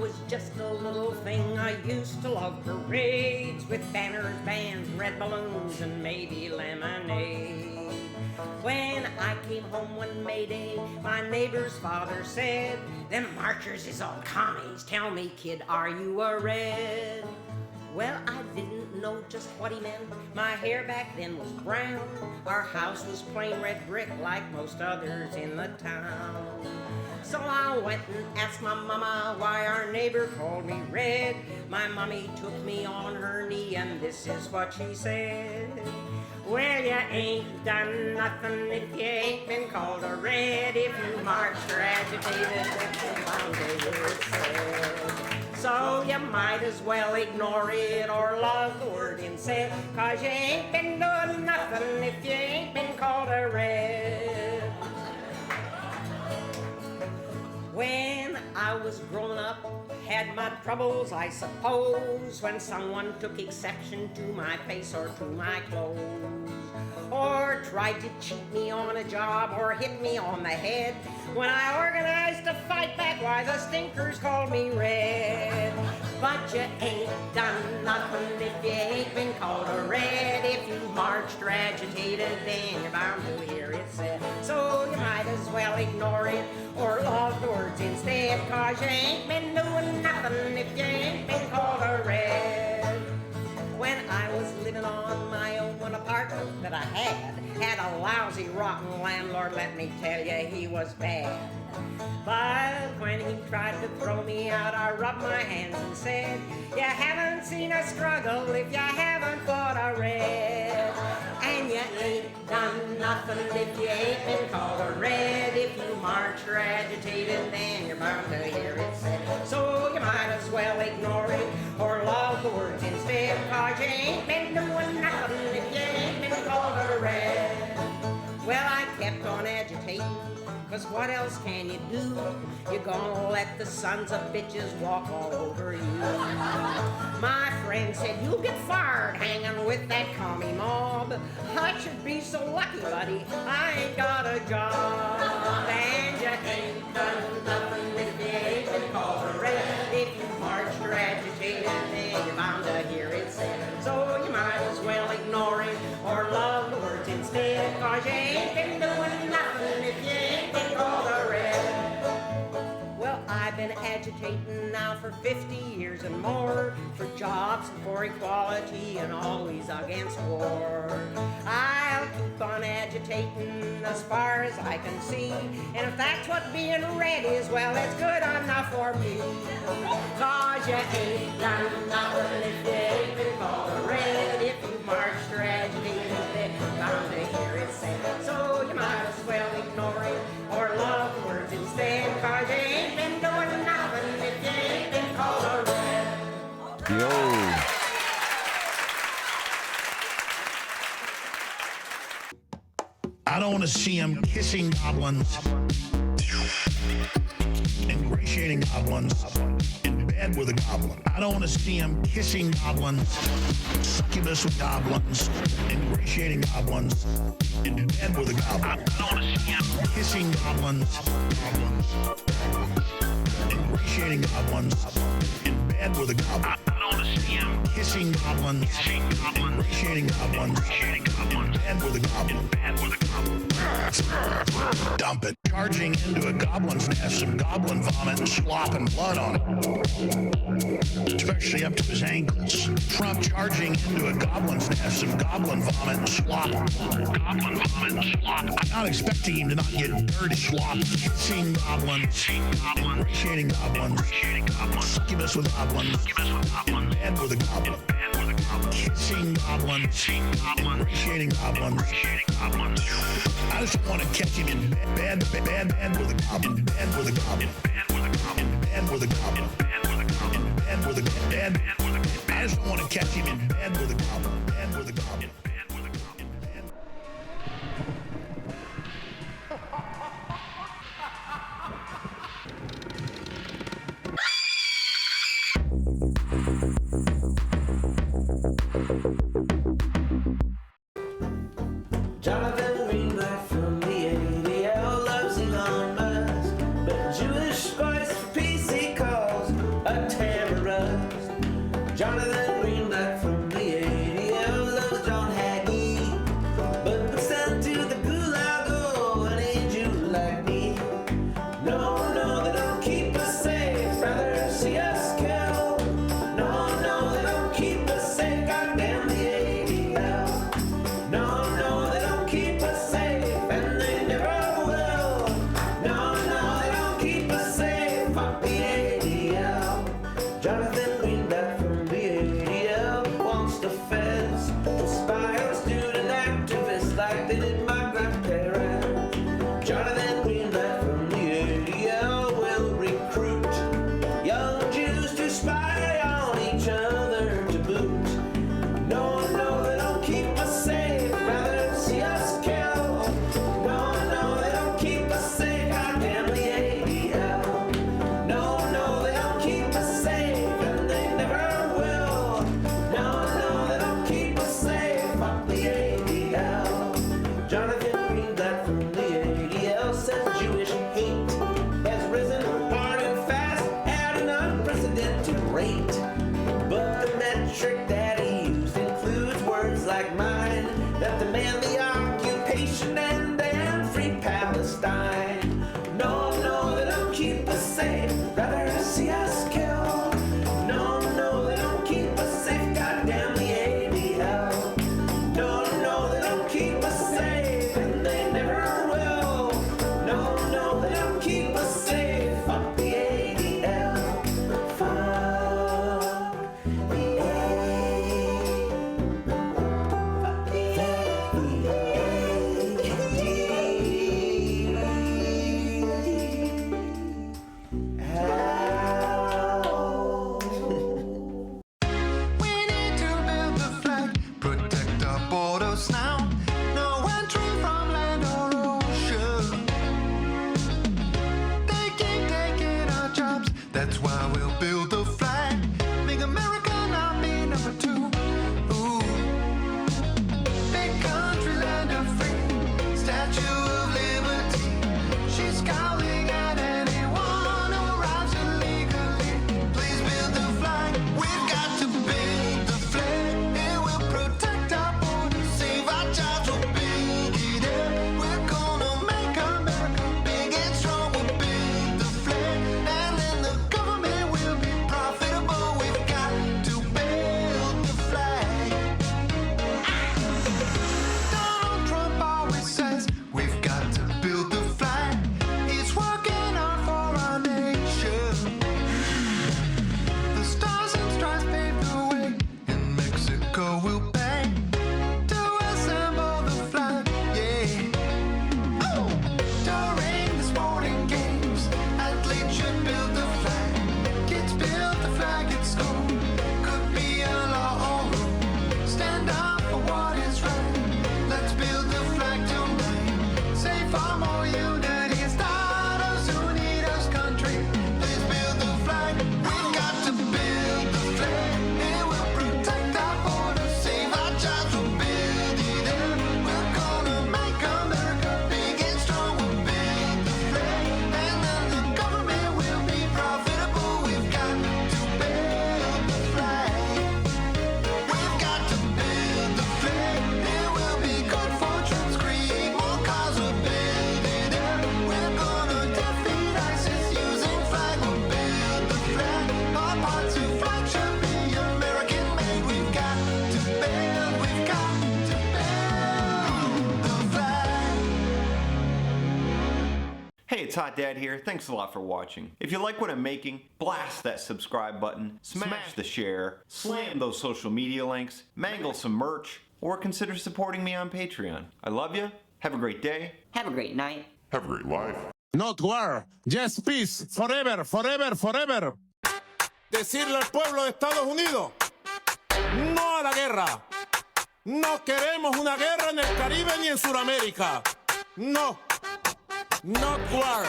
was just a little thing, I used to love parades with banners, bands, red balloons, and maybe lemonade. When I came home one May Day, my neighbor's father said, "Them marchers is all commies. Tell me, kid, are you a red?" Well, I didn't know just what he meant. My hair back then was brown. Our house was plain red brick like most others in the town. So I went and asked my mama why our neighbor called me red. My mommy took me on her knee and this is what she said. "Well, you ain't done nothing if you ain't been called a red. If you marched or agitated, one day you're said. So you might as well ignore it or love the word instead, 'cause you ain't been doing nothing if you ain't been called a red." When I was growing up, had my troubles, I suppose, when someone took exception to my face or to my clothes, or tried to cheat me on a job or hit me on the head. When I organized to fight back, why the stinkers called me red. But you ain't done nothing if you ain't been called a red. If you marched or agitated, then you're bound to hear it said. So you might as well ignore it or love the words instead, 'cause you ain't been doing nothing if you ain't been called a red. When I was living on my own, one apartment that I had a lousy, rotten landlord, let me tell you, he was bad. But when he tried to throw me out, I rubbed my hands and said, "You haven't seen a struggle if you haven't fought a red. And you ain't done nothing if you ain't been called a red. If you marched or agitated, then you're bound to hear it said. So you might as well ignore it or love the words instead, 'cause you ain't been doing nothing if you ain't been called a red." Well, I kept on agitating, 'cause what else can you do? You're gonna let the sons of bitches walk all over you. My friend said, "You'll get fired hanging with that commie mob." I should be so lucky, buddy, I ain't got a job. And you ain't done nothing if you ain't been called a red. If you marched or agitated, then you're bound to hear it said. So you might as well ignore it or love the words instead, 'cause you ain't been doing nothing if you ain't been called a red. Well, I've been agitating now for 50 years and more, for jobs and for equality and always against war. I'll keep on agitating as far as I can see, and if that's what being red is, well, it's good enough for me. 'Cause you ain't done nothing if you ain't been called a red. If you marched or agitated, then you're bound to hear it said. So you might as well ignore it or love the words instead, 'cause you ain't been doing nothing if you ain't been called a red. Yo. I don't want to see him kissing goblins, ingratiating goblins, in bed with a goblin. I don't want to see him kissing goblins, succubus with goblins, ingratiating goblins, in bed with a goblin. I don't want to see him kissing goblins, ingratiating goblins, in bed with a goblin. I don't want to see him kissing goblins, ingratiating goblins, in bed with a goblin. Dump it. Charging into a goblin's nest, some goblin vomit and slop and blood on it, especially up to his ankles. Trump charging into a goblin's nest, some goblin vomit and slop. Goblin vomit and slop. I'm not expecting him to not get dirty slop. Kissing goblins, ingratiating goblins, succubus with goblins, in bed with a goblin. Kissing goblins, ingratiating goblins. I just want to catch him in bed with a goblin, in bed with a goblin, in bed with a goblin, in bed with a goblin. I just want to catch him in bed with a goblin, bed with a goblin. Jonathan Greenblatt from the ADL loves Elon Musk, but Jewish spice for peace he calls a build the flag. Make America not be number two. Ooh. Big country, land of free. Statue of Liberty. She's scowling at anyone who arrives illegally. Please build the flag. We've got to build the flag. It will protect our borders, save our jobs. We'll build it up. We're gonna make America big and strong. We'll build the flag, and then the government will be profitable. We've got to build the flag. Donald Trump always says we've got to build the flag. He's working hard for our nation. The stars and stripes pave the way. In Mexico we'll bang to assemble the flag, yeah. Oh! During the sporting games, athletes should build the flag. Kids build the flag at school. Could be a law or rule. Stand up for what is right. Let's build the flag tonight. Say far more unity and start us unidos country. Please build the flag. We've got to build the flag. It will protect our borders, save our jobs. We'll build it up. We're gonna make America big and strong. We'll build the flag, and then the government will be profitable. We've got to build the flag. We've got to build the flag. It will be good for Trump's create more cars. We'll build it up. We're gonna defeat ISIS using flag. We'll build the flag. Our parts of flag should be American made. We've got to build. We've got to build the flag. Hey, it's Hot Dad here. Thanks a lot for watching. If you like what I'm making, blast that subscribe button, smash the share, slam those social media links, mangle some merch, or consider supporting me on Patreon. I love you. Have a great day. Have a great night. Have a great life. Not war, just peace, forever, forever, forever. Decirle al pueblo de Estados Unidos, no a la guerra. No queremos una guerra en el Caribe ni en Sudamérica. No, not war,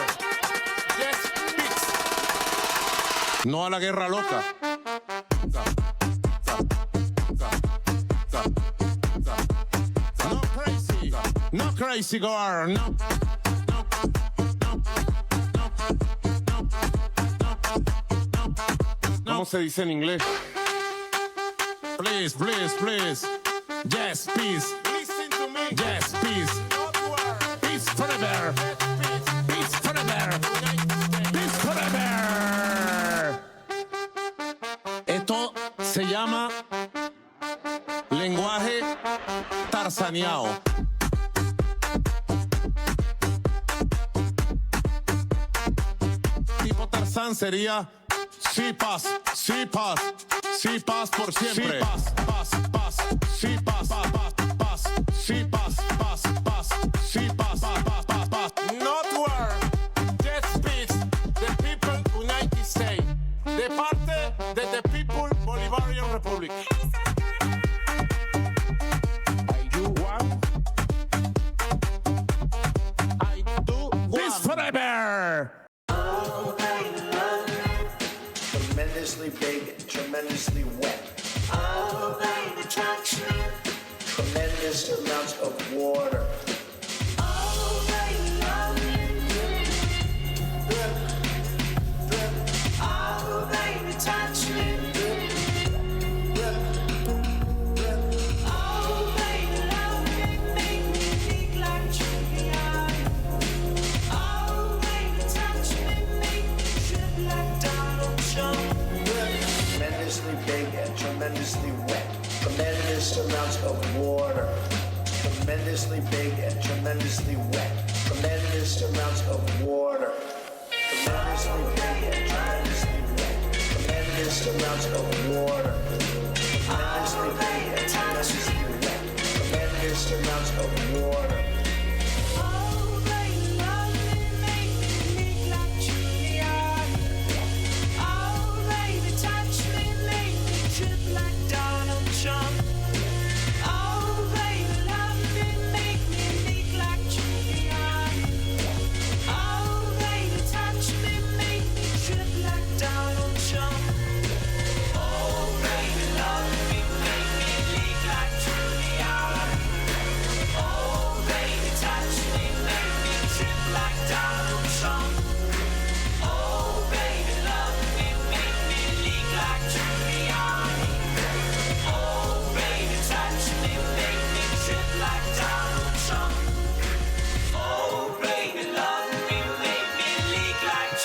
just peace. No a la guerra loca. No crazy, no crazy war, no. ¿Cómo se dice en inglés? Please, please, please. Yes, peace. Listen to me. Yes, peace. Peace forever. Peace forever. Peace forever. Esto se llama lenguaje tarzaneado. Tipo Tarzán sería sí, paz, sí, paz, sí, paz por siempre. Sí, paz, paz, paz, sí, paz, paz, paz, paz, sí, paz, paz, paz, sí, paz, paz, paz, paz, paz. Not war, just peace. The people United States. De parte de the people Bolivarian Republic. I do one. I do one. Peace forever. Tremendously big, tremendously wet. Oh, baby, touch me. Tremendous amounts of water. Oh, baby, love me. Drip, drip, Oh, baby, touch me. drip, drip. Oh, baby, love me. Make me think like Julian. Oh, baby, touch me. Make me trip like Donald Trump. Tremendously big and tremendously wet. Tremendous amounts of water. Tremendously big and tremendously wet. Tremendous amounts of water. Tremendously big and tremendously wet. Tremendous amounts of water. Tremendously big and tremendously wet. Tremendous amounts of water. Oh, baby, love me. Make me think like Julian. Oh, baby, touch me. Make me trip like Donald Trump. Oh, baby, love me. Make me think like Julian. Oh, baby, touch me. Make me trip like Donald Trump.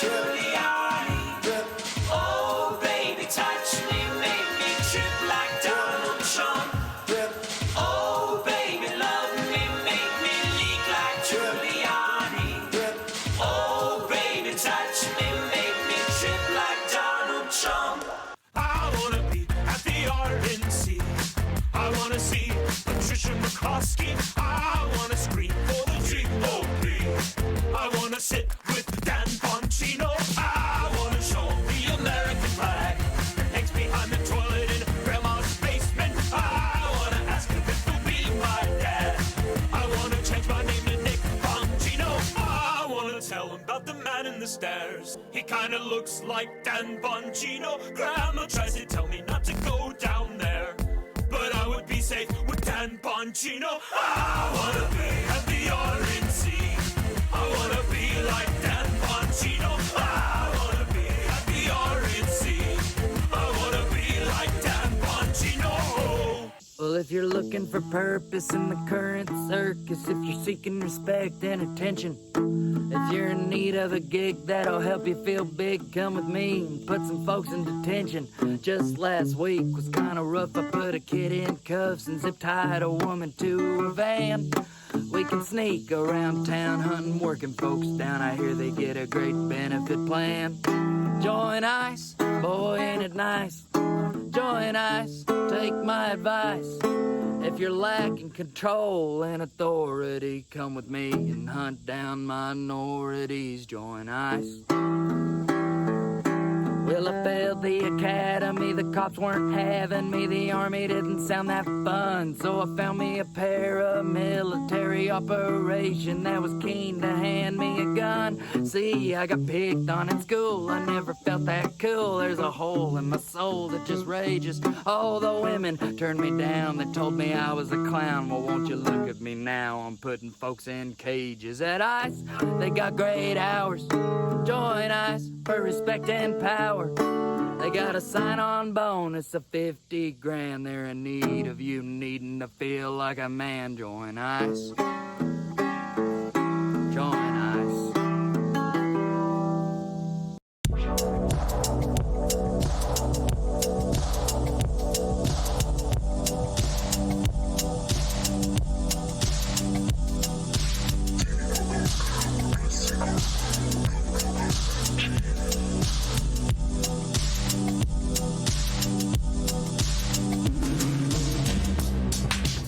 Giuliani. Oh, baby, touch me, make me trip like Donald Trump. Oh, baby, love me, make me leak like Giuliani. Oh, baby, touch me, make me trip like Donald Trump. I wanna be at the RNC. I wanna see Patricia McCloskey. I wanna scream for the GOP. I wanna sit with Dan Bongino. I wanna show the American flag that hangs behind the toilet in Grandma's basement. I wanna ask him if he'll be my dad. I wanna change my name to Nick Bongino. I wanna tell him about the man in the stairs. He kinda looks like Dan Bongino. Grandma tries to tell me not to go down there, but I would be safe with Dan Bongino. I wanna be at the RNC. I wanna be like Dan Bongino. I wanna be at the RNC. I wanna be like Dan Bongino. Well, if you're looking for purpose in the current circus, if you're seeking respect and attention, if you're in need of a gig that'll help you feel big, come with me and put some folks in detention. Just last week was kinda rough. I put a kid in cuffs and zip-tied a woman to a van. We can sneak around town hunting working folks down. I hear they get a great benefit plan. Join ICE, boy, ain't it nice? Join ICE, take my advice. If you're lacking control and authority, come with me and hunt down minorities. Join ICE. Well, I failed the academy, the cops weren't having me, the army didn't sound that fun, so I found me a paramilitary operation that was keen to hand me a gun. See, I got picked on in school, I never felt that cool, there's a hole in my soul that just rages. All the women turned me down, they told me I was a clown. Well, won't you look at me now, I'm putting folks in cages. At ICE, they got great hours. Join ICE for respect and power. They got a sign-on bonus of 50 grand. They're in need of you needing to feel like a man. Join ICE. Join ICE.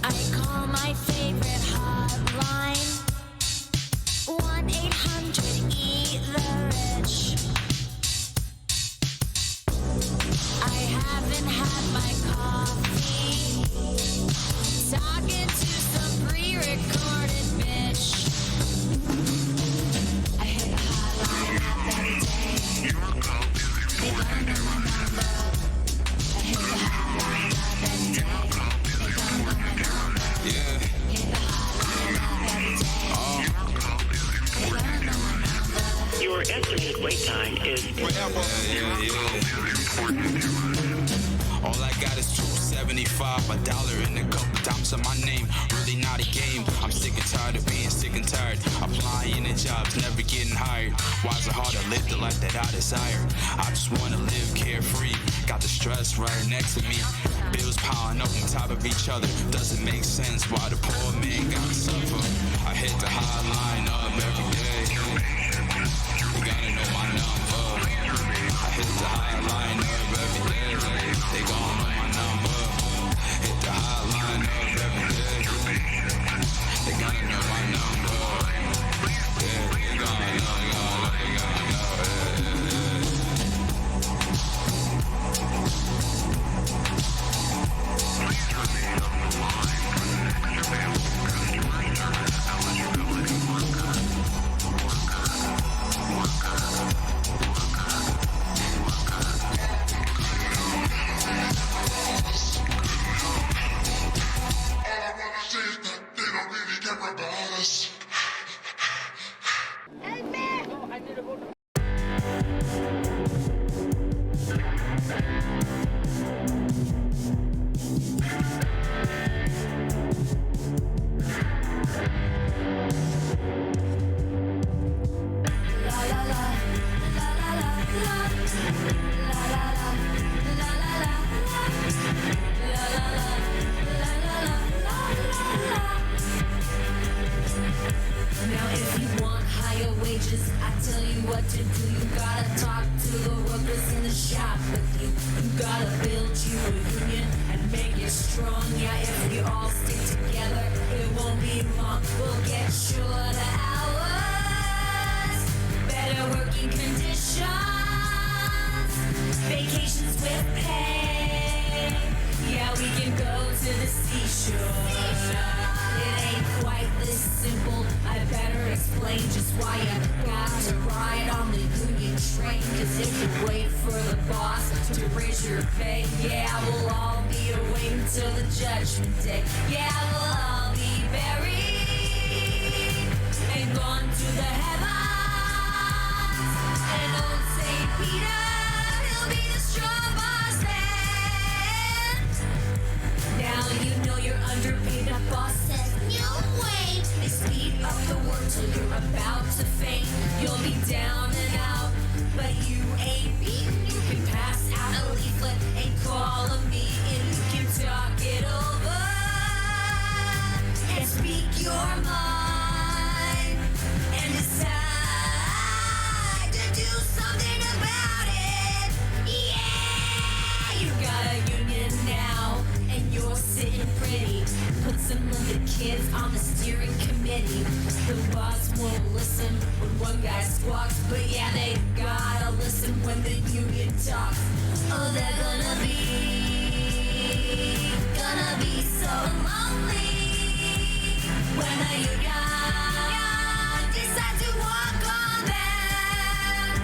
I call my favorite hotline 1-800-EAT-THE-RICH. I haven't had my coffee, talking to some pre-recorded bitch. I hit the hotline up every day. They don't know my number. I hit the hotline up every day. They don't know my number. Yeah. Hit the hotline up every day. They don't know my number. Your estimated wait time is Whatever. All I got is $2.75, $1 and a couple dimes on my name. Really not a game. I'm sick and tired of being sick and tired. Applying to jobs, never getting hired. Why is it hard to live the life that I desire? I just wanna live carefree. Got the stress right next to me. Bills piling up on top of each other. Doesn't make sense why the poor man gotta suffer. I hit the hotline up every day. You gotta know my number. I hit the hotline up every day. They gon' know my number. Hit the hotline up every day. They gotta know my number. Yeah, they gonna know, they gonna know, yeah. talk to the workers in the shop with you. You gotta build you a union and make it strong. Yeah, if we all stick together, it won't be long. We'll get shorter hours, better working conditions, vacations with pay. Yeah, we can go to the seashore. It ain't quite this simple. I better explain just why you got to ride on the union train. Cause if you wait for the boss to raise your pay, yeah, we'll all be awaiting till the judgment day. Yeah, we'll all be buried and gone to the heavens. And old St. Peter, he'll be the straw boss then. Now you know you're underpaid. The boss says, no way. They speed up the work till you're about to faint. You'll be down and out, but you ain't beaten. You can pass out a leaflet and call a meeting. You can talk it over and speak your mind and decide to do something about it. Yeah, you got a union now and you're sitting pretty. Put some of the kids on the steering committee. The boss won't listen when one guy squawks, but yeah, they gotta listen when the union talks. Oh, they're gonna be so lonely when the union decides to walk on them.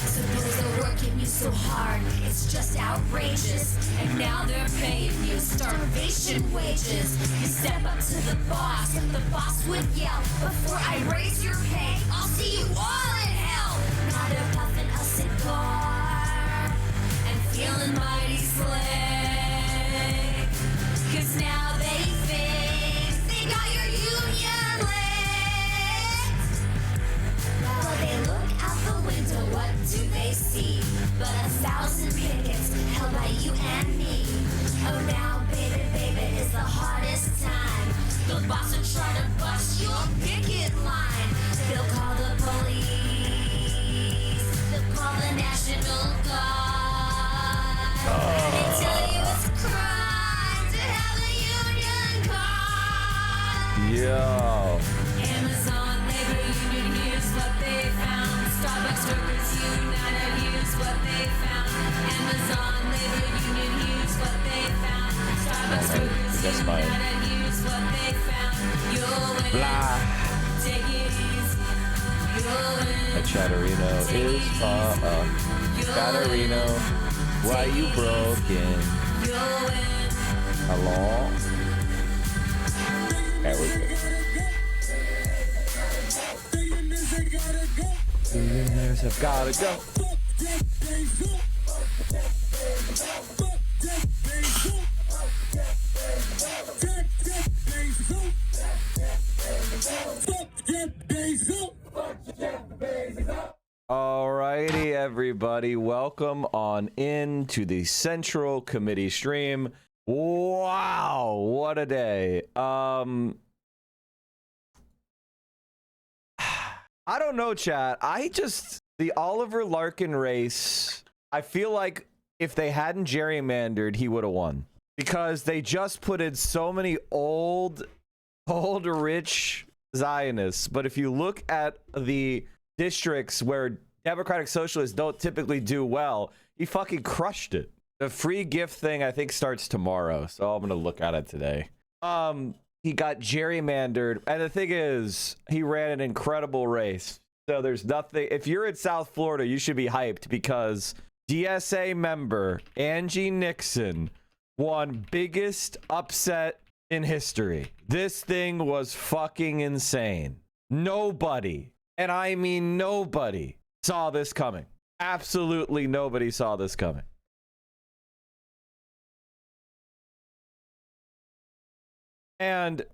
Suppose they're working you so hard, it's just outrageous. And now they're paying you starvation wages. You step up to the boss would yell, before I raise your pay, I'll see you all in hell. Now they're puffing a cigar and feeling mighty slick. Cause now they think they got your union licked. Well, they look out the window, what do they see? But 1,000 pickets held by you and me. Oh, now, baby, is the hardest time. The boss will try to bust your picket line. They'll call the police. They'll call the National Guard. And they tell you it's a crime to have a union card. Yo. Amazon labor union, here's what they found. Starbucks workers united, here's what they found. Amazon labor union, here's what they found. Starbucks workers united, here's what they found. You'll win. Blah. Take it easy. You'll win. A Chatterino is Chatterino, why you broken? You'll win. Hello? There we go. Billionaires have gotta go. Alrighty, everybody, welcome on into the Central Committee stream. Wow, what a day. I don't know, chat. The Oliver Larkin race, I feel like if they hadn't gerrymandered, he would have won. Because they just put in so many old, rich Zionists. But if you look at the districts where Democratic Socialists don't typically do well, he fucking crushed it. The free gift thing, I think, starts tomorrow. So I'm going to look at it today. He got gerrymandered. And the thing is, he ran an incredible race. So there's nothing. If you're in South Florida, you should be hyped because DSA member Angie Nixon won biggest upset in history. This thing was fucking insane. Nobody, and I mean nobody, saw this coming. Absolutely nobody saw this coming. And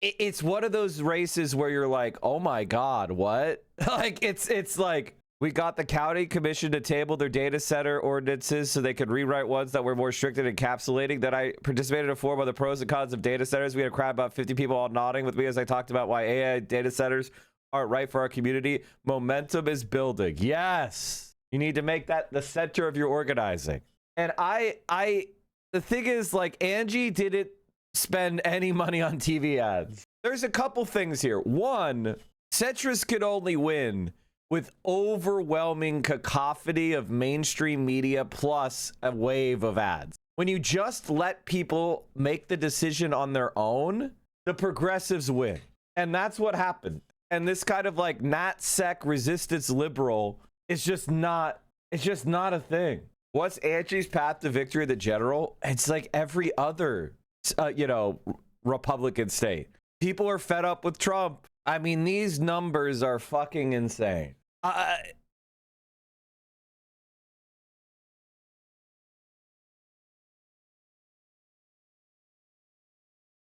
it's one of those races where you're like, oh my God, what? Like, it's like, We got the county commission to table their data center ordinances so they could rewrite ones that were more strict and encapsulating. Then I participated in a forum on the pros and cons of data centers. We had a crowd about 50 people all nodding with me as I talked about why AI data centers aren't right for our community. Momentum is building. Yes. You need to make that the center of your organizing. And the thing is, like, Angie didn't spend any money on TV ads. There's a couple things here. One, centrists could only win with overwhelming cacophony of mainstream media plus a wave of ads. When you just let people make the decision on their own, the progressives win. And that's what happened. And this kind of like NatSec resistance liberal is just not a thing. What's Angie's path to victory in the general? It's like every other, Republican state. People are fed up with Trump. I mean, these numbers are fucking insane. I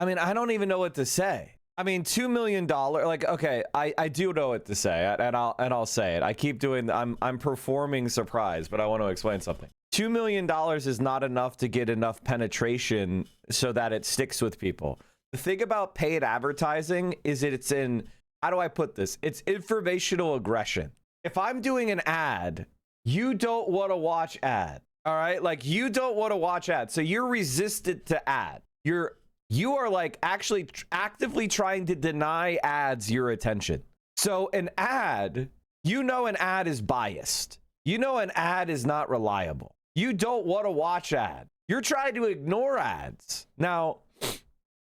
mean, I don't even know what to say. I mean, $2 million, like, okay, I do know what to say, and I'll say it. I keep doing, I'm performing surprise, but I want to explain something. $2 million is not enough to get enough penetration so that it sticks with people. The thing about paid advertising is that it's in, how do I put this? It's informational aggression. If I'm doing an ad, you don't want to watch ad. All right? Like, you don't want to watch ad. So you're resistant to ad. You are like actually actively trying to deny ads your attention. So an ad, an ad is biased. An ad is not reliable. You don't want to watch ad. You're trying to ignore ads. Now,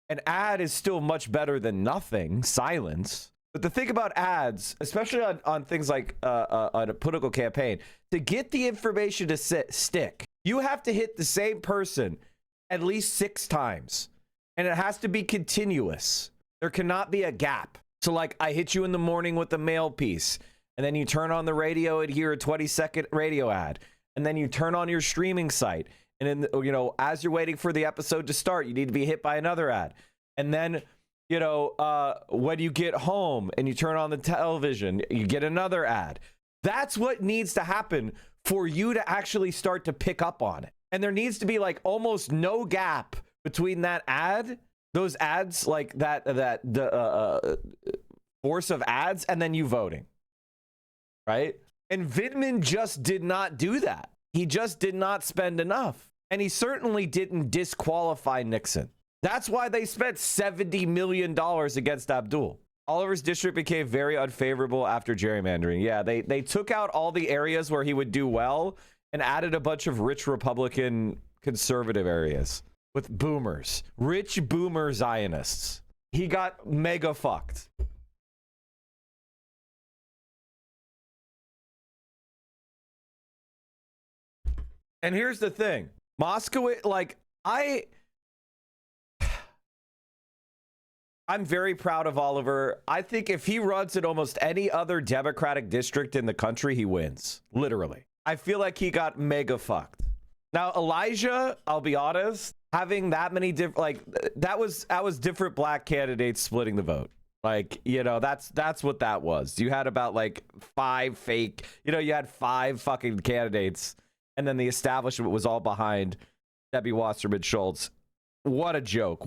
an ad is still much better than nothing, silence. But the thing about ads, especially on things like on a political campaign, to get the information to stick, you have to hit the same person at least 6 times. And it has to be continuous. There cannot be a gap. So like I hit you in the morning with the mail piece, and then you turn on the radio and hear a 20-second radio ad. And then you turn on your streaming site. And then, as you're waiting for the episode to start, you need to be hit by another ad. And then, when you get home and you turn on the television, you get another ad. That's what needs to happen for you to actually start to pick up on it. And there needs to be like almost no gap between that ad, those ads, like the force of ads, and then you voting, right? And Vindman just did not do that. He just did not spend enough. And he certainly didn't disqualify Nixon. That's why they spent $70 million against Abdul. Oliver's district became very unfavorable after gerrymandering. Yeah, they took out all the areas where he would do well and added a bunch of rich Republican conservative areas with boomers, rich boomer Zionists. He got mega fucked. And here's the thing. Moskowitz, like, I'm very proud of Oliver. I think if he runs in almost any other Democratic district in the country, he wins. Literally. I feel like he got mega fucked. Now, Elijah, I'll be honest, having that many different, like, that was different black candidates splitting the vote. Like, that's what that was. You had about like 5 fake, you had 5 fucking candidates, and then the establishment was all behind Debbie Wasserman Schultz. What a joke.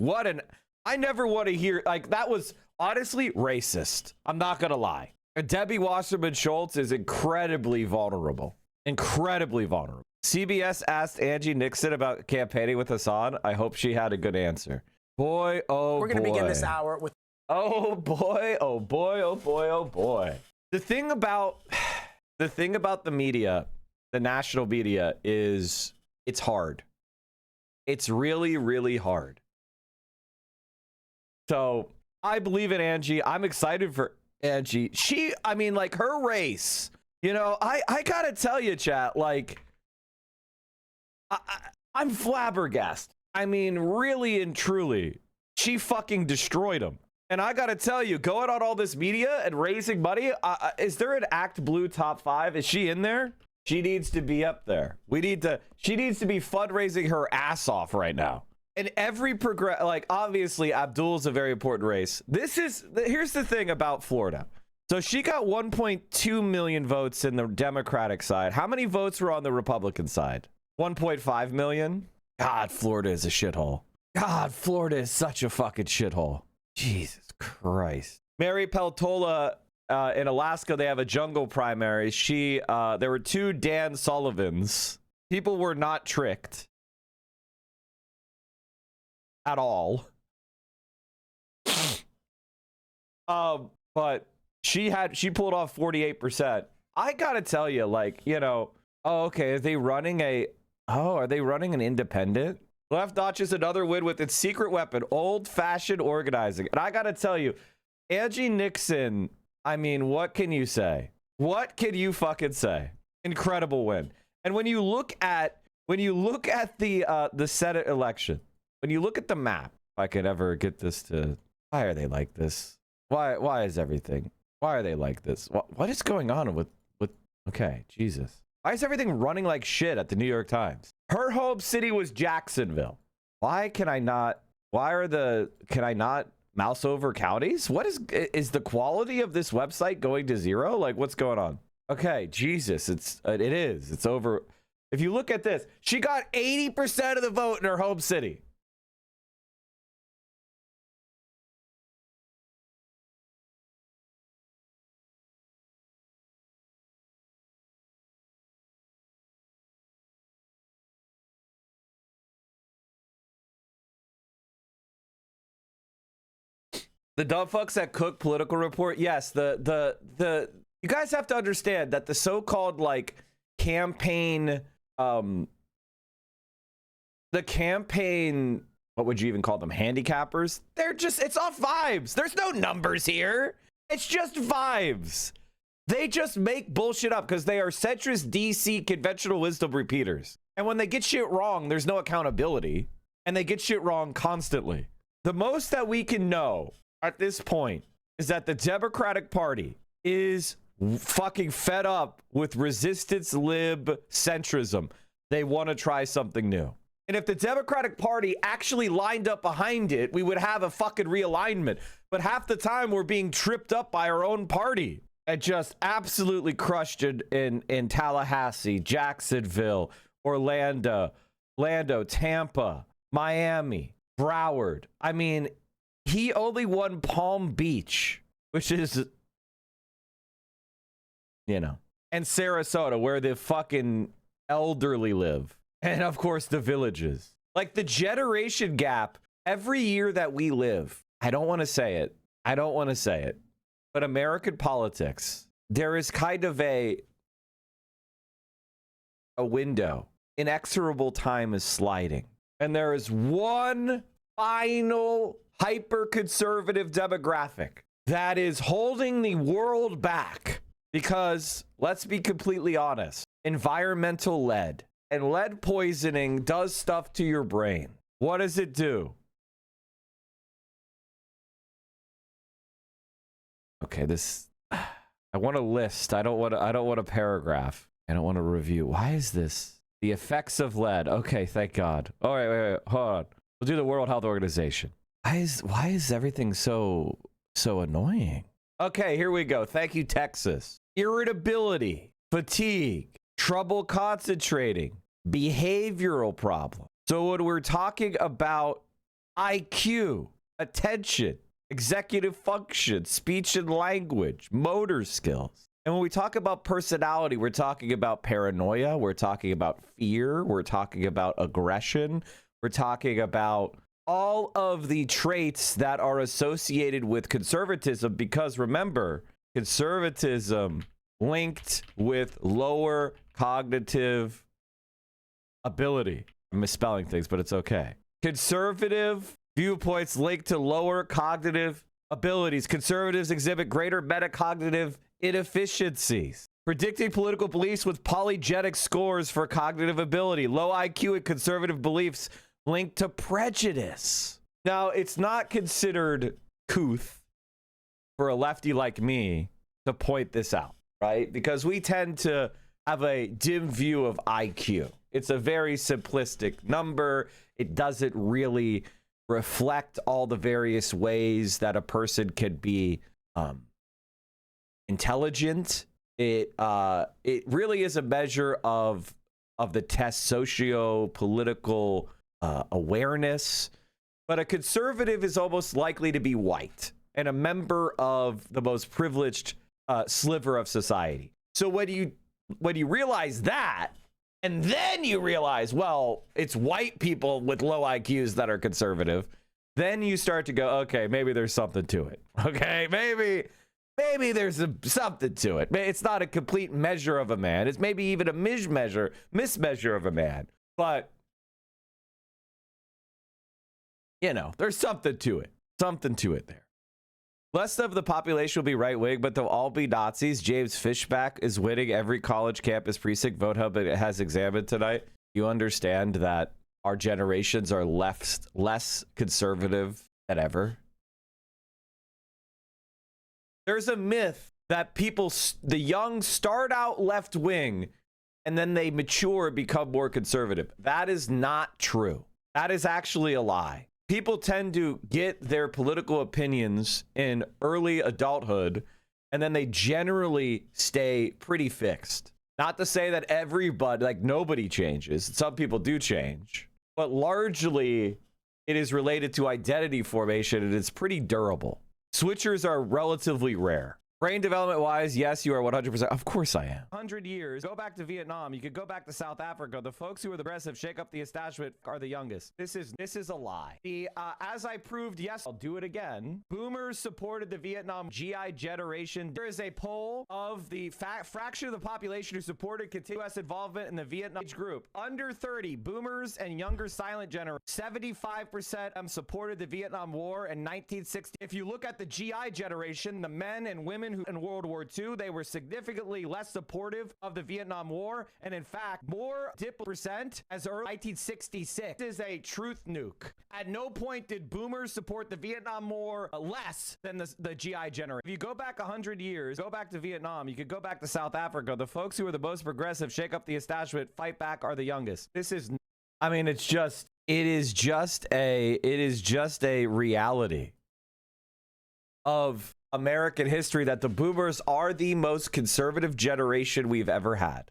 I never want to hear, like, that was honestly racist. I'm not going to lie. And Debbie Wasserman Schultz is incredibly vulnerable. Incredibly vulnerable. CBS asked Angie Nixon about campaigning with Hassan. I hope she had a good answer. Boy, oh boy. We're going to begin this hour with... Oh boy, oh boy, oh boy, oh boy. The thing about the media, the national media, is it's hard. It's really, really hard. So I believe in Angie. I'm excited for Angie. Her race, I gotta tell you, chat, like, I'm flabbergasted. I mean, really and truly, she fucking destroyed him. And I gotta tell you, going on all this media and raising money, is there an Act Blue top 5? Is she in there? She needs to be up there. She needs to be fundraising her ass off right now. And every obviously Abdul's a very important race. Here's the thing about Florida. So she got 1.2 million votes in the Democratic side. How many votes were on the Republican side? 1.5 million? God, Florida is a shithole. God, Florida is such a fucking shithole. Jesus Christ. Mary Peltola in Alaska, they have a jungle primary. There were 2 Dan Sullivans. People were not tricked at all. But she pulled off 48%. I gotta tell you, like, you know, okay, are they running an independent? Left notches another win with its secret weapon, old-fashioned organizing. And I gotta tell you, Angie Nixon, I mean, what can you say? What can you fucking say? Incredible win. And when you look at the Senate election, when you look at the map, if I could ever get this to, why are they like this? Why is everything? Why are they like this? What is going on with okay, Jesus. Why is everything running like shit at the New York Times? Her home city was Jacksonville. Can I not mouse over counties? What is the quality of this website going to 0? Like, what's going on? Okay, Jesus, it's over. If you look at this, she got 80% of the vote in her home city. The dumb fucks that cook political report. Yes, the you guys have to understand that the so-called like campaign, the campaign, what would you even call them? Handicappers? It's off vibes. There's no numbers here. It's just vibes. They just make bullshit up because they are centrist DC conventional wisdom repeaters. And when they get shit wrong, there's no accountability. And they get shit wrong constantly. The most that we can know at this point is that the Democratic Party is fucking fed up with resistance lib centrism. They want to try something new. And if the Democratic Party actually lined up behind it, we would have a fucking realignment. But half the time we're being tripped up by our own party and just absolutely crushed in Tallahassee, Jacksonville, Orlando, Tampa, Miami, Broward. I mean, he only won Palm Beach, which is, you know, and Sarasota, where the fucking elderly live. And of course, the villages. Like the generation gap, every year that we live, I don't want to say it. But American politics, there is kind of a window. Inexorable time is sliding. And there is one final hyper-conservative demographic that is holding the world back. Because, let's be completely honest, environmental lead and lead poisoning does stuff to your brain. What does it do? Okay, I want a list. I don't want a paragraph. I don't want a review. Why is this? The effects of lead. Okay, thank God. All right, wait, hold on. We'll do the World Health Organization. Why is everything so annoying? Okay, here we go. Thank you, Texas. Irritability, fatigue, trouble concentrating, behavioral problems. So when we're talking about IQ, attention, executive function, speech and language, motor skills. And when we talk about personality, we're talking about paranoia, we're talking about fear, we're talking about aggression, we're talking about all of the traits that are associated with conservatism, because remember, conservatism linked with lower cognitive ability. I'm misspelling things, but it's okay. Conservative viewpoints linked to lower cognitive abilities. Conservatives exhibit greater metacognitive inefficiencies. Predicting political beliefs with polygenic scores for cognitive ability. Low IQ and conservative beliefs linked to prejudice. Now, it's not considered couth for a lefty like me to point this out, right? Because we tend to have a dim view of IQ. It's a very simplistic number. It doesn't really reflect all the various ways that a person could be intelligent. It really is a measure of the test socio-political awareness. But a conservative is almost likely to be white and a member of the most privileged sliver of society. So when you realize that, and then you realize, well, it's white people with low IQs that are conservative, then you start to go, okay, maybe there's something to it. Okay, maybe there's something to it. It's not a complete measure of a man. It's maybe even a mismeasure of a man. But, you know, there's something to it. Something to it there. Less of the population will be right-wing, but they'll all be Nazis. James Fishback is winning every college campus precinct vote hub it has examined tonight. You understand that our generations are less conservative than ever. There's a myth that the young start out left-wing and then they mature and become more conservative. That is not true. That is actually a lie. People tend to get their political opinions in early adulthood, and then they generally stay pretty fixed. Not to say that everybody, like nobody changes. Some people do change, but largely it is related to identity formation, and it's pretty durable. Switchers are relatively rare. Brain development wise, yes, you are 100%. Of course I am. 100 years. Go back to Vietnam. You could go back to South Africa. The folks who are the progressive, shake up the establishment are the youngest. This is a lie. As I proved, yes, I'll do it again. Boomers supported the Vietnam GI generation. There is a poll of the fraction of the population who supported continuous involvement in the Vietnam age group. Under 30, boomers and younger silent generation. 75% supported the Vietnam War in 1960. If you look at the GI generation, the men and women who in World War II, they were significantly less supportive of the Vietnam War, and in fact, more percent as early 1966. This is a truth nuke. At no point did boomers support the Vietnam War less than the GI generation. If you go back 100 years, go back to Vietnam, you could go back to South Africa. The folks who are the most progressive, shake up the establishment, fight back are the youngest. This is, I mean, it is just a reality of American history that the boomers are the most conservative generation we've ever had.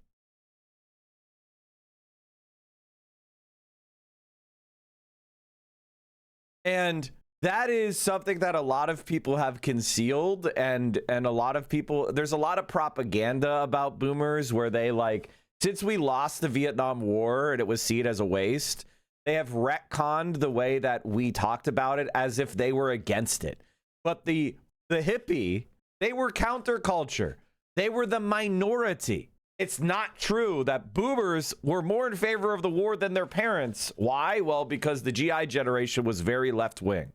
And that is something that a lot of people have concealed, and a lot of people, there's a lot of propaganda about boomers where they like, since we lost the Vietnam War and it was seen as a waste, they have retconned the way that we talked about it as if they were against it. But the hippie, they were counterculture. They were the minority. It's not true that boomers were more in favor of the war than their parents. Why? Well, because the GI generation was very left-wing.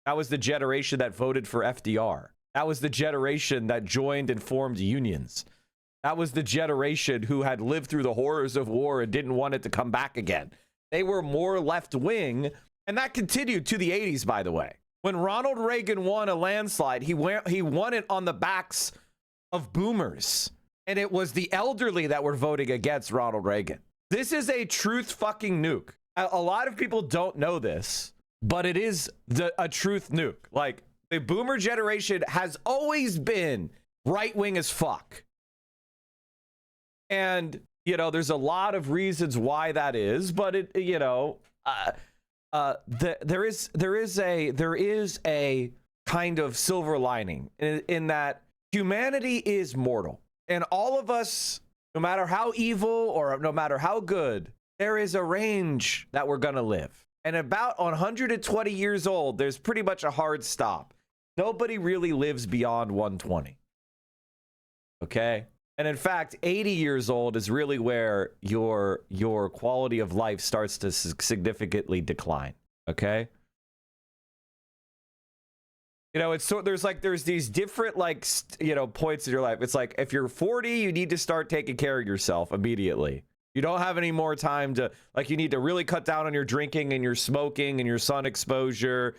That was the generation that voted for FDR. That was the generation that joined and formed unions. That was the generation who had lived through the horrors of war and didn't want it to come back again. They were more left-wing, and that continued to the 80s, by the way. When Ronald Reagan won a landslide, he won it on the backs of boomers. And it was the elderly that were voting against Ronald Reagan. This is a truth fucking nuke. A lot of people don't know this, but it is a truth nuke. Like, the boomer generation has always been right-wing as fuck. And, you know, there's a lot of reasons why that is, but it, you know, there is a kind of silver lining in that humanity is mortal, and all of us, no matter how evil or no matter how good, there is a range that we're gonna live. And about 120 years old, there's pretty much a hard stop. Nobody really lives beyond 120. Okay? And in fact, 80 years old is really where your quality of life starts to significantly decline. Okay? You know, it's so there's these different points in your life. It's like if you're 40, you need to start taking care of yourself immediately. You don't have any more time to, you need to really cut down on your drinking and your smoking and your sun exposure,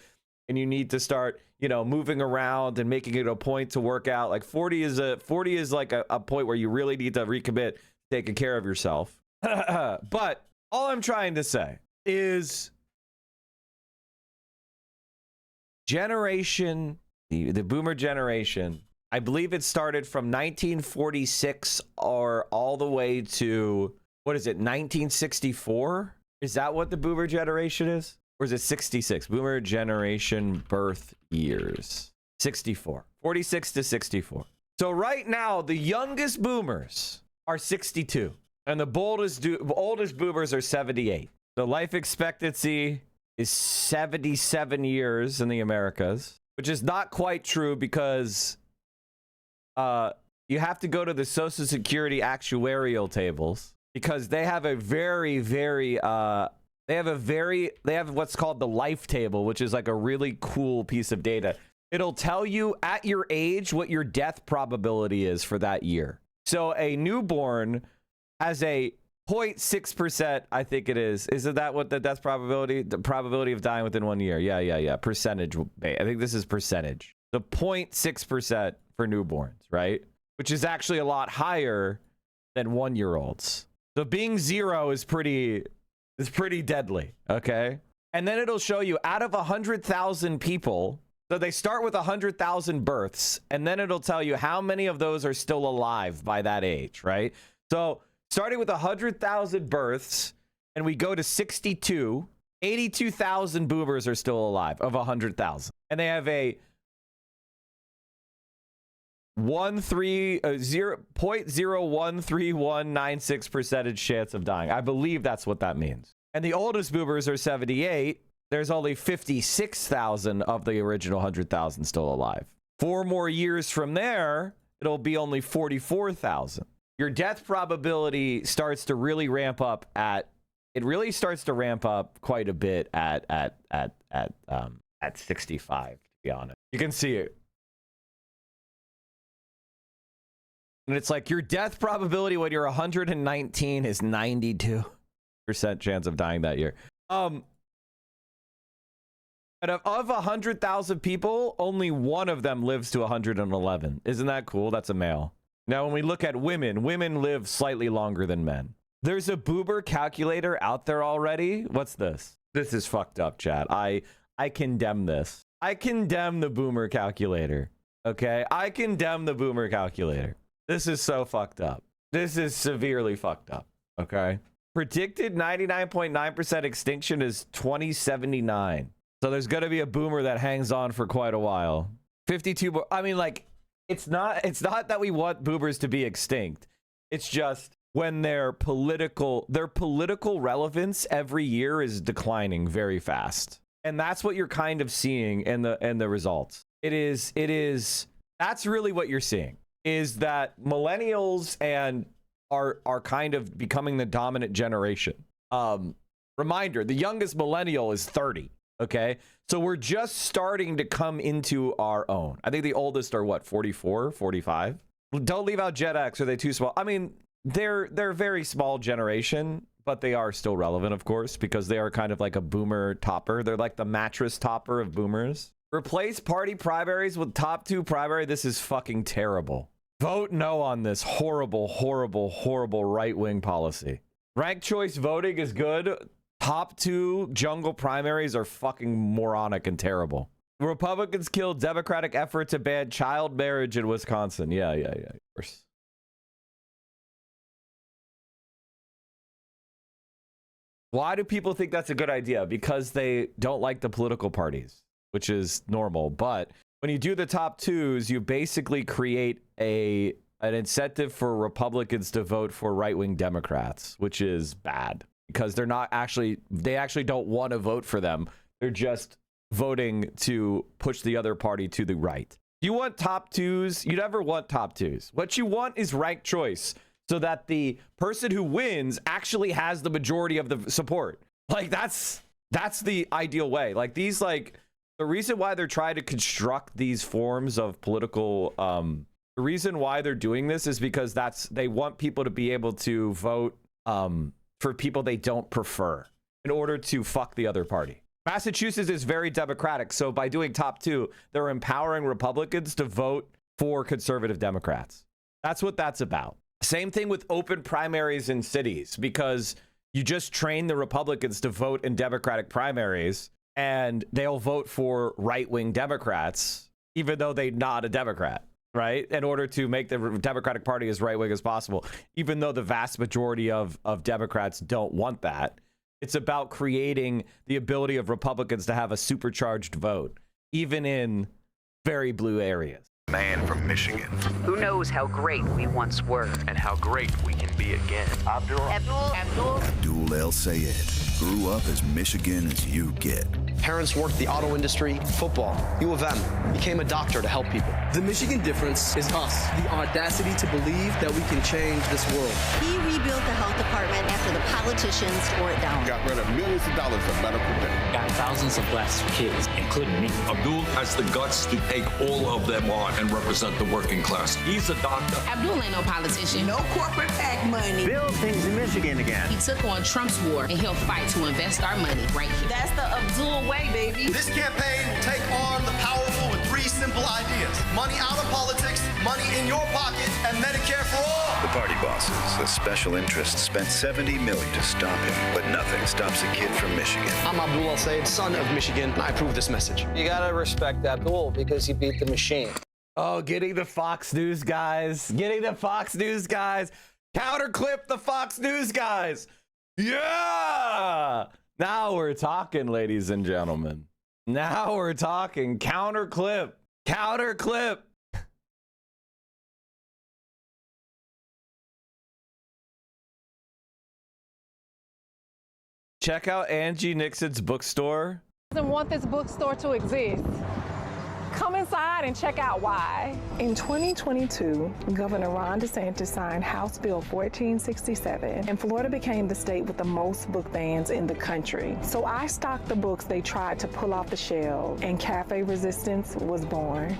and you need to start, moving around and making it a point to work out. Like 40 is like a point where you really need to recommit to taking care of yourself. But all I'm trying to say is the boomer generation, I believe it started from 1946 or all the way to, what is it, 1964? Is that what the boomer generation is? Or is it 66? Boomer generation birth years. 64. 46 to 64. So right now, the youngest boomers are 62. And the oldest boomers are 78. The life expectancy is 77 years in the Americas, which is not quite true because you have to go to the Social Security actuarial tables because they have a very, very, they have what's called the life table, which is like a really cool piece of data. It'll tell you at your age what your death probability is for that year. So a newborn has a 0.6%, I think it is. Isn't that what the death probability? The probability of dying within 1 year. Yeah. Percentage. I think this is percentage. The 0.6% for newborns, right? Which is actually a lot higher than 1-year-olds. So being 0 is pretty deadly, okay? And then it'll show you out of 100,000 people, so they start with 100,000 births, and then it'll tell you how many of those are still alive by that age, right? So starting with 100,000 births, and we go to 62, 82,000 boomers are still alive of 100,000. And they have a 0.013196% chance of dying. I believe that's what that means. And the oldest boomers are 78. There's only 56,000 of the original 100,000 still alive. 4 more years from there, it'll be only 44,000. Your death probability starts to really ramp up quite a bit at 65, to be honest. You can see it. And it's like your death probability when you're 119 is 92% chance of dying that year. But of 100,000 people, only one of them lives to 111. Isn't that cool? That's a male. Now, when we look at women live slightly longer than men. There's a boomer calculator out there already. What's this? This is fucked up, chat. I condemn this. I condemn the boomer calculator. Okay? I condemn the boomer calculator. This is so fucked up. This is severely fucked up. Okay? Predicted 99.9% extinction is 2079. So there's going to be a boomer that hangs on for quite a while. 52. I mean, like, it's not that we want boomers to be extinct. It's just when their political relevance every year is declining very fast. And that's what you're kind of seeing in the results. That's really what you're seeing, is that millennials are kind of becoming the dominant generation. Reminder, the youngest millennial is 30. Okay, so we're just starting to come into our own. I think the oldest are what, 44, 45? Don't leave out Gen X. Are they too small? I mean, they're a very small generation, but they are still relevant, of course, because they are kind of like a boomer topper. They're like the mattress topper of boomers. Replace party primaries with top 2 primary. This is fucking terrible. Vote no on this horrible, horrible, horrible right-wing policy. Ranked choice voting is good. Top 2 jungle primaries are fucking moronic and terrible. Republicans killed Democratic effort to ban child marriage in Wisconsin. Yeah, of course. Why do people think that's a good idea? Because they don't like the political parties, which is normal. But when you do the top 2s, you basically create an incentive for Republicans to vote for right-wing Democrats, which is bad. Because they actually don't want to vote for them. They're just voting to push the other party to the right. You want top 2s? You never want top 2s. What you want is ranked choice, so that the person who wins actually has the majority of the support. Like, that's the ideal way. Like, these, like, the reason why they're trying to construct these forms of political, the reason why they're doing this is because they want people to be able to vote, for people they don't prefer in order to fuck the other party. Massachusetts is very democratic, so by doing top 2, they're empowering Republicans to vote for conservative Democrats. That's what that's about. Same thing with open primaries in cities, because you just train the Republicans to vote in Democratic primaries, and they'll vote for right-wing Democrats, even though they're not a Democrat. right? In order to make the Democratic Party as right-wing as possible, even though the vast majority of Democrats don't want that. It's about creating the ability of Republicans to have a supercharged vote, even in very blue areas. Man from Michigan. Who knows how great we once were And how great we can be again. Abdul El Sayed grew up as Michigan as you get. Parents worked the auto industry, football, U of M, became a doctor to help people. The Michigan difference is us, the audacity to believe that we can change this world. He rebuilt the health department after the politicians tore it down. Got rid of millions of dollars of medical debt. Got thousands of blessed kids, including me. Abdul has the guts to take all of them on and represent the working class. He's a doctor. Abdul ain't no politician. No corporate PAC money. Build things in Michigan again. He took on Trump's war, and he'll fight to invest our money right here. That's the Abdul way, baby. This campaign will take on the powerful with 3 simple ideas. Money out of politics, money in your pocket, and Medicare for all. The party bosses, the special interests, spent $70 million to stop him, but nothing stops a kid from Michigan. I'm Abdul El Sayed, son of Michigan, and I approve this message. You gotta respect Abdul because he beat the machine. Oh, getting the Fox News guys. Getting the Fox News guys. Counterclip the Fox News guys. Yeah! Now we're talking, ladies and gentlemen. Now we're talking. Counterclip. Counterclip. Check out Angie Nixon's bookstore. Doesn't want this bookstore to exist. Come inside and check out why. In 2022, Governor Ron DeSantis signed House Bill 1467, and Florida became the state with the most book bans in the country. So I stocked the books they tried to pull off the shelves, and Cafe Resistance was born.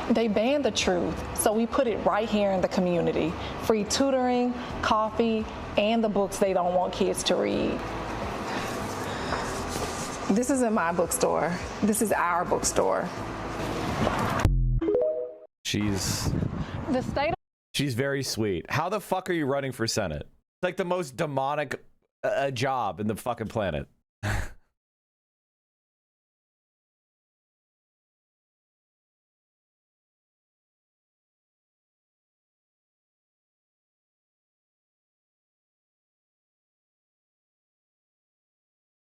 They banned the truth, so we put it right here in the community. Free tutoring, coffee, and the books they don't want kids to read. This isn't my bookstore. This is our bookstore. She's very sweet. How the fuck are you running for Senate? It's like the most demonic job in the fucking planet.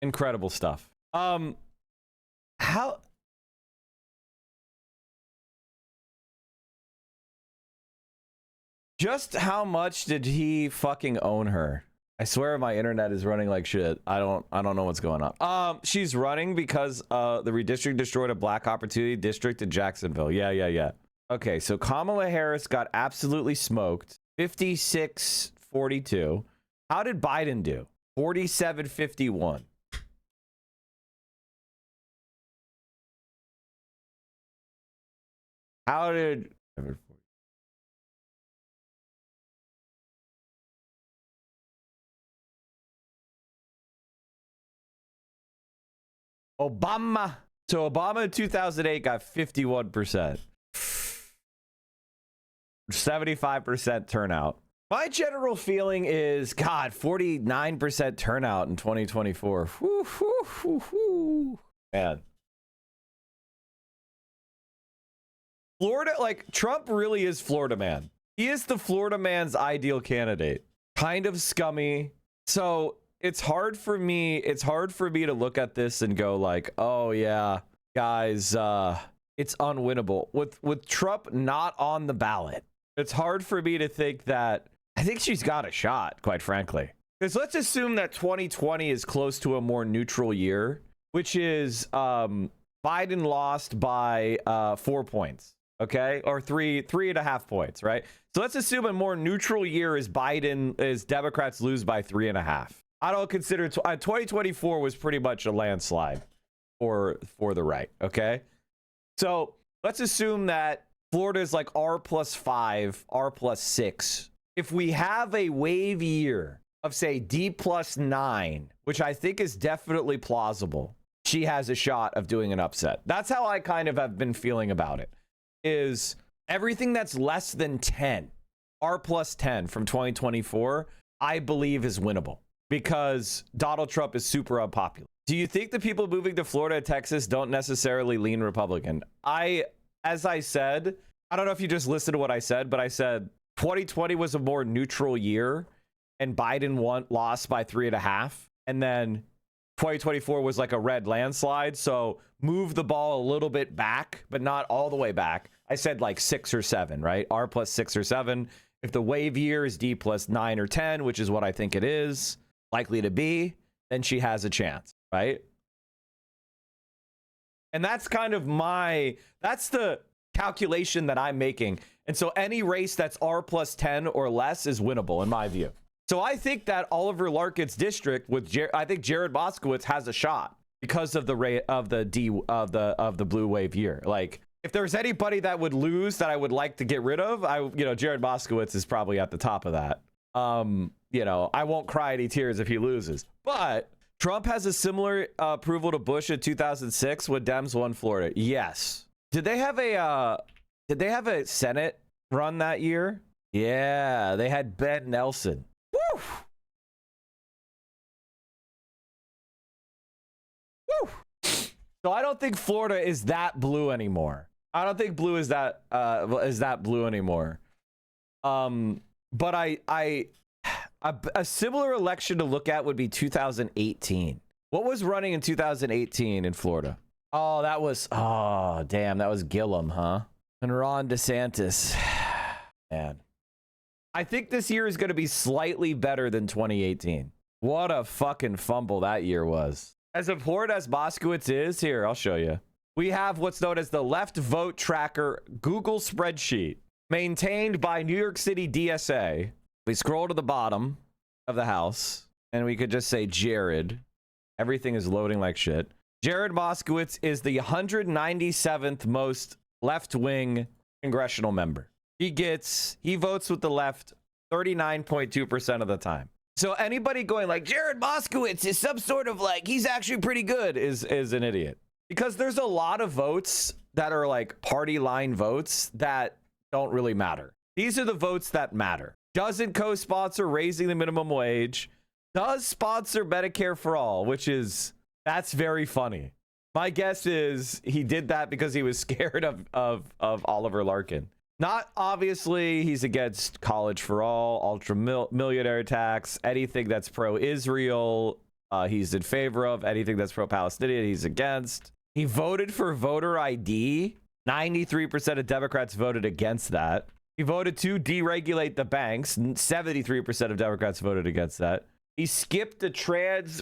Incredible stuff. How just how much did he fucking own her? I swear my internet is running like shit. I don't know what's going on. She's running because the redistricting destroyed a black opportunity district in Jacksonville. Yeah. Okay, so Kamala Harris got absolutely smoked. 56-42. How did Biden do? 47-51. How did Obama? So Obama in 2008 got 51%. 75% turnout. My general feeling is, God, 49% turnout in 2024. Man. Florida, like, Trump really is Florida man. He is the Florida man's ideal candidate. Kind of scummy. So it's hard for me to look at this and go like, oh yeah, guys, it's unwinnable. With Trump not on the ballot, it's hard for me to think that. I think she's got a shot, quite frankly. Because let's assume that 2020 is close to a more neutral year, which is Biden lost by 4 points. Okay, or three and a half points, right? So let's assume a more neutral year is Democrats lose by 3.5. I don't consider 2024 was pretty much a landslide for the right. Okay, so let's assume that Florida is like R+5, R+6. If we have a wave year of say D+9, which I think is definitely plausible, she has a shot of doing an upset. That's how I kind of have been feeling about it. Is everything that's less than 10, R+10 from 2024, I believe is winnable because Donald Trump is super unpopular. Do you think the people moving to Florida and Texas don't necessarily lean Republican? As I said, I don't know if you just listened to what I said, but I said 2020 was a more neutral year and Biden lost by 3.5. And then 2024 was like a red landslide. So move the ball a little bit back, but not all the way back. I said like 6 or 7, right? R plus 6 or 7. If the wave year is D plus 9 or 10, which is what I think it is likely to be, then she has a chance, right? And that's kind of that's the calculation that I'm making. And so any race that's R plus 10 or less is winnable in my view. So I think that Oliver Larkin's district with I think Jared Moskowitz has a shot because of the rate of the blue wave year. Like if there's anybody that would lose that I would like to get rid of, Jared Moskowitz is probably at the top of that. I won't cry any tears if he loses. But Trump has a similar approval to Bush in 2006 when Dems won Florida. Yes. Did they have a Senate run that year? Yeah, they had Ben Nelson. Woo! Woo! So I don't think Florida is that blue anymore. I don't think blue is that blue anymore. But a similar election to look at would be 2018. What was running in 2018 in Florida? Oh, that was Gillum, huh? And Ron DeSantis. Man. I think this year is going to be slightly better than 2018. What a fucking fumble that year was. As important as Moskowitz is, here, I'll show you. We have what's known as the Left Vote Tracker Google spreadsheet maintained by New York City DSA. We scroll to the bottom of the house and we could just say Jared. Everything is loading like shit. Jared Moskowitz is the 197th most left-wing congressional member. He votes with the left 39.2% of the time. So anybody going like Jared Moskowitz is some sort of like he's actually pretty good is an idiot. Because there's a lot of votes that are like party line votes that don't really matter. These are the votes that matter. Doesn't co-sponsor raising the minimum wage. Does sponsor Medicare for all, that's very funny. My guess is he did that because he was scared of Oliver Larkin. Not obviously he's against college for all, ultra millionaire tax, anything that's pro-Israel, he's in favor of. Anything that's pro-Palestinian, he's against. He voted for voter ID. 93% of Democrats voted against that. He voted to deregulate the banks. 73% of Democrats voted against that. He skipped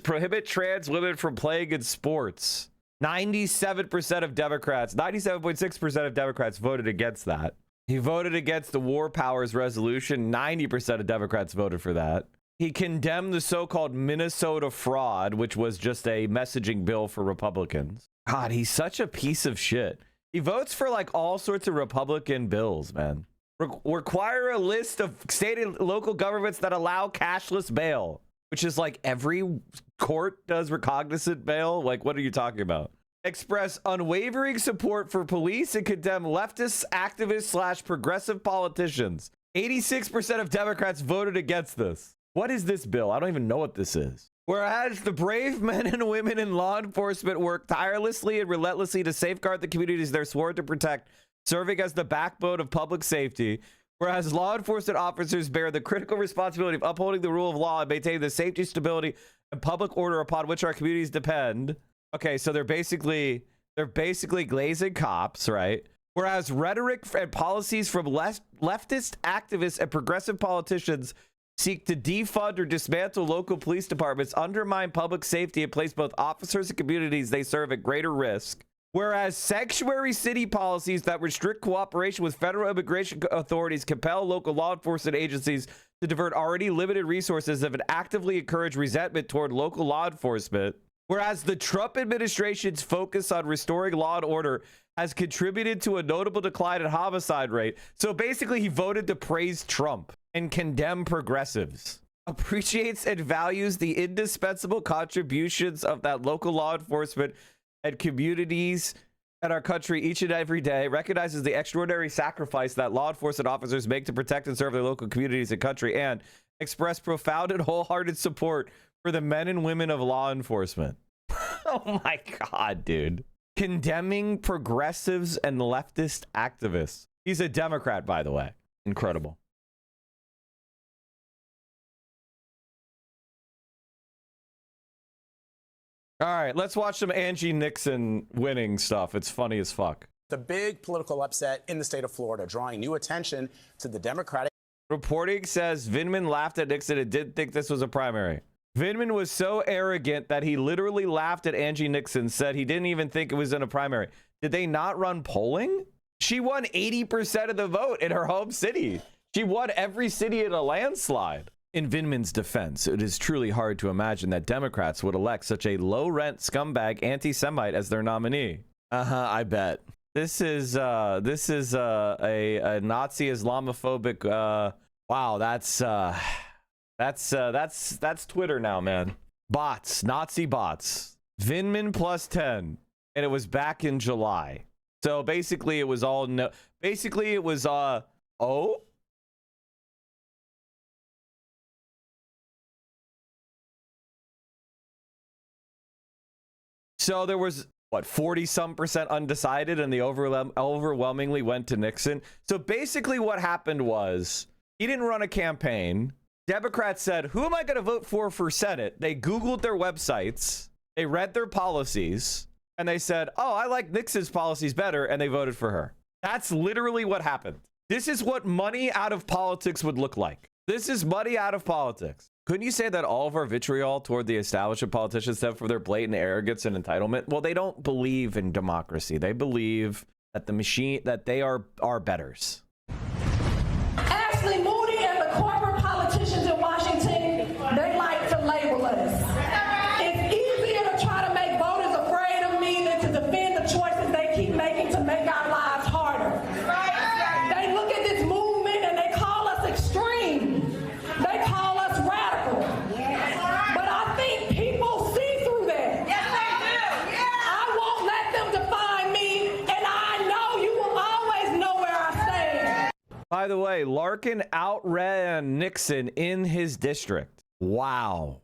prohibit trans women from playing in sports. 97% of Democrats, 97.6% of Democrats voted against that. He voted against the War Powers Resolution. 90% of Democrats voted for that. He condemned the so-called Minnesota fraud, which was just a messaging bill for Republicans. God, he's such a piece of shit. He votes for like all sorts of Republican bills, man. Require a list of state and local governments that allow cashless bail, which is like every court does recognizant bail. Like, what are you talking about? Express unwavering support for police and condemn leftist activists / progressive politicians. 86% of Democrats voted against this. What is this bill? I don't even know what this is. Whereas the brave men and women in law enforcement work tirelessly and relentlessly to safeguard the communities they're sworn to protect, serving as the backbone of public safety. Whereas law enforcement officers bear the critical responsibility of upholding the rule of law and maintaining the safety, stability, and public order upon which our communities depend. Okay, so they're basically glazing cops, right? Whereas rhetoric and policies from leftist activists and progressive politicians seek to defund or dismantle local police departments, undermine public safety, and place both officers and communities they serve at greater risk. Whereas sanctuary city policies that restrict cooperation with federal immigration authorities compel local law enforcement agencies to divert already limited resources and actively encourage resentment toward local law enforcement. Whereas the Trump administration's focus on restoring law and order has contributed to a notable decline in homicide rate. So basically he voted to praise Trump and condemn progressives. Appreciates and values the indispensable contributions of that local law enforcement and communities in our country each and every day, recognizes the extraordinary sacrifice that law enforcement officers make to protect and serve their local communities and country, and express profound and wholehearted support for the men and women of law enforcement. Oh my God, dude. Condemning progressives and leftist activists. He's a Democrat, by the way. Incredible. All right, let's watch some Angie Nixon winning stuff. It's funny as fuck. The big political upset in the state of Florida, drawing new attention to the Democratic. Reporting says Vindman laughed at Nixon and didn't think this was a primary. Vindman was so arrogant that he literally laughed at Angie Nixon, said he didn't even think it was in a primary. Did they not run polling? She won 80% of the vote in her home city. She won every city in a landslide. In Vindman's defense, it is truly hard to imagine that Democrats would elect such a low-rent scumbag anti-Semite as their nominee. I bet. This is a Nazi Islamophobic. Wow, that's Twitter now, man. Bots, Nazi bots. Vindman plus 10, and it was back in July. So basically, it was all no. Basically, it was oh. So there was, what, 40-some% undecided, and the overwhelmingly went to Nixon. So basically what happened was he didn't run a campaign. Democrats said, who am I going to vote for Senate? They Googled their websites. They read their policies. And they said, oh, I like Nixon's policies better. And they voted for her. That's literally what happened. This is what money out of politics would look like. This is money out of politics. Couldn't you say that all of our vitriol toward the establishment politicians stem from their blatant arrogance and entitlement? Well, they don't believe in democracy. They believe that the machine, that they are betters. Ashley Moody and the corporate politicians in Washington, they like to label us. It's easier to try to make voters afraid of me than to defend the choices they keep making to make our lives harder. They look at this movement and they call us extreme. They call us radical. But I think people see through that. Yes, they do. I won't let them define me, and I know you will always know where I stand. By the way, Larkin outran Nixon in his district. Wow.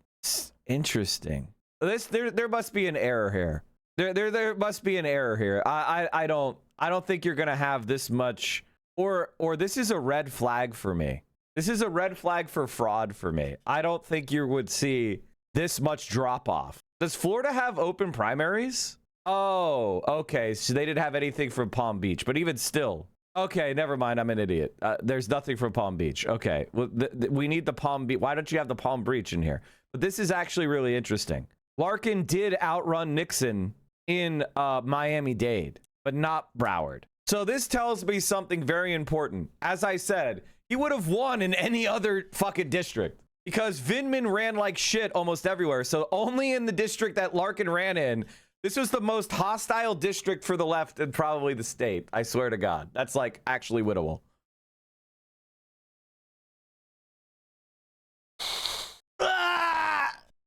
Interesting. There must be an error here. There must be an error here. I don't think you're gonna have this much, or this is a red flag for me. This is a red flag for fraud for me. I don't think you would see this much drop off. Does Florida have open primaries? Oh, okay. So they didn't have anything from Palm Beach, but even still. Okay, never mind. I'm an idiot. There's nothing from Palm Beach. Okay, well, we need the Palm Beach. Why don't you have the Palm Beach in here? But this is actually really interesting. Larkin did outrun Nixon in Miami-Dade, but not Broward. So this tells me something very important. As I said, he would have won in any other fucking district because Vindman ran like shit almost everywhere. So only in the district that Larkin ran in, this was the most hostile district for the left in probably the state. I swear to God. That's like actually winnable.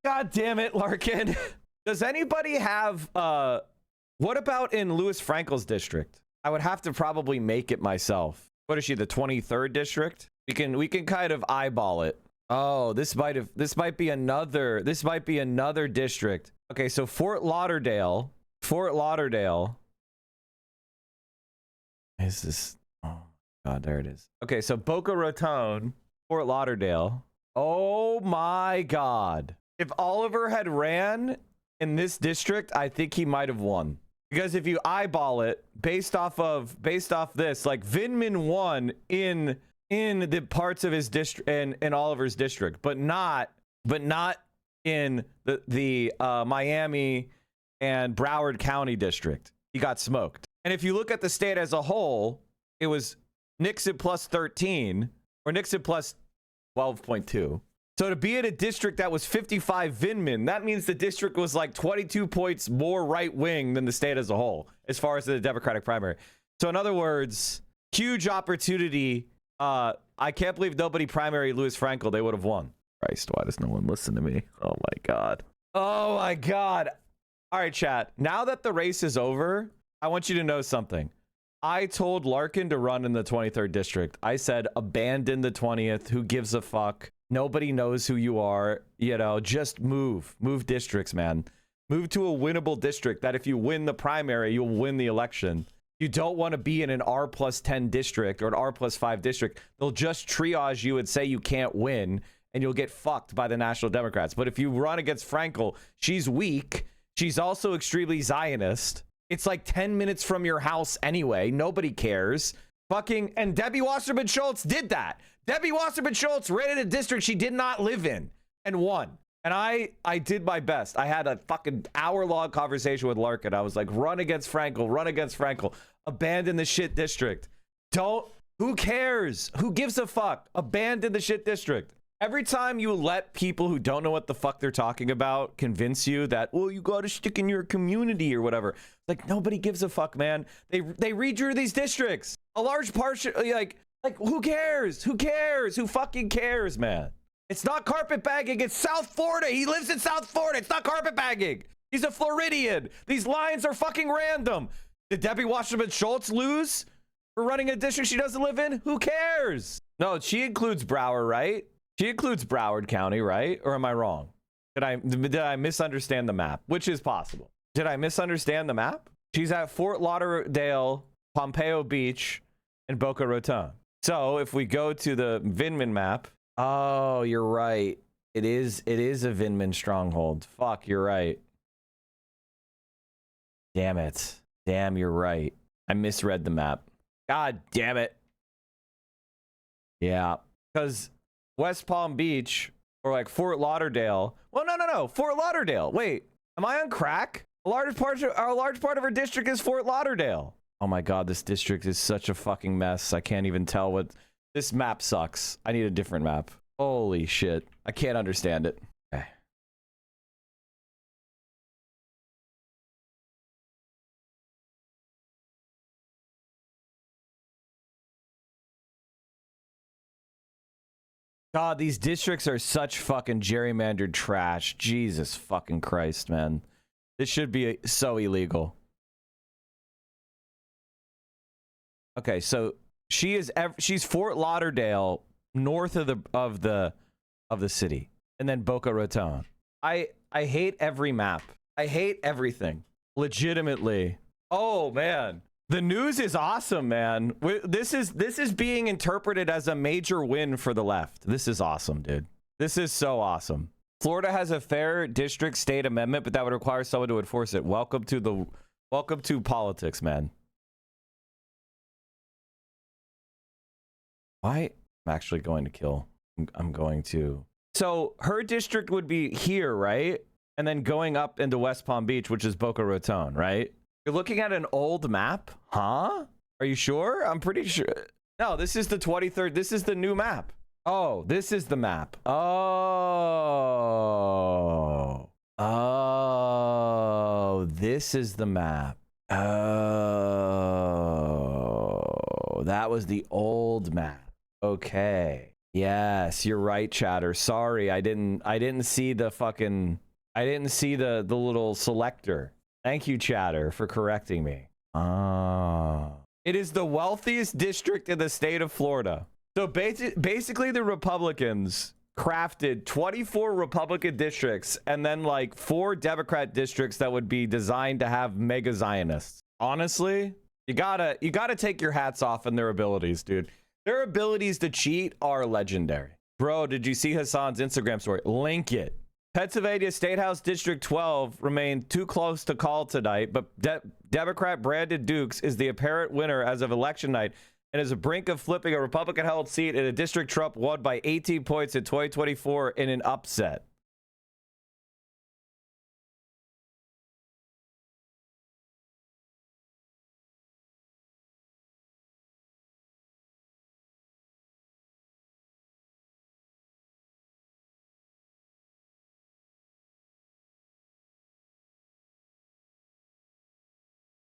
God damn it, Larkin. Does anybody have, what about in Louis Frankel's district? I would have to probably make it myself. What is she, the 23rd district? We can kind of eyeball it. Oh, this might be another district. Okay, so Fort Lauderdale. Is this? Oh God, there it is. Okay, so Boca Raton, Fort Lauderdale. Oh my God. If Oliver had ran in this district, I think he might have won. Because if you eyeball it based off this, like Vindman won in the parts of his district in Oliver's district, but not in the Miami and Broward County district. He got smoked. And if you look at the state as a whole, it was Nixon plus 13 or Nixon plus 12.2. So to be in a district that was 55 Vindman, that means the district was like 22 points more right wing than the state as a whole, as far as the Democratic primary. So in other words, huge opportunity. I can't believe nobody primary Louis Frankel. They would have won. Christ, why does no one listen to me? Oh my God. Oh my God. All right, chat. Now that the race is over, I want you to know something. I told Larkin to run in the 23rd district. I said, abandon the 20th. Who gives a fuck? Nobody knows who you are. You know, just move districts, man. Move to a winnable district that if you win the primary, you'll win the election. you don't want to be in an R+10 district or an R+5 district, they'll just triage you and say you can't win, and you'll get fucked by the National Democrats. But if you run against Frankel, she's weak. She's also extremely Zionist. It's like 10 minutes from your house anyway. Nobody cares. Fucking, and Debbie Wasserman Schultz did that. Debbie Wasserman Schultz ran in a district she did not live in and won. And I did my best. I had a fucking hour-long conversation with Larkin. I was like, run against Frankel, run against Frankel. Abandon the shit district. Who cares? Who gives a fuck? Abandon the shit district. Every time you let people who don't know what the fuck they're talking about convince you that, well, you got to stick in your community or whatever. Like, nobody gives a fuck, man. They redrew these districts. A large portion, like who cares? Who cares? Who fucking cares, man? It's not carpetbagging. It's South Florida. He lives in South Florida. It's not carpetbagging. He's a Floridian. These lines are fucking random. Did Debbie Wasserman Schultz lose for running a district she doesn't live in? Who cares? No, she includes Broward, right? She includes Broward County, right? Or am I wrong? Did I misunderstand the map? Which is possible. Did I misunderstand the map? She's at Fort Lauderdale, Pompeo Beach, and Boca Raton. So if we go to the Vindman map, oh, you're right. It is a Vindman stronghold. Fuck, you're right. Damn it. Damn, you're right. I misread the map. God damn it. Yeah, because West Palm Beach or like Fort Lauderdale. Well, no. Fort Lauderdale. Wait, am I on crack? A large part of our district is Fort Lauderdale. Oh my God, this district is such a fucking mess. I can't even tell what... This map sucks. I need a different map. Holy shit. I can't understand it. Okay. God, these districts are such fucking gerrymandered trash. Jesus fucking Christ, man. This should be so illegal. Okay, so she's Fort Lauderdale, north of the city, and then Boca Raton. I hate every map. I hate everything. Legitimately. Oh man, the news is awesome, man. This is being interpreted as a major win for the left. This is awesome, dude. This is so awesome. Florida has a fair district state amendment, but that would require someone to enforce it. Welcome to politics, man. Why? I'm actually going to kill. I'm going to. So her district would be here, right? And then going up into West Palm Beach, which is Boca Raton, right? You're looking at an old map? Huh? Are you sure? I'm pretty sure. No, this is the 23rd. This is the new map. Oh, this is the map. Oh. Oh, this is the map. Oh, that was the old map. Okay. Yes, you're right, chatter. Sorry, I didn't see the fucking... I didn't see the little selector. Thank you, chatter, for correcting me. Ah. It is the wealthiest district in the state of Florida. So basically the Republicans crafted 24 Republican districts and then like 4 Democrat districts that would be designed to have mega Zionists. Honestly, you gotta take your hats off on their abilities, dude. Their abilities to cheat are legendary. Bro, did you see Hassan's Instagram story? Link it. Pennsylvania State House District 12 remained too close to call tonight, but Democrat Brandon Dukes is the apparent winner as of election night and is a brink of flipping a Republican-held seat in a district Trump won by 18 points in 2024 in an upset.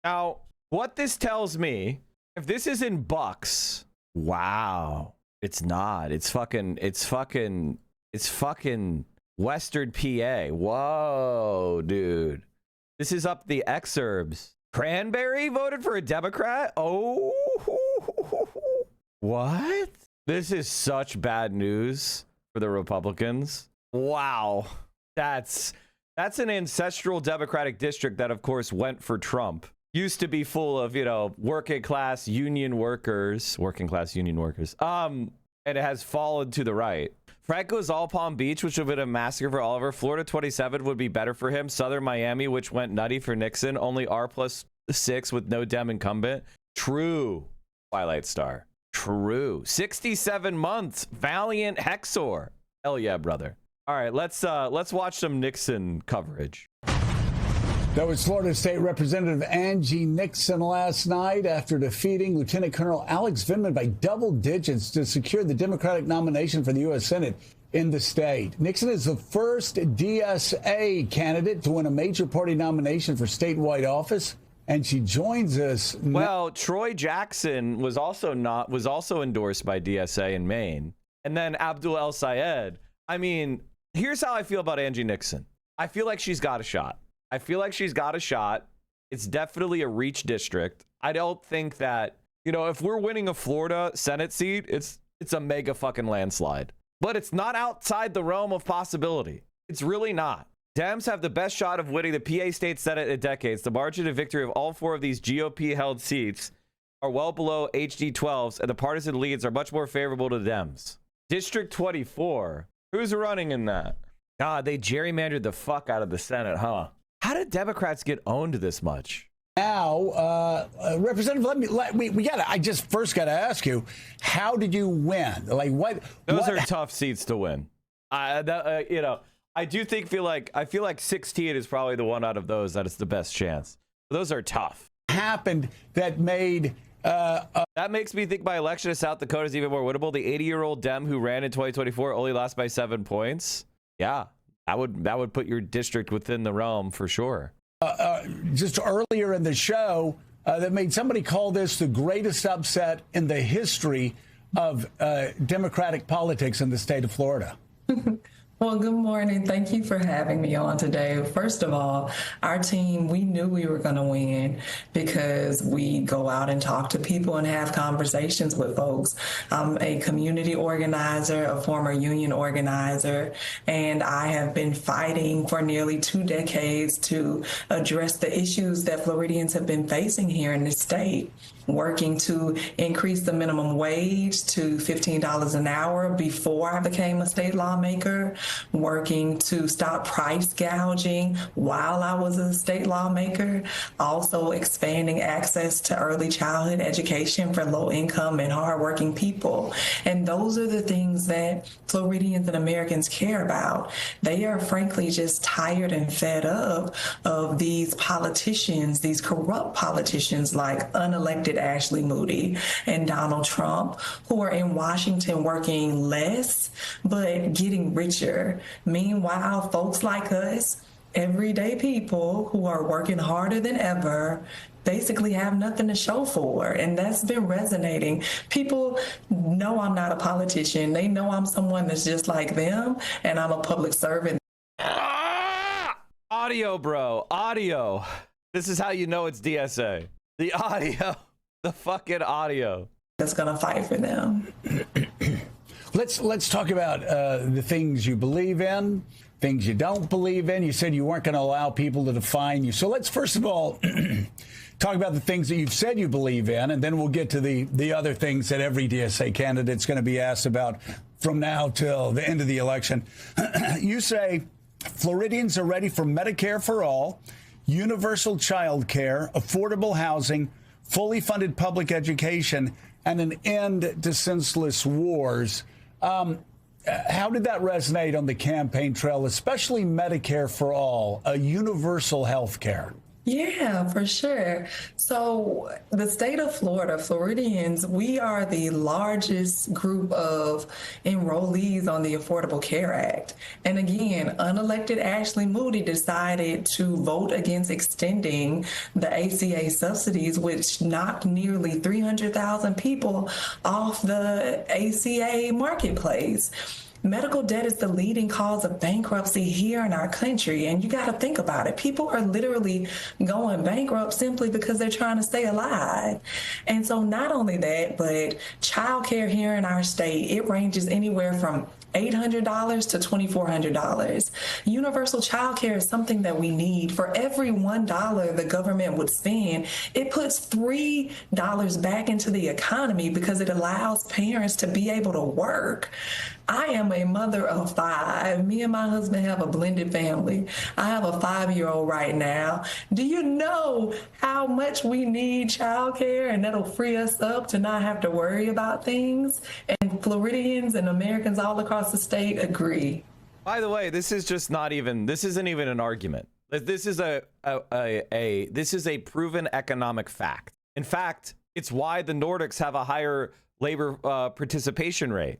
Now, what this tells me, if this is in bucks, wow, it's not. It's fucking Western PA. Whoa, dude. This is up the exurbs. Cranberry voted for a Democrat? Oh, what? This is such bad news for the Republicans. Wow. That's an ancestral Democratic district that, of course, went for Trump. used to be full of, working class union workers. And it has fallen to the right. Franco's all Palm Beach, which would have been a massacre for Oliver. Florida 27 would be better for him. Southern Miami, which went nutty for Nixon. Only R+6 with no Dem incumbent. True. Twilight Star. True. 67 months. Valiant Hexor. Hell yeah, brother. All right, let's watch some Nixon coverage. That was Florida State Representative Angie Nixon last night after defeating Lieutenant Colonel Alex Vindman by double digits to secure the Democratic nomination for the U.S. Senate in the state. Nixon is the first DSA candidate to win a major party nomination for statewide office, and she joins us. Well, Troy Jackson was also endorsed by DSA in Maine, and then Abdul El Sayed. I mean, here's how I feel about Angie Nixon. I feel like she's got a shot. It's definitely a reach district. I don't think that, if we're winning a Florida Senate seat, it's a mega fucking landslide. But it's not outside the realm of possibility. It's really not. Dems have the best shot of winning the PA State Senate in decades. The margin of victory of all 4 of these GOP-held seats are well below HD 12s, and the partisan leads are much more favorable to Dems. District 24. Who's running in that? God, they gerrymandered the fuck out of the Senate, huh? How did Democrats get owned this much? Now, Representative, I just first got to ask you, how did you win? Like what? Those are tough seats to win. I do feel like 16 is probably the one out of those that it's the best chance. Those are tough. Happened that made that makes me think my election in South Dakota is even more winnable. The 80-year-old Dem who ran in 2024 only lost by 7 points. Yeah. That would put your district within the realm for sure. Just earlier in the show, that made somebody call this the greatest upset in the history of Democratic politics in the state of Florida. Well, good morning. Thank you for having me on today. First of all, our team, we knew we were going to win because we go out and talk to people and have conversations with folks. I'm a community organizer, a former union organizer, and I have been fighting for nearly 2 decades to address the issues that Floridians have been facing here in the state. Working to increase the minimum wage to $15 an hour before I became a state lawmaker, working to stop price gouging while I was a state lawmaker, also expanding access to early childhood education for low-income and hardworking people. And those are the things that Floridians and Americans care about. They are frankly just tired and fed up of these politicians, these corrupt politicians like unelected Ashley Moody and Donald Trump, who are in Washington working less but getting richer. Meanwhile, folks like us, everyday people who are working harder than ever, basically have nothing to show for. And that's been resonating. People know I'm not a politician. They know I'm someone that's just like them, and I'm a public servant. Audio, bro. Audio. This is how you know it's DSA. The audio. The fucking audio. That's gonna fight for them. Let's talk about the things you believe in, things you don't believe in. You said you weren't going to allow people to define you. So let's first of all talk about the things that you've said you believe in, and then we'll get to the other things that every DSA candidate's going to be asked about from now till the end of the election. You say Floridians are ready for Medicare for all, universal child care, affordable housing, fully funded public education, and an end to senseless wars. How did that resonate on the campaign trail, especially Medicare for all, a universal health care? Yeah, for sure. So the state of Florida, Floridians, we are the largest group of enrollees on the Affordable Care Act. And again, unelected Ashley Moody decided to vote against extending the ACA subsidies, which knocked nearly 300,000 people off the ACA marketplace. Medical debt is the leading cause of bankruptcy here in our country. And you got to think about it. People are literally going bankrupt simply because they're trying to stay alive. And so not only that, but childcare here in our state, it ranges anywhere from $800 to $2,400. Universal child care is something that we need. For every $1 the government would spend, it puts $3 back into the economy because it allows parents to be able to work. I am a mother of 5. Me and my husband have a blended family. I have a 5-year-old right now. Do you know how much we need childcare, and that'll free us up to not have to worry about things? And Floridians and Americans all across the state agree. By the way, this is just not even, this isn't even an argument. This is this is a proven economic fact. In fact, it's why the Nordics have a higher labor participation rate.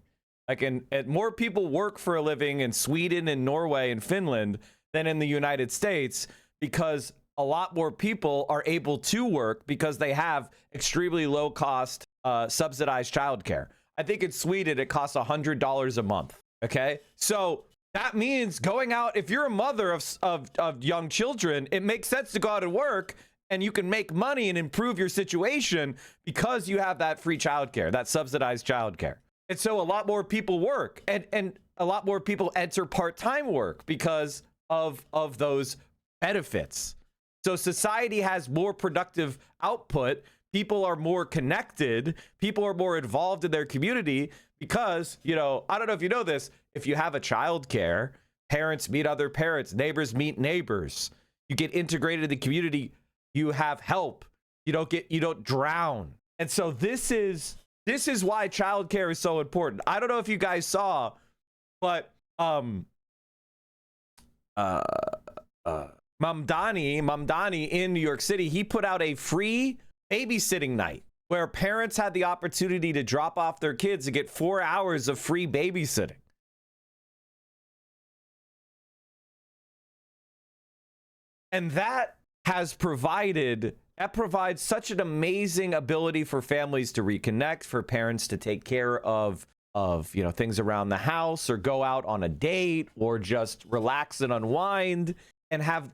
Like, more people work for a living in Sweden and Norway and Finland than in the United States, because a lot more people are able to work because they have extremely low cost subsidized childcare. I think in Sweden, it costs $100 a month. Okay. So that means going out, if you're a mother of young children, it makes sense to go out and work, and you can make money and improve your situation because you have that free childcare, that subsidized childcare. And so a lot more people work, and a lot more people enter part-time work because of those benefits. So society has more productive output. People are more connected. People are more involved in their community because, you know, I don't know if you know this, if you have a child care, parents meet other parents, neighbors meet neighbors. You get integrated in the community. You have help. You don't drown. And so this is why childcare is so important. I don't know if you guys saw, but Mamdani in New York City, he put out a free babysitting night where parents had the opportunity to drop off their kids and get 4 hours of free babysitting. And that provides such an amazing ability for families to reconnect, for parents to take care of things around the house, or go out on a date, or just relax and unwind and have,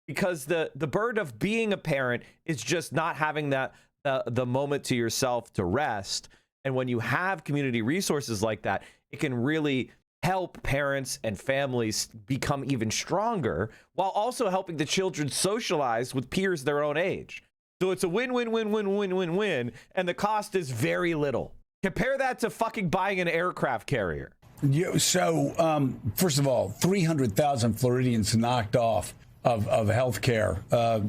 because the burden of being a parent is just not having the moment to yourself to rest. And when you have community resources like that, it can really help parents and families become even stronger, while also helping the children socialize with peers their own age. So it's a win-win-win-win-win-win-win, and the cost is very little. Compare that to fucking buying an aircraft carrier. So, first of all, 300,000 Floridians knocked off of health care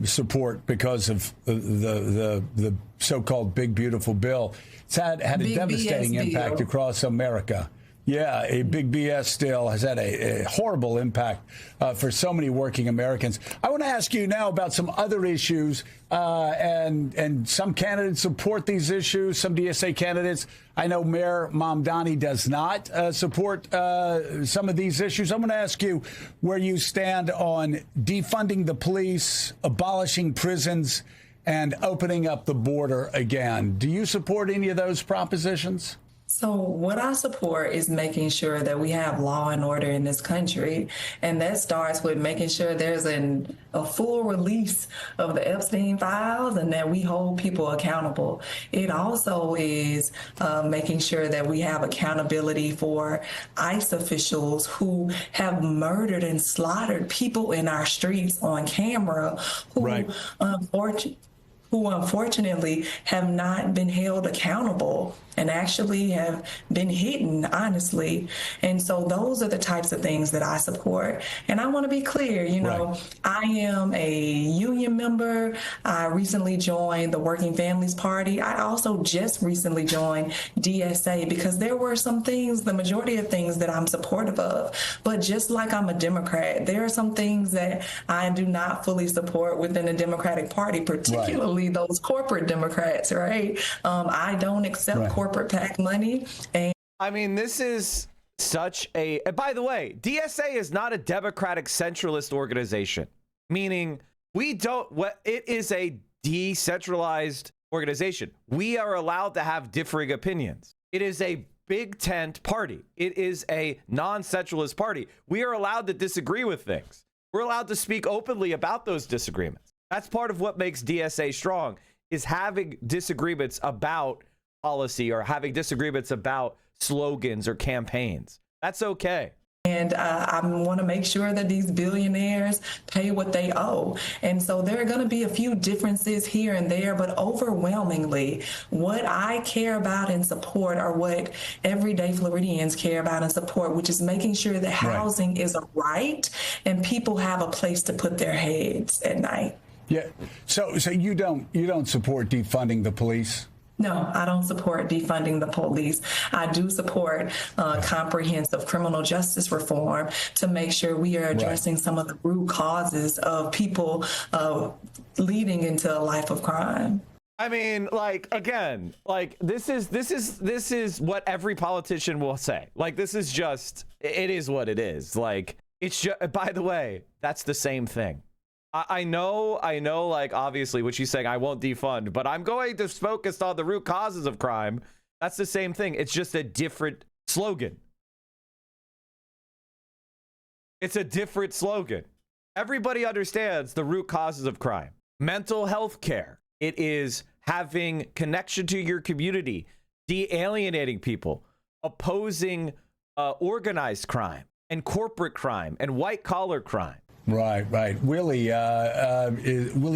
support because of the so-called Big Beautiful Bill. It's had a devastating impact across America. Yeah, a big BS deal has had a horrible impact for so many working Americans. I want to ask you now about some other issues, and some candidates support these issues, some DSA candidates. I know Mayor Mamdani does not support some of these issues. I'm going to ask you where you stand on defunding the police, abolishing prisons, and opening up the border again. Do you support any of those propositions? So what I support is making sure that we have law and order in this country. And that starts with making sure there's a full release of the Epstein files and that we hold people accountable. It also is making sure that we have accountability for ICE officials who have murdered and slaughtered people in our streets on camera, who unfortunately have not been held accountable and actually have been hidden, honestly. And so those are the types of things that I support. And I want to be clear, I am a union member. I recently joined the Working Families Party. I also just recently joined DSA because there were some things, the majority of things that I'm supportive of. But just like I'm a Democrat, there are some things that I do not fully support within the Democratic Party, particularly those corporate Democrats, right? I don't accept corporate PAC money. And I mean, this is such a, by the way, DSA is not a Democratic centralist organization, meaning it is a decentralized organization. We are allowed to have differing opinions. It is a big tent party. It is a non-centralist party. We are allowed to disagree with things. We're allowed to speak openly about those disagreements. That's part of what makes DSA strong, is having disagreements about policy or having disagreements about slogans or campaigns. That's okay. And I want to make sure that these billionaires pay what they owe. And so there are going to be a few differences here and there, but overwhelmingly, what I care about and support are what everyday Floridians care about and support, which is making sure that housing is a right and people have a place to put their heads at night. Yeah. So you don't support defunding the police? No, I don't support defunding the police. I do support comprehensive criminal justice reform to make sure we are addressing some of the root causes of people leading into a life of crime. I mean, like, again, like this is what every politician will say. Like, this is just, it is what it is. Like, it's just, by the way, that's the same thing. I know, like, obviously, what she's saying, I won't defund, but I'm going to focus on the root causes of crime. That's the same thing. It's just a different slogan. It's a different slogan. Everybody understands the root causes of crime. Mental health care. It is having connection to your community, de-alienating people, opposing organized crime and corporate crime and white-collar crime. Right. Willie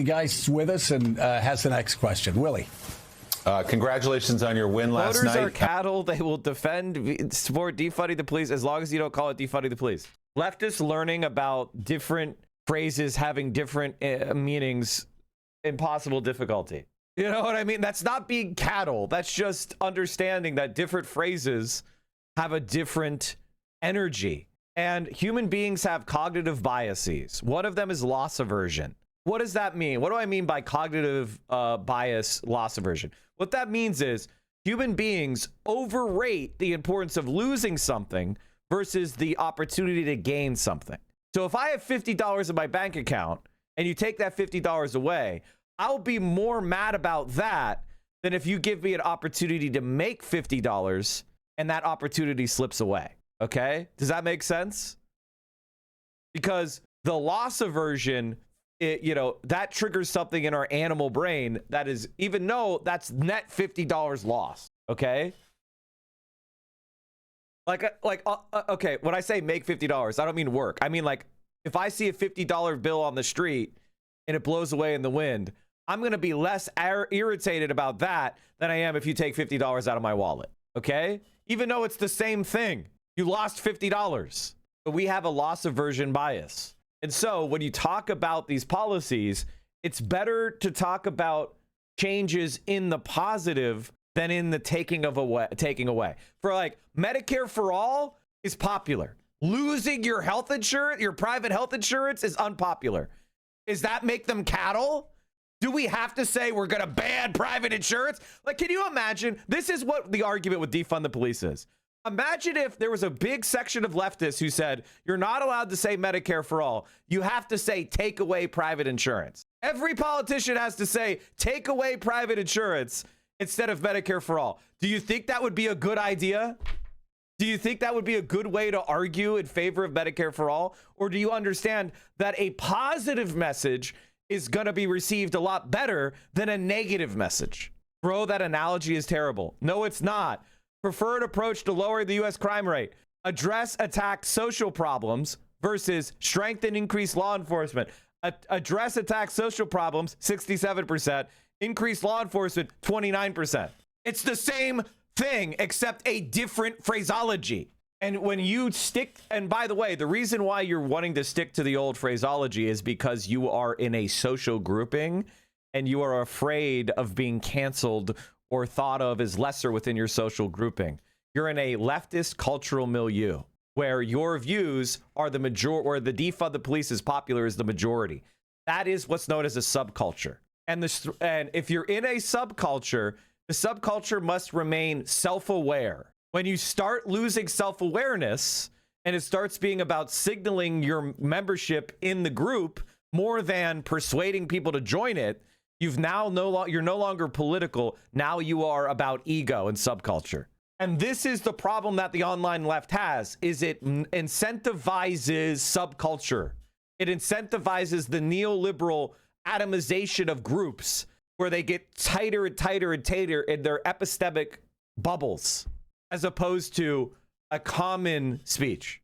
Geist's with us and has the next question. Willie. Congratulations on your win last night. Voters are cattle. They will support defunding the police as long as you don't call it defunding the police. Leftists learning about different phrases having different meanings, impossible difficulty. You know what I mean? That's not being cattle. That's just understanding that different phrases have a different energy. And human beings have cognitive biases. One of them is loss aversion. What does that mean? What do I mean by cognitive bias, loss aversion? What that means is human beings overrate the importance of losing something versus the opportunity to gain something. So if I have $50 in my bank account and you take that $50 away, I'll be more mad about that than if you give me an opportunity to make $50 and that opportunity slips away. Okay, does that make sense? Because the loss aversion, that triggers something in our animal brain that is, even though that's net $50 lost. Okay. Okay, when I say make $50, I don't mean work. I mean, like, if I see a $50 bill on the street and it blows away in the wind, I'm going to be less irritated about that than I am if you take $50 out of my wallet. Okay, even though it's the same thing. You lost $50, but we have a loss aversion bias. And so when you talk about these policies, it's better to talk about changes in the positive than in the taking away. For like Medicare for all is popular. Losing your health insurance, your private health insurance is unpopular. Does that make them cattle? Do we have to say we're going to ban private insurance? Like, can you imagine? This is what the argument with defund the police is. Imagine if there was a big section of leftists who said, you're not allowed to say Medicare for all. You have to say, take away private insurance. Every politician has to say, take away private insurance instead of Medicare for all. Do you think that would be a good idea? Do you think that would be a good way to argue in favor of Medicare for all? Or do you understand that a positive message is going to be received a lot better than a negative message? Bro, that analogy is terrible. No, it's not. Preferred approach to lower the U.S. crime rate. Address, attack social problems versus strengthen, increase law enforcement. Address, attack social problems, 67%. Increase law enforcement, 29%. It's the same thing, except a different phraseology. And when you stick, and by the way, the reason why you're wanting to stick to the old phraseology is because you are in a social grouping and you are afraid of being canceled or thought of as lesser within your social grouping. You're in a leftist cultural milieu where your views are the majority, or the defund the police is popular as the majority. That is what's known as a subculture. And if you're in a subculture, the subculture must remain self-aware. When you start losing self-awareness and it starts being about signaling your membership in the group more than persuading people to join it, you're no longer political. Now you are about ego and subculture. And this is the problem that the online left has, is it incentivizes subculture. It incentivizes the neoliberal atomization of groups where they get tighter and tighter and tighter in their epistemic bubbles, as opposed to a common speech.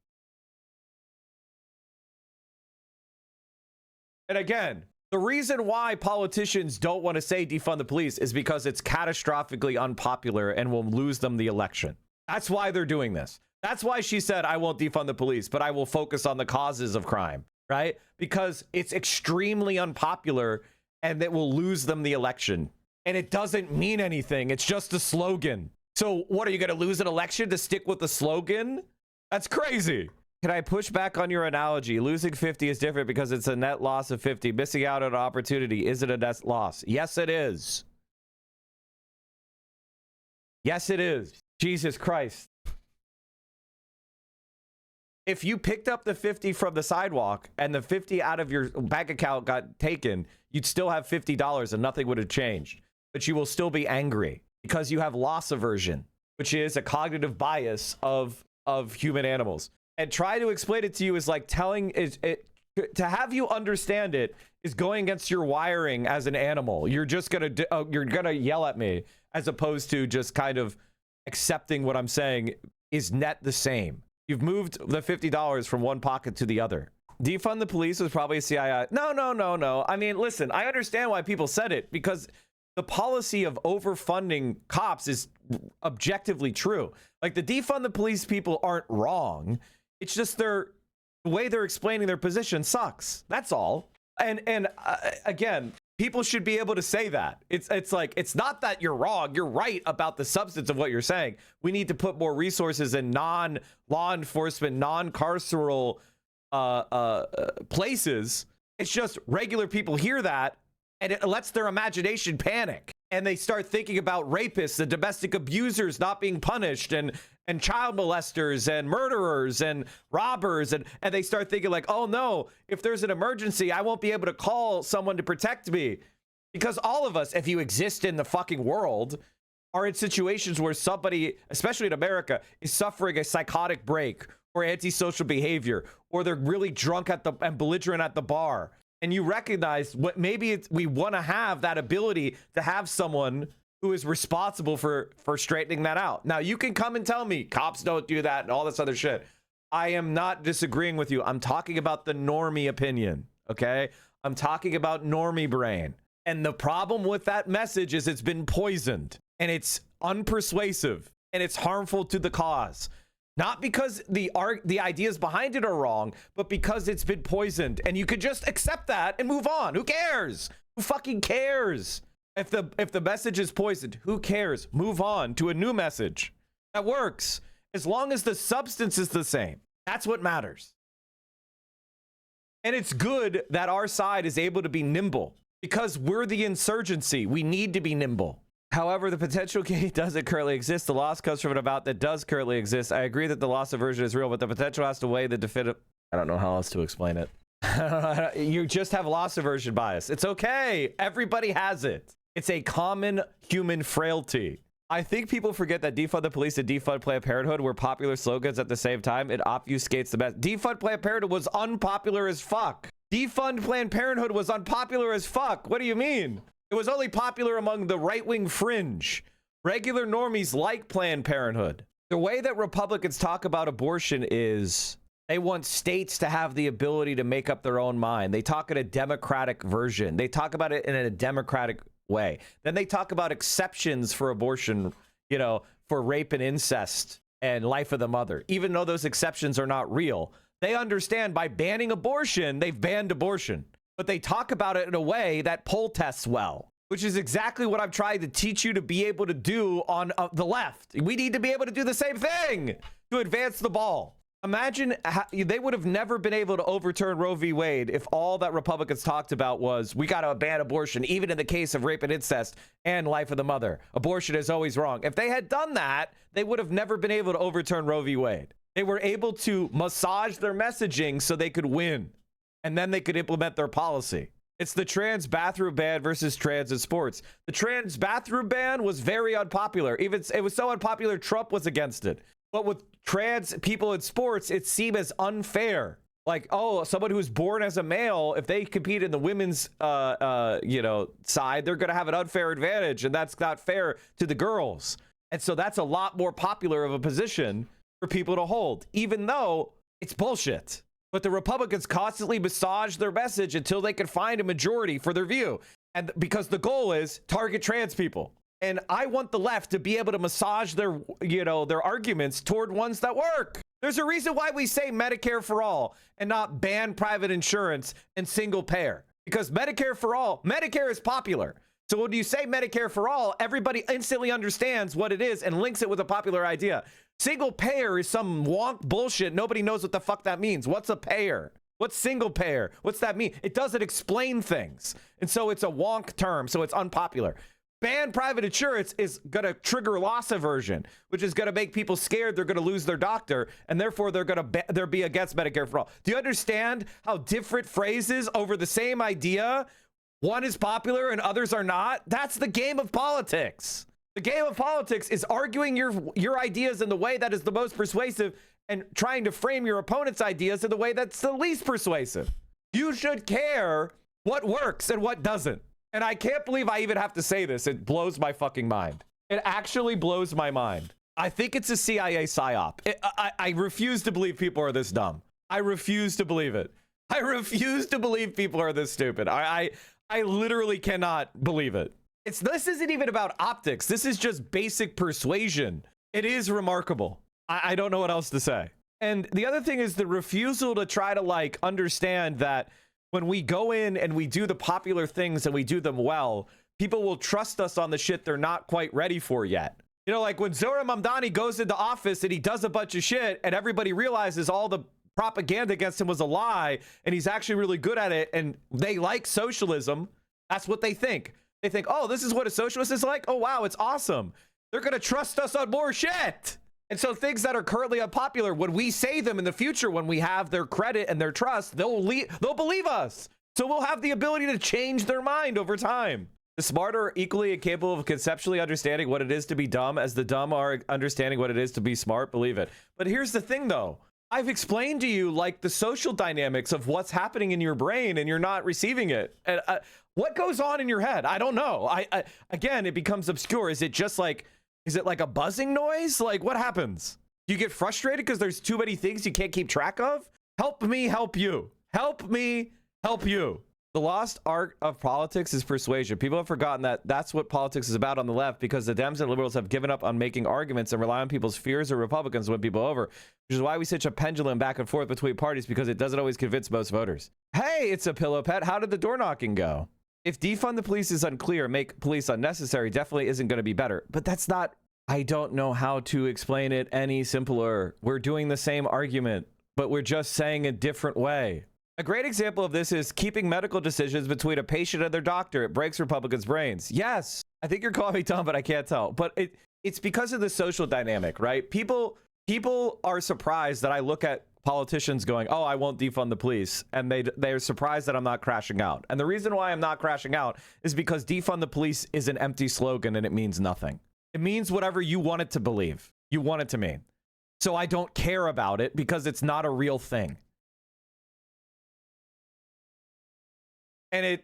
And again, the reason why politicians don't want to say defund the police is because it's catastrophically unpopular and will lose them the election. That's why they're doing this. That's why she said, I won't defund the police, but I will focus on the causes of crime, right? Because it's extremely unpopular and it will lose them the election. And it doesn't mean anything. It's just a slogan. So what, are you going to lose an election to stick with the slogan? That's crazy. Can I push back on your analogy? Losing 50 is different because it's a net loss of 50. Missing out on an opportunity isn't a net loss. Yes, it is. Yes, it is. Jesus Christ. If you picked up the 50 from the sidewalk and the 50 out of your bank account got taken, you'd still have $50 and nothing would have changed. But you will still be angry because you have loss aversion, which is a cognitive bias of human animals. And try to explain it to you is like telling it to have you understand it is going against your wiring as an animal. You're just you're gonna yell at me, as opposed to just kind of accepting what I'm saying is net the same. You've moved the $50 from one pocket to the other. Defund the police was probably a CIA. No. I mean, listen, I understand why people said it, because the policy of overfunding cops is objectively true. Like, the defund the police people aren't wrong. It's just the way they're explaining their position sucks. That's all. And again, people should be able to say that. It's like, it's not that you're wrong. You're right about the substance of what you're saying. We need to put more resources in non-law enforcement, non-carceral places. It's just regular people hear that and it lets their imagination panic. And they start thinking about rapists and domestic abusers not being punished, and child molesters and murderers and robbers. And they start thinking like, oh no, if there's an emergency, I won't be able to call someone to protect me. Because all of us, if you exist in the fucking world, are in situations where somebody, especially in America, is suffering a psychotic break or antisocial behavior, or they're really drunk and belligerent at the bar. And you recognize what maybe we want to have that ability to have someone who is responsible for straightening that out. Now, you can come and tell me cops don't do that and all this other shit. I am not disagreeing with you. I'm talking about the normie opinion, okay? I'm talking about normie brain. And the problem with that message is it's been poisoned, and it's unpersuasive, and it's harmful to the cause. Not because the ideas behind it are wrong, but because it's been poisoned. And you could just accept that and move on. Who cares? Who fucking cares? If the message is poisoned, who cares? Move on to a new message. That works. As long as the substance is the same. That's what matters. And it's good that our side is able to be nimble, because we're the insurgency. We need to be nimble. However, the potential gain doesn't currently exist. The loss comes from an amount that does currently exist. I agree that the loss aversion is real, but the potential has to weigh the definitive. I don't know how else to explain it. You just have loss aversion bias. It's okay. Everybody has it. It's a common human frailty. I think people forget that defund the police and defund Planned Parenthood were popular slogans at the same time. It obfuscates the mess. Defund Planned Parenthood was unpopular as fuck. Defund Planned Parenthood was unpopular as fuck. What do you mean? It was only popular among the right-wing fringe. Regular normies like Planned Parenthood. The way that Republicans talk about abortion is they want states to have the ability to make up their own mind. They talk in a democratic version. They talk about it in a democratic way. Then they talk about exceptions for abortion, you know, for rape and incest and life of the mother. Even though those exceptions are not real, they understand by banning abortion, they've banned abortion. But they talk about it in a way that poll tests well, which is exactly what I'm trying to teach you to be able to do on the left. We need to be able to do the same thing to advance the ball. Imagine how they would have never been able to overturn Roe v. Wade if all that Republicans talked about was we got to ban abortion, even in the case of rape and incest and life of the mother. Abortion is always wrong. If they had done that, they would have never been able to overturn Roe v. Wade. They were able to massage their messaging so they could win, and then they could implement their policy. It's the trans bathroom ban versus trans in sports. The trans bathroom ban was very unpopular. Even it was so unpopular, Trump was against it. But with trans people in sports, it seemed as unfair. Like, oh, someone who's born as a male, if they compete in the women's, side, they're going to have an unfair advantage, and that's not fair to the girls. And so that's a lot more popular of a position for people to hold, even though it's bullshit. But the Republicans constantly massage their message until they can find a majority for their view. And because the goal is target trans people. And I want the left to be able to massage their arguments toward ones that work. There's a reason why we say Medicare for all and not ban private insurance and single payer. Because Medicare for all, Medicare is popular. So when you say Medicare for all, everybody instantly understands what it is and links it with a popular idea. Single payer is some wonk bullshit. Nobody knows what the fuck that means. What's a payer? What's single payer? What's that mean? It doesn't explain things. And so it's a wonk term, so it's unpopular. Ban private insurance is going to trigger loss aversion, which is going to make people scared they're going to lose their doctor, and therefore they're be against Medicare for all. Do you understand how different phrases over the same idea, one is popular and others are not? That's the game of politics. The game of politics is arguing your ideas in the way that is the most persuasive and trying to frame your opponent's ideas in the way that's the least persuasive. You should care what works and what doesn't. And I can't believe I even have to say this. It blows my fucking mind. It actually blows my mind. I think it's a CIA psyop. I refuse to believe people are this dumb. I refuse to believe it. I refuse to believe people are this stupid. I literally cannot believe it. This isn't even about optics. This is just basic persuasion. It is remarkable. I don't know what else to say. And the other thing is the refusal to try to understand that when we go in and we do the popular things and we do them well, people will trust us on the shit they're not quite ready for yet. You know, like when Zohran Mamdani goes into office and he does a bunch of shit and everybody realizes all the propaganda against him was a lie and he's actually really good at it and they like socialism. That's what they think. They think, oh, this is what a socialist is like. Oh, wow, it's awesome. They're going to trust us on more shit. And so things that are currently unpopular, when we say them in the future, when we have their credit and their trust, they'll believe us. So we'll have the ability to change their mind over time. The smart are equally capable of conceptually understanding what it is to be dumb as the dumb are understanding what it is to be smart. Believe it. But here's the thing, though. I've explained to you the social dynamics of what's happening in your brain and you're not receiving it. And what goes on in your head? I don't know. Again, it becomes obscure. Is it just is it like a buzzing noise? What happens? Do you get frustrated because there's too many things you can't keep track of? Help me help you. Help me help you. The lost art of politics is persuasion. People have forgotten that that's what politics is about on the left because the Dems and liberals have given up on making arguments and rely on people's fears or Republicans to win people over, which is why we switch a pendulum back and forth between parties because it doesn't always convince most voters. Hey, it's a pillow pet. How did the door knocking go? If defund the police is unclear, make police unnecessary, definitely isn't going to be better. But that's not, I don't know how to explain it any simpler. We're doing the same argument, but we're just saying a different way. A great example of this is keeping medical decisions between a patient and their doctor. It breaks Republicans' brains. Yes, I think you're calling me dumb, but I can't tell. But it's because of the social dynamic, right? People are surprised that I look at politicians going, oh, I won't defund the police. And they're surprised that I'm not crashing out. And the reason why I'm not crashing out is because defund the police is an empty slogan and it means nothing. It means whatever you want it to believe. You want it to mean. So I don't care about it because it's not a real thing. And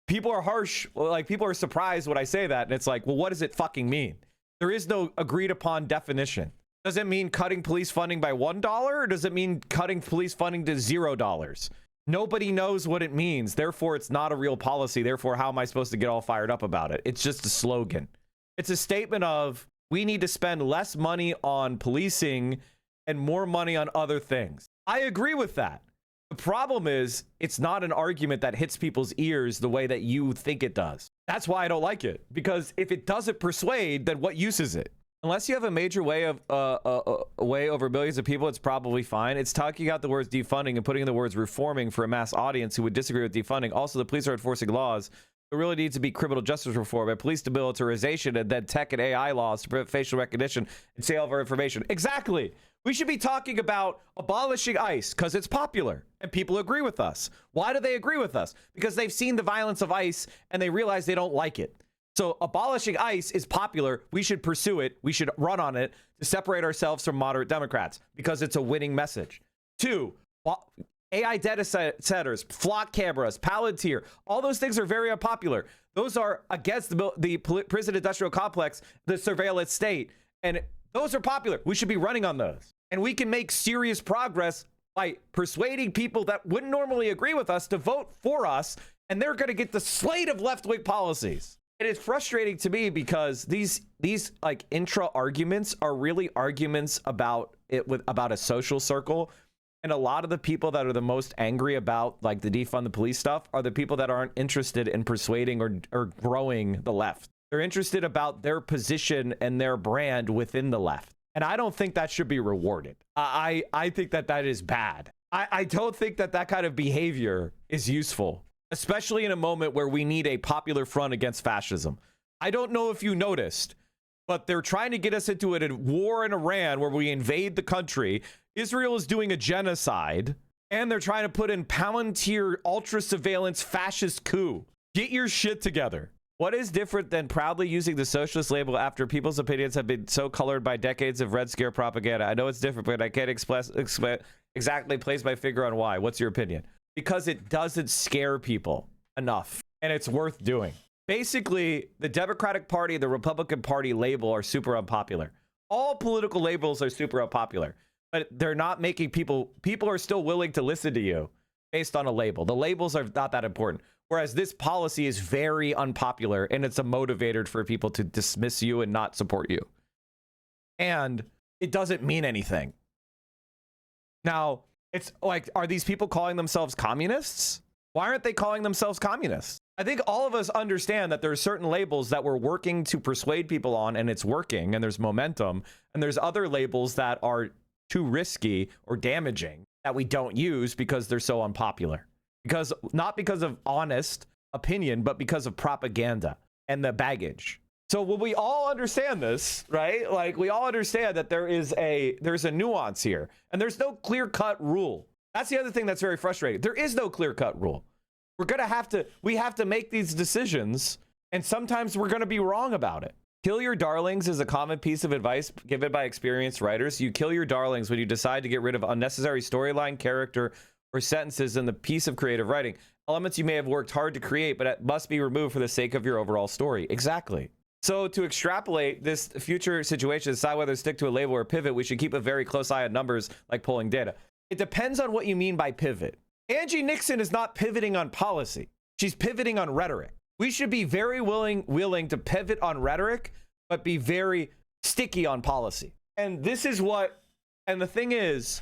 people are harsh. People are surprised when I say that. And it's like, well, what does it fucking mean? There is no agreed upon definition. Does it mean cutting police funding by $1 or does it mean cutting police funding to $0? Nobody knows what it means. Therefore, it's not a real policy. Therefore, how am I supposed to get all fired up about it? It's just a slogan. It's a statement of we need to spend less money on policing and more money on other things. I agree with that. The problem is it's not an argument that hits people's ears the way that you think it does. That's why I don't like it. Because if it doesn't persuade, then what use is it? Unless you have a major way over millions of people, it's probably fine. It's talking out the words defunding and putting in the words reforming for a mass audience who would disagree with defunding. Also, the police are enforcing laws. There really needs to be criminal justice reform and police demilitarization and then tech and AI laws to prevent facial recognition and sale of our information. Exactly. We should be talking about abolishing ICE because it's popular and people agree with us. Why do they agree with us? Because they've seen the violence of ICE and they realize they don't like it. So abolishing ICE is popular. We should pursue it. We should run on it to separate ourselves from moderate Democrats because it's a winning message. 2, AI data setters, flock cameras, Palantir, all those things are very unpopular. Those are against the prison industrial complex, the surveillance state. And those are popular. We should be running on those. And we can make serious progress by persuading people that wouldn't normally agree with us to vote for us. And they're going to get the slate of left-wing policies. It is frustrating to me because these like intra arguments are really arguments about about a social circle. And a lot of the people that are the most angry about like the defund the police stuff are the people that aren't interested in persuading or growing the left. They're interested about their position and their brand within the left. And I don't think that should be rewarded. I think that is bad. I don't think that kind of behavior is useful, especially in a moment where we need a popular front against fascism. I don't know if you noticed, but they're trying to get us into a war in Iran where we invade the country. Israel is doing a genocide, and they're trying to put in Palantir ultra surveillance fascist coup. Get your shit together. What is different than proudly using the socialist label after people's opinions have been so colored by decades of Red Scare propaganda? I know it's different, but I can't exactly place my finger on why. What's your opinion? Because it doesn't scare people enough, and it's worth doing. Basically, the Democratic Party and the Republican Party label are super unpopular. All political labels are super unpopular, but they're not making people are still willing to listen to you based on a label. The labels are not that important. Whereas this policy is very unpopular and it's a motivator for people to dismiss you and not support you. And it doesn't mean anything. Now, it's like, are these people calling themselves communists? Why aren't they calling themselves communists? I think all of us understand that there are certain labels that we're working to persuade people on and it's working and there's momentum. And there's other labels that are too risky or damaging that we don't use because they're so unpopular. Because not because of honest opinion, but because of propaganda and the baggage. So when we all understand this, right? Like we all understand that there's a nuance here and there's no clear-cut rule. That's the other thing that's very frustrating. There is no clear-cut rule. We have to make these decisions, and sometimes we're going to be wrong about it. Kill your darlings is a common piece of advice given by experienced writers. You kill your darlings when you decide to get rid of unnecessary storyline, character, or sentences in the piece of creative writing. Elements you may have worked hard to create, but it must be removed for the sake of your overall story. Exactly. So to extrapolate this future situation, decide whether to stick to a label or pivot, we should keep a very close eye on numbers like polling data. It depends on what you mean by pivot. Angie Nixon is not pivoting on policy. She's pivoting on rhetoric. We should be very willing to pivot on rhetoric, but be very sticky on policy. And this is and the thing is,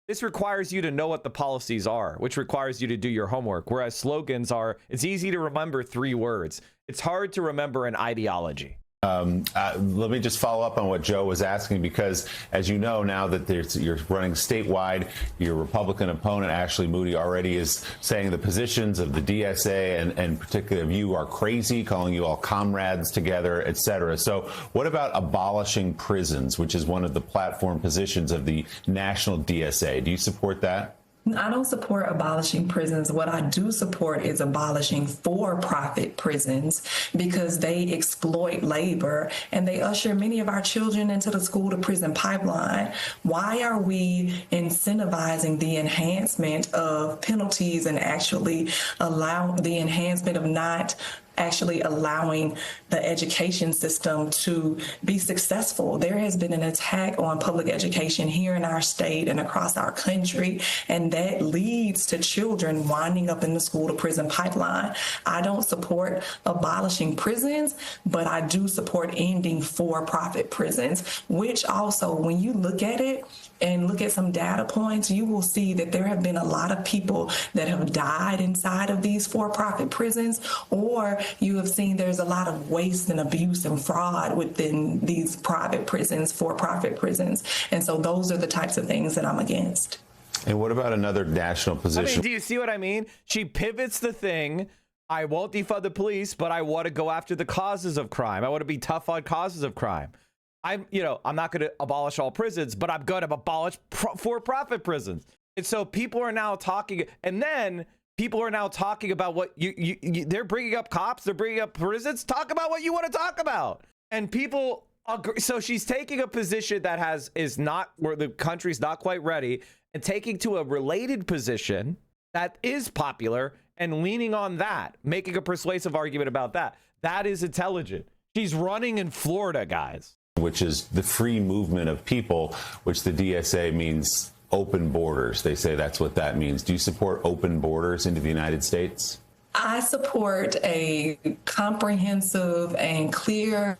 this requires you to know what the policies are, which requires you to do your homework. Whereas slogans it's easy to remember 3 words. It's hard to remember an ideology. Let me just follow up on what Joe was asking, because as you know, now that you're running statewide, your Republican opponent, Ashley Moody, already is saying the positions of the DSA and particularly of you are crazy, calling you all comrades together, etc. So what about abolishing prisons, which is one of the platform positions of the national DSA? Do you support that? I don't support abolishing prisons. What I do support is abolishing for-profit prisons because they exploit labor and they usher many of our children into the school-to-prison pipeline. Why are we incentivizing the enhancement of penalties and actually allow the enhancement of not actually allowing the education system to be successful? There has been an attack on public education here in our state and across our country, and that leads to children winding up in the school-to-prison pipeline. I don't support abolishing prisons, but I do support ending for-profit prisons, which also, when you look at it and look at some data points, you will see that there have been a lot of people that have died inside of these for-profit prisons, or you have seen there's a lot of waste and abuse and fraud within these private prisons, for-profit prisons. And so those are the types of things that I'm against. And what about another national position? I mean, do you see what I mean? She pivots the thing. I won't defund the police, but I want to go after the causes of crime. I want to be tough on causes of crime. I'm not going to abolish all prisons, but I'm going to abolish for-profit prisons. And so people are now talking, and then people are now talking about what they're bringing up cops, they're bringing up prisons. Talk about what you want to talk about. And people agree. So she's taking a position that is not where the country's not quite ready, and taking to a related position that is popular and leaning on that, making a persuasive argument about that. That is intelligent. She's running in Florida, guys. Which is the free movement of people, which the DSA means open borders. They say that's what that means. Do you support open borders into the United States? I support a comprehensive and clear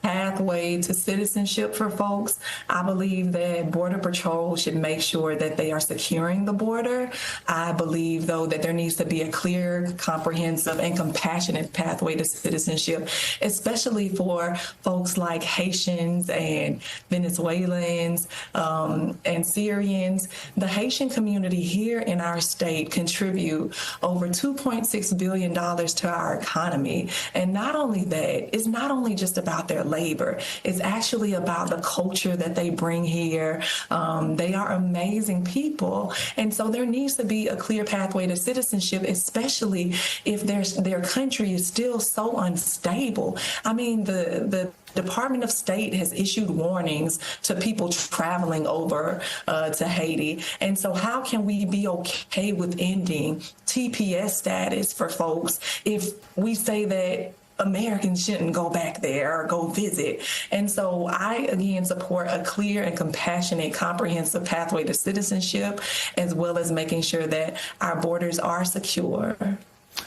pathway to citizenship for folks. I believe that Border Patrol should make sure that they are securing the border. I believe, though, that there needs to be a clear, comprehensive, and compassionate pathway to citizenship, especially for folks like Haitians and Venezuelans and Syrians. The Haitian community here in our state contribute over $2.6 billion to our economy. And not only that, it's not only just about their labor. It's actually about the culture that they bring here. They are amazing people. And so there needs to be a clear pathway to citizenship, especially if their country is still so unstable. I mean, the Department of State has issued warnings to people traveling over to Haiti. And so how can we be okay with ending TPS status for folks if we say that Americans shouldn't go back there or go visit? And so I, again, support a clear and compassionate, comprehensive pathway to citizenship, as well as making sure that our borders are secure.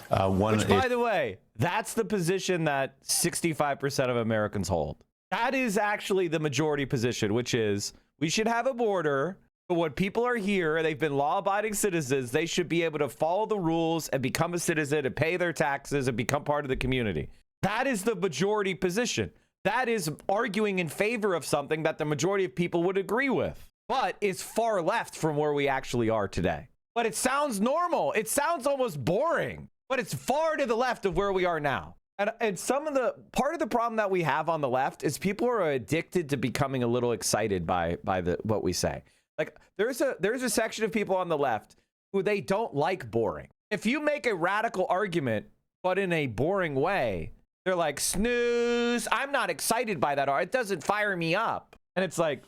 Which, by the way, that's the position that 65% of Americans hold. That is actually the majority position, which is we should have a border, but when people are here, they've been law-abiding citizens, they should be able to follow the rules and become a citizen and pay their taxes and become part of the community. That is the majority position. That is arguing in favor of something that the majority of people would agree with, but it's far left from where we actually are today. But it sounds normal. It sounds almost boring, but it's far to the left of where we are now. And some of the part of the problem that we have on the left is people are addicted to becoming a little excited by what we say. Like there's a section of people on the left who they don't like boring. If you make a radical argument, but in a boring way, they're like, snooze, I'm not excited by that. It doesn't fire me up. And it's like,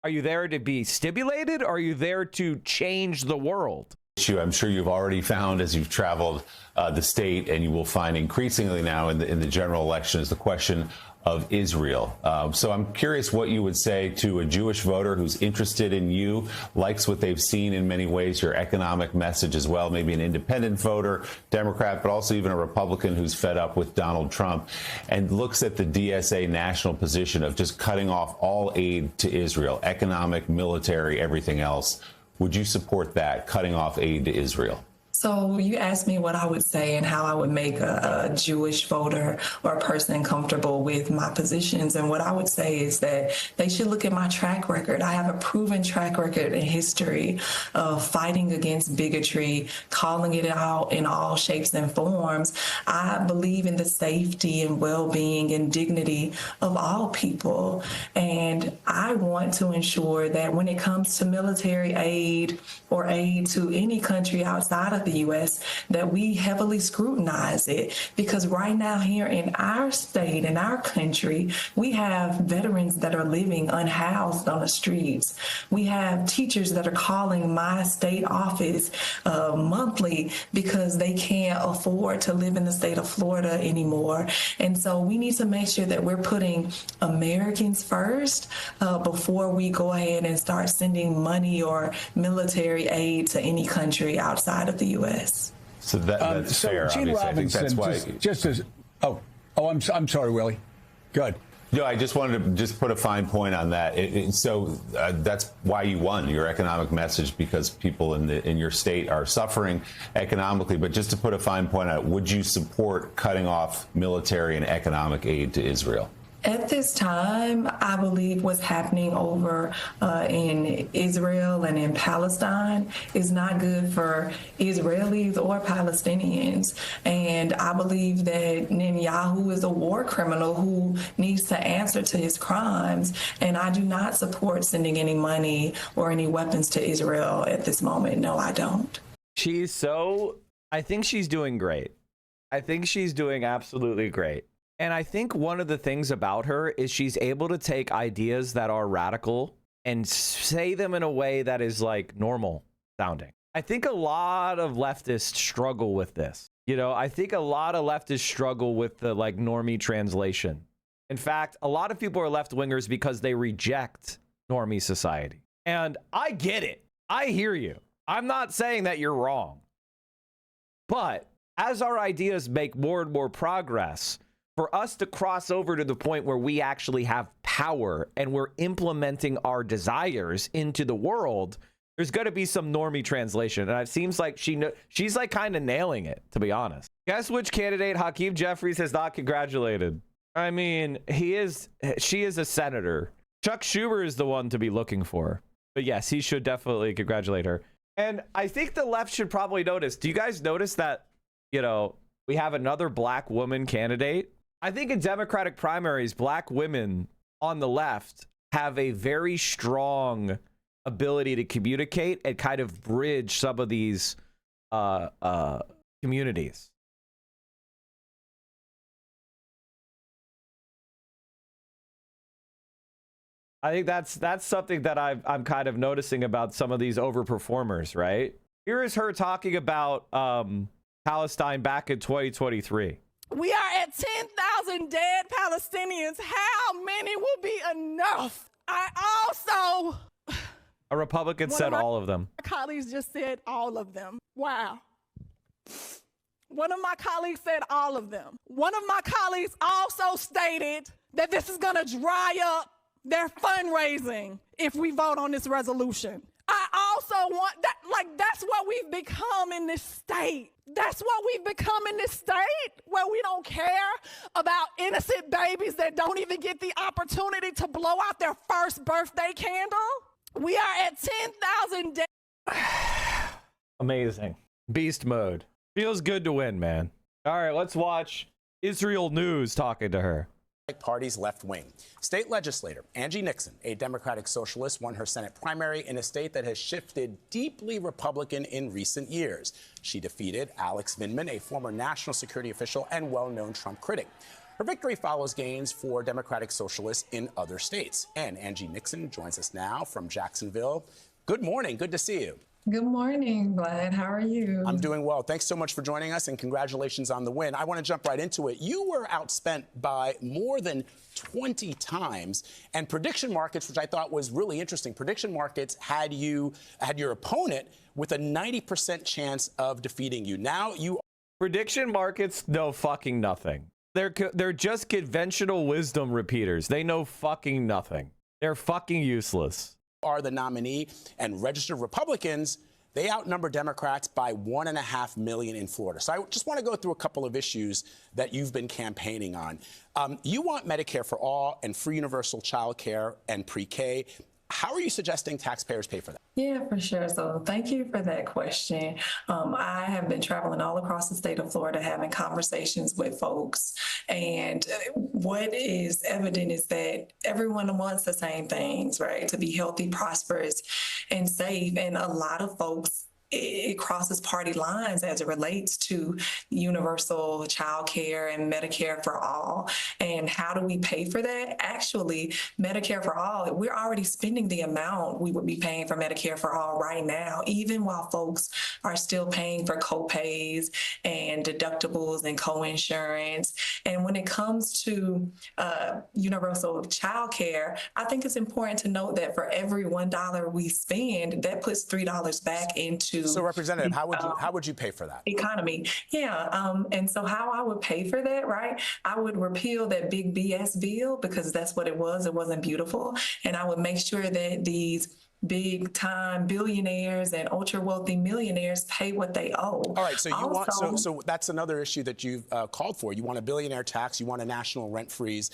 are you there to be stimulated? Or are you there to change the world? I'm sure you've already found as you've traveled the state, and you will find increasingly now in the general election, is the question of Israel. So I'm curious what you would say to a Jewish voter who's interested in you, likes what they've seen in many ways, your economic message as well, maybe an independent voter, Democrat, but also even a Republican who's fed up with Donald Trump, and looks at the DSA national position of just cutting off all aid to Israel, economic, military, everything else. Would you support that, cutting off aid to Israel? So you asked me what I would say and how I would make a Jewish voter or a person comfortable with my positions. And what I would say is that they should look at my track record. I have a proven track record in history of fighting against bigotry, calling it out in all shapes and forms. I believe in the safety and well-being and dignity of all people. And I want to ensure that when it comes to military aid or aid to any country outside of the U.S., that we heavily scrutinize it, because right now here in our state, in our country, we have veterans that are living unhoused on the streets. We have teachers that are calling my state office monthly because they can't afford to live in the state of Florida anymore. And so we need to make sure that we're putting Americans first before we go ahead and start sending money or military aid to any country outside of the U.S. So that's fair. Gene obviously. Robinson, I think that's why. I'm sorry, Willie. Good. No, I just wanted to just put a fine point on that. So that's why you won your economic message, because people in your state are suffering economically. But just to put a fine point on it, would you support cutting off military and economic aid to Israel? At this time, I believe what's happening over in Israel and in Palestine is not good for Israelis or Palestinians. And I believe that Netanyahu is a war criminal who needs to answer to his crimes. And I do not support sending any money or any weapons to Israel at this moment. No, I don't. I think she's doing great. I think she's doing absolutely great. And I think one of the things about her is she's able to take ideas that are radical and say them in a way that is like normal sounding. I think a lot of leftists struggle with this. You know, I think a lot of leftists struggle with the like normie translation. In fact, a lot of people are left wingers because they reject normie society. And I get it. I hear you. I'm not saying that you're wrong. But as our ideas make more and more progress, for us to cross over to the point where we actually have power and we're implementing our desires into the world, there's going to be some normie translation. And it seems like she's like kind of nailing it, to be honest. Guess which candidate Hakeem Jeffries has not congratulated? I mean, she is a senator. Chuck Schumer is the one to be looking for. But yes, he should definitely congratulate her. And I think the left should probably notice. Do you guys notice that, you know, we have another black woman candidate? I think in Democratic primaries, black women on the left have a very strong ability to communicate and kind of bridge some of these communities. I think that's something that I'm kind of noticing about some of these overperformers, right? Here is her talking about Palestine back in 2023. We are at 10,000 dead Palestinians. How many will be enough? I also... A Republican said all of them. My colleagues just said all of them. Wow. One of my colleagues said all of them. One of my colleagues also stated that this is going to dry up their fundraising if we vote on this resolution. I also want that, like, that's what we've become in this state. That's what we've become in this state, where we don't care about innocent babies that don't even get the opportunity to blow out their first birthday candle. We are at 10,000 days. Amazing. Beast mode. Feels good to win, man. All right, let's watch Israel News talking to her. Party's left wing. State legislator Angie Nixon, a Democratic socialist, won her Senate primary in a state that has shifted deeply Republican in recent years. She defeated Alex Vindman, a former national security official and well-known Trump critic. Her victory follows gains for Democratic socialists in other states. And Angie Nixon joins us now from Jacksonville. Good morning. Good to see you. Good morning, Vlad. How are you? I'm doing well. Thanks so much for joining us, and congratulations on the win. I want to jump right into it. You were outspent by more than 20 times, and prediction markets, which I thought was really interesting, prediction markets had your opponent with a 90% chance of defeating you. Now you... Prediction markets know fucking nothing. They're just conventional wisdom repeaters. They know fucking nothing. They're fucking useless. Are the nominee, and registered Republicans, they outnumber Democrats by 1.5 million in Florida. So I just want to go through a couple of issues that you've been campaigning on. You want Medicare for all and free universal child care and pre-K. How are you suggesting taxpayers pay for that? Yeah, for sure. So thank you for that question. I have been traveling all across the state of Florida, having conversations with folks. And what is evident is that everyone wants the same things, right? To be healthy, prosperous, and safe. And a lot of folks, it crosses party lines as it relates to universal child care and Medicare for all. And how do we pay for that? Actually, Medicare for all, we're already spending the amount we would be paying for Medicare for all right now, even while folks are still paying for co-pays and deductibles and co-insurance. And when it comes to universal child care, I think it's important to note that for every $1 we spend, that puts $3 back into... So, Representative, how would you pay for that? Economy. Yeah. And so how I would pay for that, right? I would repeal that big BS bill, because that's what it was. It wasn't beautiful. And I would make sure that these big time billionaires and ultra wealthy millionaires pay what they owe. All right, so you want so that's another issue that you've called for. You want a billionaire tax. You want a national rent freeze.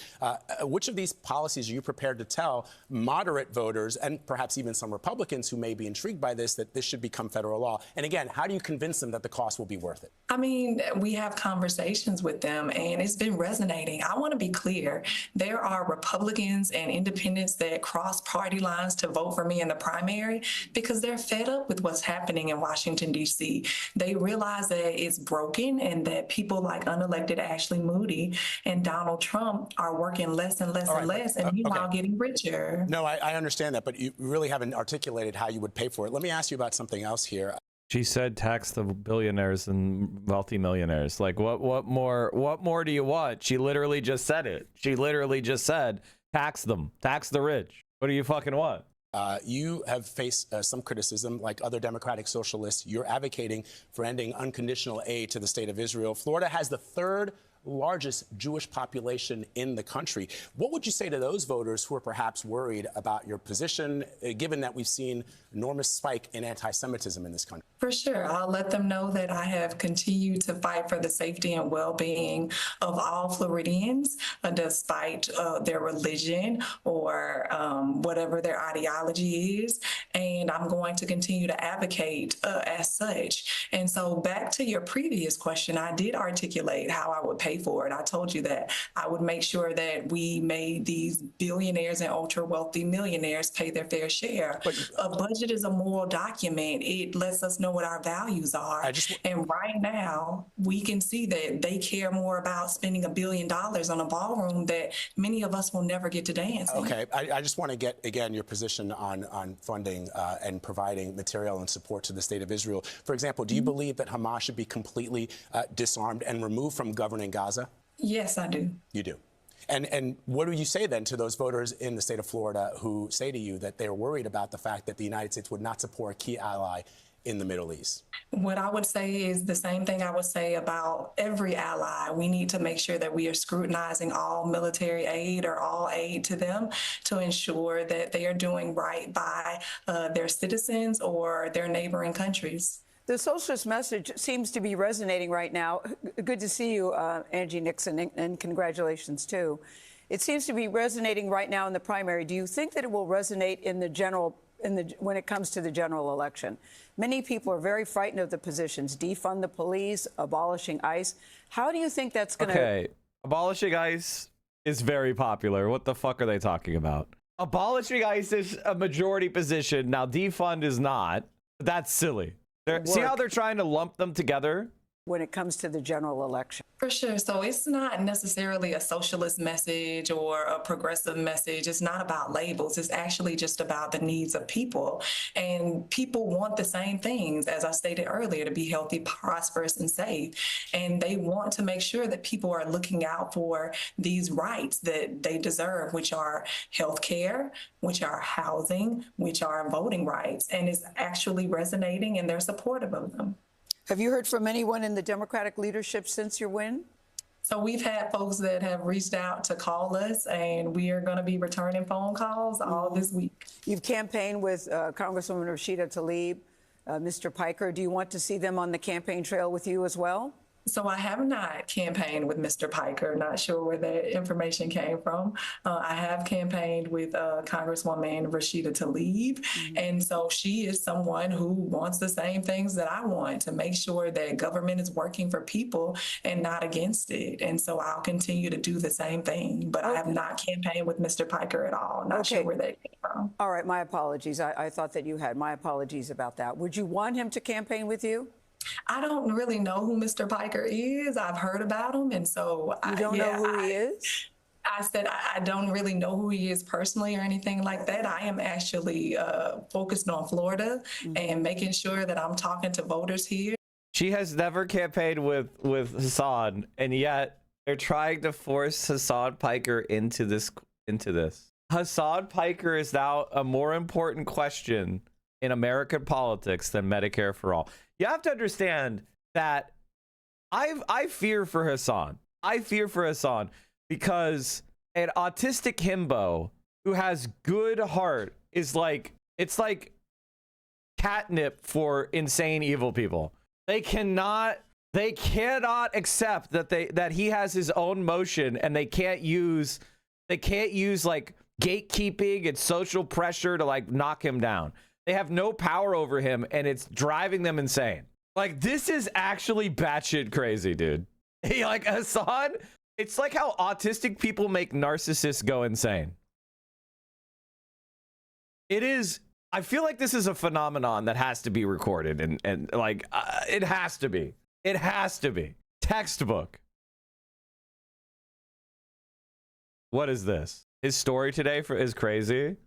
Which of these policies are you prepared to tell moderate voters and perhaps even some Republicans who may be intrigued by this that this should become federal law? And again, how do you convince them that the cost will be worth it? I mean, we have conversations with them, and it's been resonating. I want to be clear. There are Republicans and independents that cross party lines to vote for me in the primary because they're fed up with what's happening in Washington, D.C. They realize that it's broken and that people like unelected Ashley Moody and Donald Trump are working less and less and less, and meanwhile getting richer. No, I understand that, but you really haven't articulated how you would pay for it. Let me ask you about something else here. She said tax the billionaires and wealthy millionaires. Like, what more do you want? She literally just said it. She literally just said, tax them, tax the rich. What do you fucking want? You have faced some criticism, like other democratic socialists. You're advocating for ending unconditional aid to the state of Israel. Florida has the third largest Jewish population in the country. What would you say to those voters who are perhaps worried about your position, given that we've seen enormous spike in anti-Semitism in this country? For sure. I'll let them know that I have continued to fight for the safety and well-being of all Floridians, despite their religion or whatever their ideology is. And I'm going to continue to advocate as such. And so back to your previous question, I did articulate how I would pay for it. I told you that I would make sure that we made these billionaires and ultra wealthy millionaires pay their fair share. A budget is a moral document. It lets us know what our values are. And right now, we can see that they care more about spending $1 billion on a ballroom that many of us will never get to dance in. Okay, I just want to get, again, your position on funding and providing material and support to the state of Israel. For example, do you believe that Hamas should be completely disarmed and removed from governing Gaza? Yes, I do. You do. And what do you say then to those voters in the state of Florida who say to you that they're worried about the fact that the United States would not support a key ally in the Middle East? What I would say is the same thing I would say about every ally. We need to make sure that we are scrutinizing all military aid or all aid to them to ensure that they are doing right by their citizens or their neighboring countries. The socialist message seems to be resonating right now. Good to see you, Angie Nixon, and congratulations, too. It seems to be resonating right now in the primary. Do you think that it will resonate in the general, when it comes to the general election? Many people are very frightened of the positions, defund the police, abolishing ICE. How do you think that's going to... Okay, abolishing ICE is very popular. What the fuck are they talking about? Abolishing ICE is a majority position. Now, defund is not. That's silly. See how they're trying to lump them together? When it comes to the general election. For sure. So it's not necessarily a socialist message or a progressive message. It's not about labels. It's actually just about the needs of people. And people want the same things, as I stated earlier, to be healthy, prosperous, and safe. And they want to make sure that people are looking out for these rights that they deserve, which are health care, which are housing, which are voting rights. And it's actually resonating, and they're supportive of them. Have you heard from anyone in the Democratic leadership since your win? So we've had folks that have reached out to call us, and we are going to be returning phone calls all this week. You've campaigned with Congresswoman Rashida Tlaib, Mr. Piker. Do you want to see them on the campaign trail with you as well? So I have not campaigned with Mr. Piker. Not sure where that information came from. I have campaigned with Congresswoman Rashida Tlaib. And so she is someone who wants the same things that I want, to make sure that government is working for people and not against it. And so I'll continue to do the same thing. But I have not campaigned with Mr. Piker at all. Not sure where that came from. All right. My apologies. I thought that you had. My apologies about that. Would you want him to campaign with you? I don't really know who Mr. Piker is. I've heard about him, and so you don't know who he is? I said I don't really know who he is personally or anything like that. I am actually focused on Florida and making sure that I'm talking to voters here. She has never campaigned with Hassan, and yet they're trying to force Hassan Piker into this. Hassan Piker is now a more important question in American politics than Medicare for all. You have to understand that I fear for Hassan. I fear for Hassan because an autistic himbo who has good heart is like It's like catnip for insane evil people. They cannot accept that he has his own motion, and they can't use like gatekeeping and social pressure to like knock him down. They have no power over him, and it's driving them insane. Like, this is actually batshit crazy, dude. Like, Hassan, it's like how autistic people make narcissists go insane. It is. I feel like this is a phenomenon that has to be recorded, and like, it has to be. It has to be. Textbook. What is this? His story today is crazy.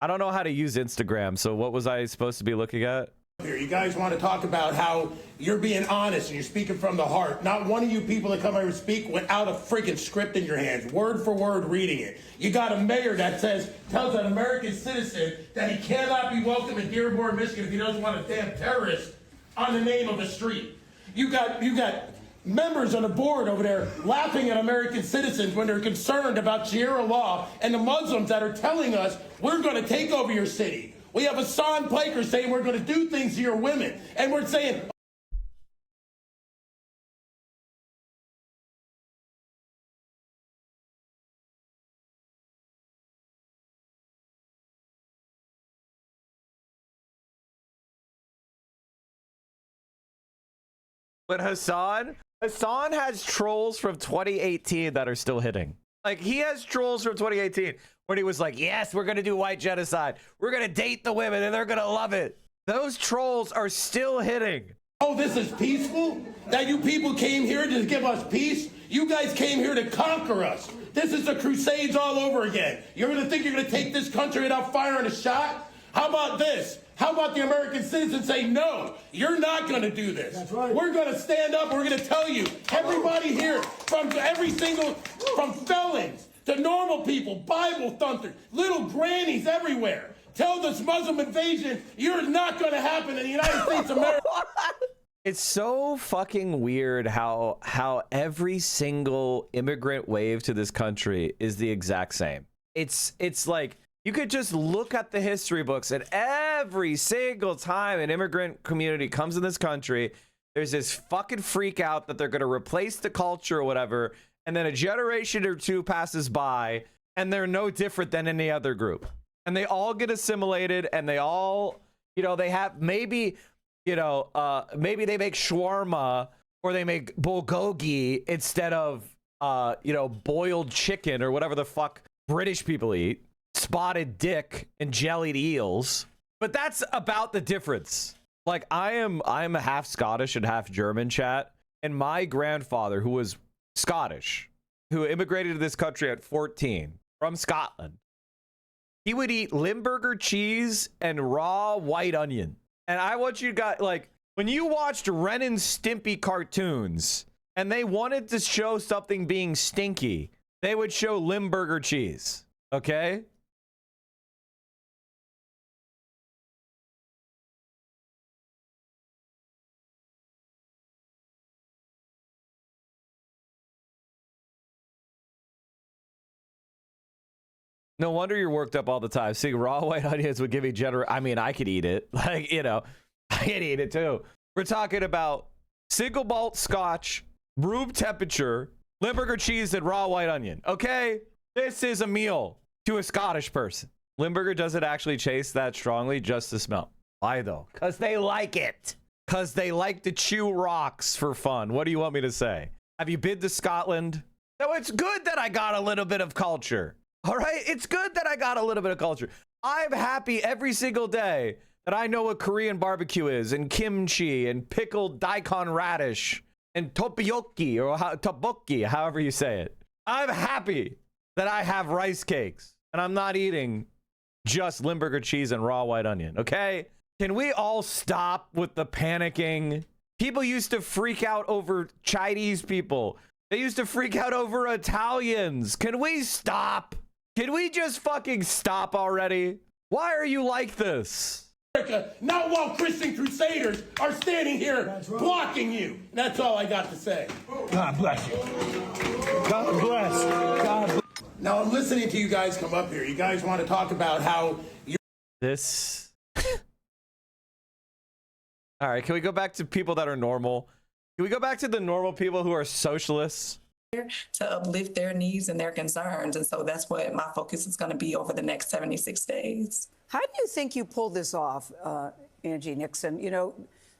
I don't know how to use Instagram, so what was I supposed to be looking at? Here, you guys want to talk about how you're being honest and you're speaking from the heart. Not one of you people that come here and speak without a freaking script in your hands, word for word reading it. You got a mayor that tells an American citizen that he cannot be welcome in Dearborn, Michigan if he doesn't want a damn terrorist on the name of a street. You got members on the board over there laughing at American citizens when they're concerned about Sharia law and the Muslims that are telling us we're going to take over your city. We have Hassan Piker saying we're going to do things to your women, and we're saying. But Hassan has trolls from 2018 that are still hitting. Like, he has trolls from 2018 when he was like, yes, we're going to do white genocide. We're going to date the women and they're going to love it. Those trolls are still hitting. Oh, this is peaceful? That you people came here to give us peace? You guys came here to conquer us. This is the Crusades all over again. You're going to think you're going to take this country without firing a shot? How about this? How about the American citizens say, no, you're not going to do this. That's right. We're going to stand up. We're going to tell you, everybody here, from felons to normal people, Bible thumpers, little grannies everywhere, tell this Muslim invasion, you're not going to happen in the United States of America. It's so fucking weird how every single immigrant wave to this country is the exact same. It's like, you could just look at the history books, and every single time an immigrant community comes in this country, there's this fucking freak out that they're going to replace the culture or whatever, and then a generation or two passes by, and they're no different than any other group. And they all get assimilated, and they all, they have maybe they make shawarma, or they make bulgogi instead of, boiled chicken or whatever the fuck British people eat. Spotted dick and jellied eels, but that's about the difference. Like, I'm a half Scottish and half German, chat, and my grandfather, who was Scottish, who immigrated to this country at 14 from Scotland, he would eat Limburger cheese and raw white onion. And I want you guys, like, when you watched Ren and Stimpy cartoons and they wanted to show something being stinky, they would show Limburger cheese. Okay? No wonder you're worked up all the time. See, raw white onions would give me I mean, I could eat it. Like, I could eat it too. We're talking about single malt scotch, room temperature, Limburger cheese, and raw white onion. Okay? This is a meal to a Scottish person. Limburger doesn't actually taste that strongly, just the smell. Why though? Because they like it. Because they like to chew rocks for fun. What do you want me to say? Have you been to Scotland? No, it's good that I got a little bit of culture. All right, it's good that I got a little bit of culture. I'm happy every single day that I know what Korean barbecue is, and kimchi, and pickled daikon radish, and tteokbokki, or tteokbokki, however you say it. I'm happy that I have rice cakes, and I'm not eating just Limburger cheese and raw white onion, okay? Can we all stop with the panicking? People used to freak out over Chinese people. They used to freak out over Italians. Can we stop? Can we just fucking stop already? Why are you like this? Not while Christian crusaders are standing here blocking you. That's all I got to say. God bless you. God bless. God bless. Now I'm listening to you guys come up here. You guys want to talk about how This. All right, can we go back to people that are normal? Can we go back to the normal people who are socialists? To uplift their needs and their concerns. And so that's what my focus is going to be over the next 76 days. How do you think you pulled this off, Angie Nixon? You know,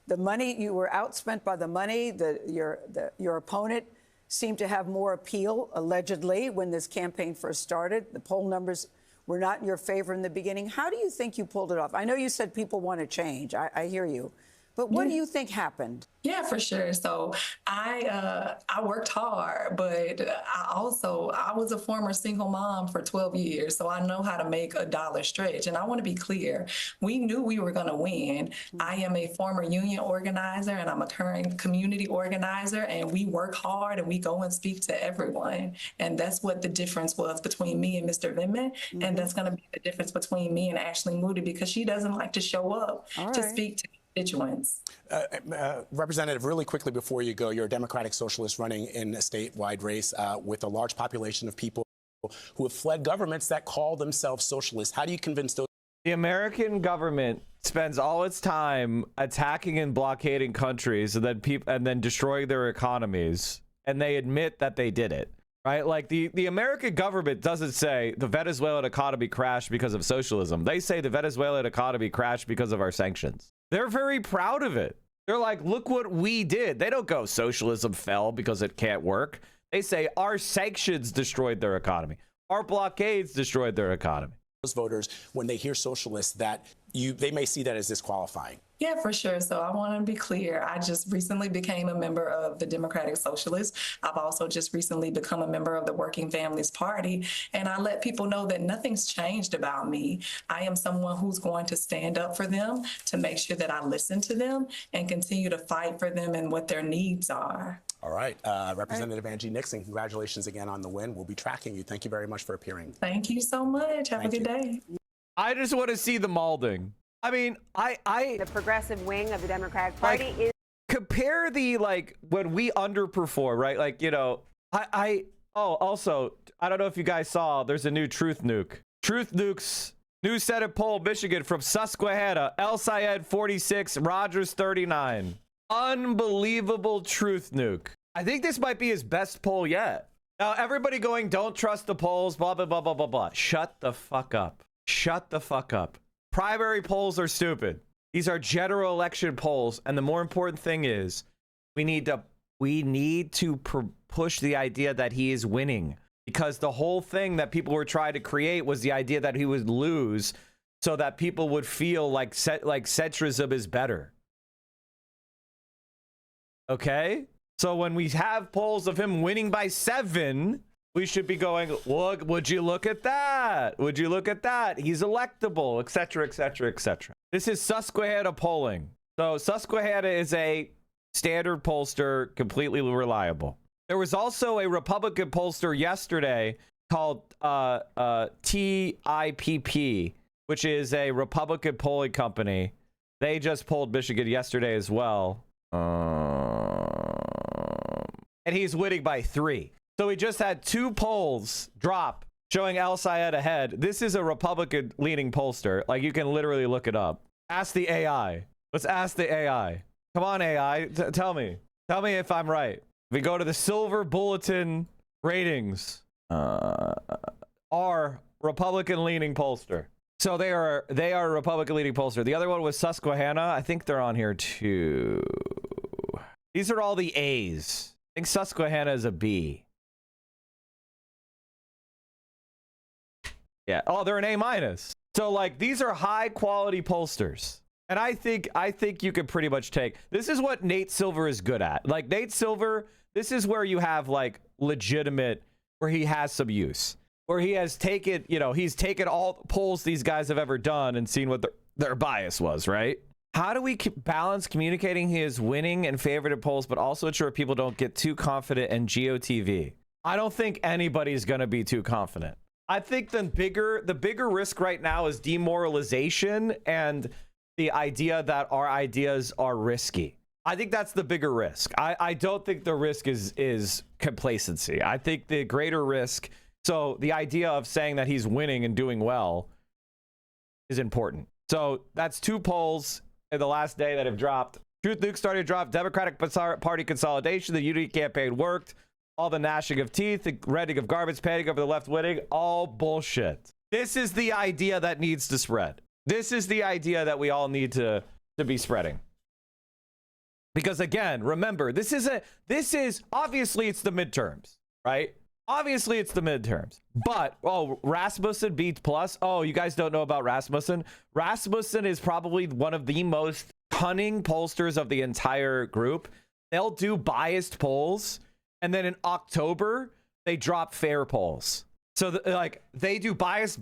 the money, you were outspent by the money. Your opponent seemed to have more appeal, allegedly, when this campaign first started. The poll numbers were not in your favor in the beginning. How do you think you pulled it off? I know you said people want to change. I hear you. But what do you think happened? Yeah, for sure. So I worked hard, but I was a former single mom for 12 years. So I know how to make a dollar stretch. And I want to be clear. We knew we were going to win. I am a former union organizer and I'm a current community organizer, and we work hard and we go and speak to everyone. And that's what the difference was between me and Mr. Vindman. And that's going to be the difference between me and Ashley Moody, because she doesn't like to show up to speak to constituents. Representative, really quickly before you go, you're a Democratic Socialist running in a statewide race with a large population of people who have fled governments that call themselves socialists. How do you convince those? The American government spends all its time attacking and blockading countries and then destroying their economies, and they admit that they did it. Right? Like the American government doesn't say the Venezuelan economy crashed because of socialism. They say the Venezuelan economy crashed because of our sanctions. They're very proud of it. They're like, look what we did. They don't go, socialism fell because it can't work. They say our sanctions destroyed their economy. Our blockades destroyed their economy. Those voters, when they hear socialists, they may see that as disqualifying. Yeah, for sure. So I want to be clear. I just recently became a member of the Democratic Socialists. I've also just recently become a member of the Working Families Party. And I let people know that nothing's changed about me. I am someone who's going to stand up for them, to make sure that I listen to them and continue to fight for them and what their needs are. All right. Representative Angie Nixon, congratulations again on the win. We'll be tracking you. Thank you very much for appearing. Thank you so much. Have a good day. I just want to see the molding. I mean, the progressive wing of the Democratic Party is compare the, like, when we underperform, right? Like, you know, also, I don't know if you guys saw, there's a new Truth Nuke. Truth Nuke's new Senate poll, Michigan, from Susquehanna, El Sayed 46, Rogers 39. Unbelievable Truth Nuke. I think this might be his best poll yet. Now, everybody going, don't trust the polls, blah, blah, blah, blah, blah, blah. Shut the fuck up. Shut the fuck up. Primary polls are stupid. These are general election polls. And the more important thing is we need to push the idea that he is winning, because the whole thing that people were trying to create was the idea that he would lose so that people would feel like centrism is better. Okay? So when we have polls of him winning by 7, we should be going, look, would you look at that? Would you look at that? He's electable, etc., etc., etc. This is Susquehanna polling. So Susquehanna is a standard pollster, completely reliable. There was also a Republican pollster yesterday called TIPP, which is a Republican polling company. They just polled Michigan yesterday as well. And he's winning by 3. So we just had 2 polls drop showing El Sayed ahead. This is a Republican-leaning pollster. Like, you can literally look it up. Ask the AI. Let's ask the AI. Come on, AI. Tell me. Tell me if I'm right. We go to the Silver Bulletin ratings. Our Republican-leaning pollster. So they are a Republican-leaning pollster. The other one was Susquehanna. I think they're on here too. These are all the A's. I think Susquehanna is a B. Yeah. Oh, they're an A-. So, like, these are high-quality pollsters. And I think you could pretty much take... This is what Nate Silver is good at. Like, Nate Silver, this is where you have, like, legitimate... Where he has some use. Where he has taken... You know, he's taken all the polls these guys have ever done and seen what their bias was, right? How do we balance communicating his winning and favorite polls, but also ensure people don't get too confident in GOTV? I don't think anybody's going to be too confident. I think the bigger risk right now is demoralization and the idea that our ideas are risky. I think that's the bigger risk. I don't think the risk is complacency. I think the greater risk So the idea of saying that he's winning and doing well is important. So that's 2 polls in the last day that have dropped. Truth Nuke started to drop. Democratic Party consolidation. The unity campaign worked. All the gnashing of teeth, the renting of garbage, panicking over the left winning. All bullshit. This is the idea that needs to spread. This is the idea that we all need to be spreading. Because again, remember, this is obviously it's the midterms, right? Obviously it's the midterms. But, oh, Rasmussen beats Plus. Oh, you guys don't know about Rasmussen? Rasmussen is probably one of the most cunning pollsters of the entire group. They'll do biased polls, and then in October, they drop fair polls. So, they do biased,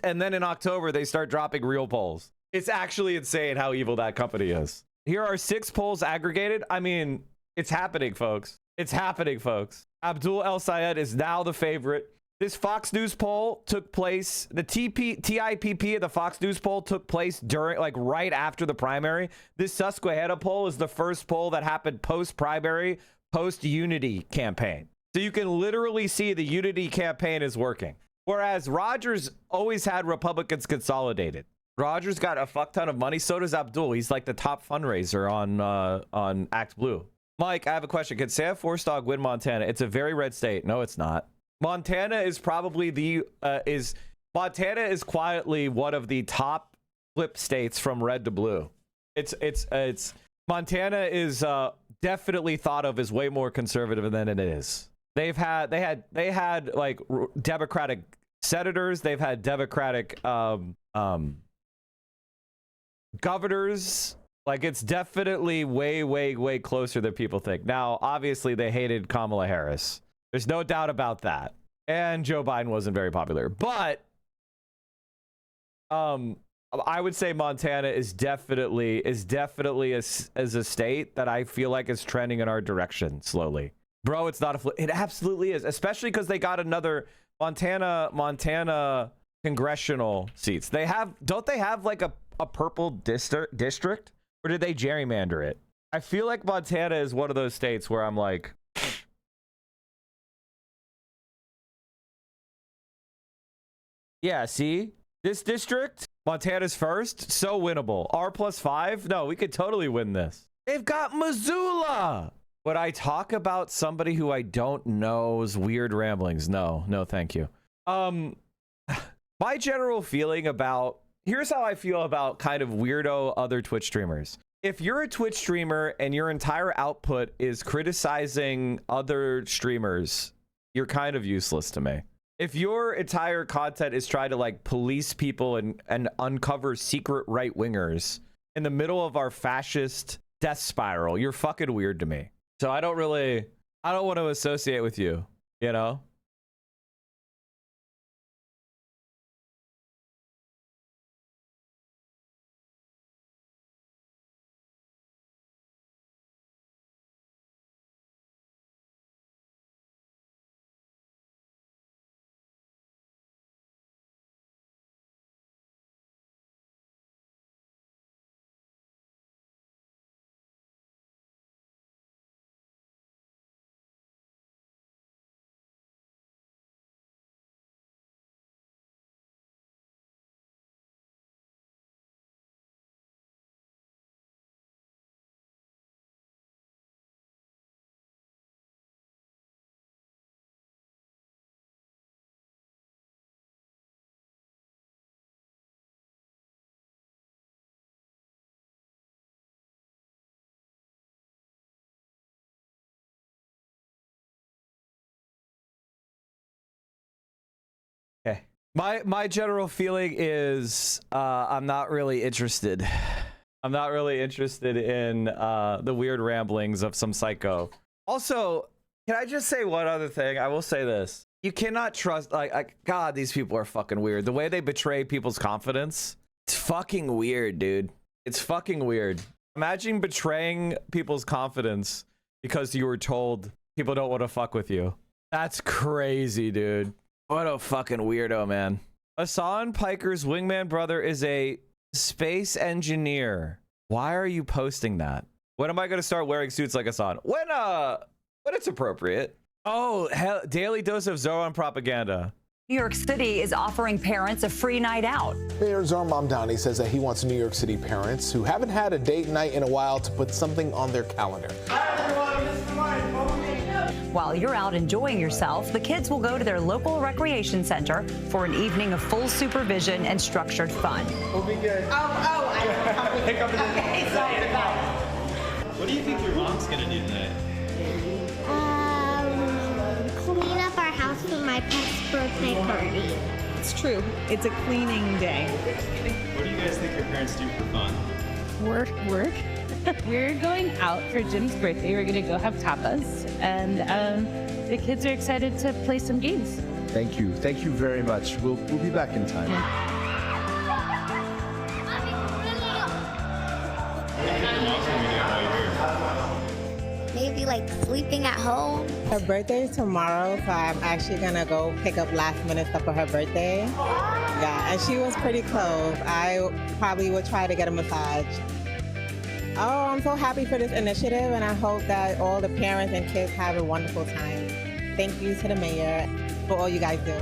and then in October, they start dropping real polls. It's actually insane how evil that company is. Here are 6 polls aggregated. I mean, it's happening, folks. It's happening, folks. Abdul El Sayed is now the favorite. This Fox News poll took place, the TIPP of the Fox News poll took place during, right after the primary. This Susquehanna poll is the first poll that happened post-primary, post-unity campaign. So you can literally see the unity campaign is working. Whereas Rogers always had Republicans consolidated. Rogers got a fuck ton of money. So does Abdul. He's like the top fundraiser on Act Blue. Mike, I have a question. Could Sam Forstog win Montana? It's a very red state. No, it's not. Montana is probably Montana is quietly one of the top flip states from red to blue. It's Montana is definitely thought of as way more conservative than it is. They had like Democratic senators. They've had Democratic governors. Like, it's definitely way closer than people think. Now, obviously, they hated Kamala Harris. There's no doubt about that. And Joe Biden wasn't very popular. But I would say Montana is definitely as a state that I feel like is trending in our direction slowly. Bro, it's not it absolutely is, especially because they got another Montana congressional seats. Don't they have like a purple district? Or did they gerrymander it? I feel like Montana is one of those states where I'm like, yeah, see? This district, Montana's first, so winnable. R+5? No, we could totally win this. They've got Missoula! Would I talk about somebody who I don't know's weird ramblings? No, thank you. My general feeling about... Here's how I feel about kind of weirdo other Twitch streamers. If you're a Twitch streamer and your entire output is criticizing other streamers, you're kind of useless to me. If your entire content is trying to like police people and uncover secret right-wingers in the middle of our fascist death spiral, you're fucking weird to me. So I don't want to associate with you, you know? Okay. My general feeling is I'm not really interested. I'm not really interested in the weird ramblings of some psycho. Also, can I just say one other thing? I will say this. You cannot trust, God, these people are fucking weird. The way they betray people's confidence, it's fucking weird, dude. It's fucking weird. Imagine betraying people's confidence because you were told people don't want to fuck with you. That's crazy, dude. What a fucking weirdo, man. Hassan Piker's wingman brother is a space engineer. Why are you posting that? When am I going to start wearing suits like Hassan? When it's appropriate. Oh, hell, daily dose of Zoran propaganda. New York City is offering parents a free night out. Mayor Zohran Mamdani says that he wants New York City parents who haven't had a date night in a while to put something on their calendar. While you're out enjoying yourself, the kids will go to their local recreation center for an evening of full supervision and structured fun. We'll be good. I pick up the okay, sorry. What do you think your mom's gonna do tonight? Clean up our house for my pet's birthday party. It's true. It's a cleaning day. What do you guys think your parents do for fun? Work. We're going out for Jim's birthday. We're gonna go have tapas, and the kids are excited to play some games. Thank you very much. We'll be back in time. Maybe like sleeping at home. Her birthday is tomorrow, so I'm actually gonna go pick up last minute stuff for her birthday. Yeah, and she was pretty close. I probably would try to get a massage. Oh, I'm so happy for this initiative, and I hope that all the parents and kids have a wonderful time. Thank you to the mayor for all you guys do.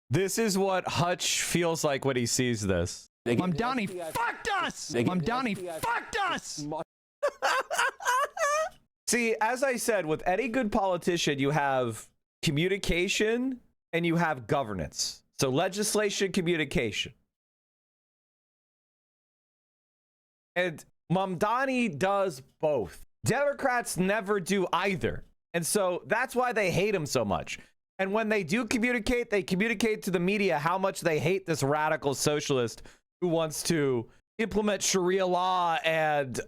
This is what Hutch feels like when he sees this. Mamdani fucked us! Mamdani fucked us! See, as I said, with any good politician, you have communication and you have governance. So legislation, communication. And Mamdani does both. Democrats never do either. And so that's why they hate him so much. And when they do communicate, they communicate to the media how much they hate this radical socialist who wants to implement Sharia law and,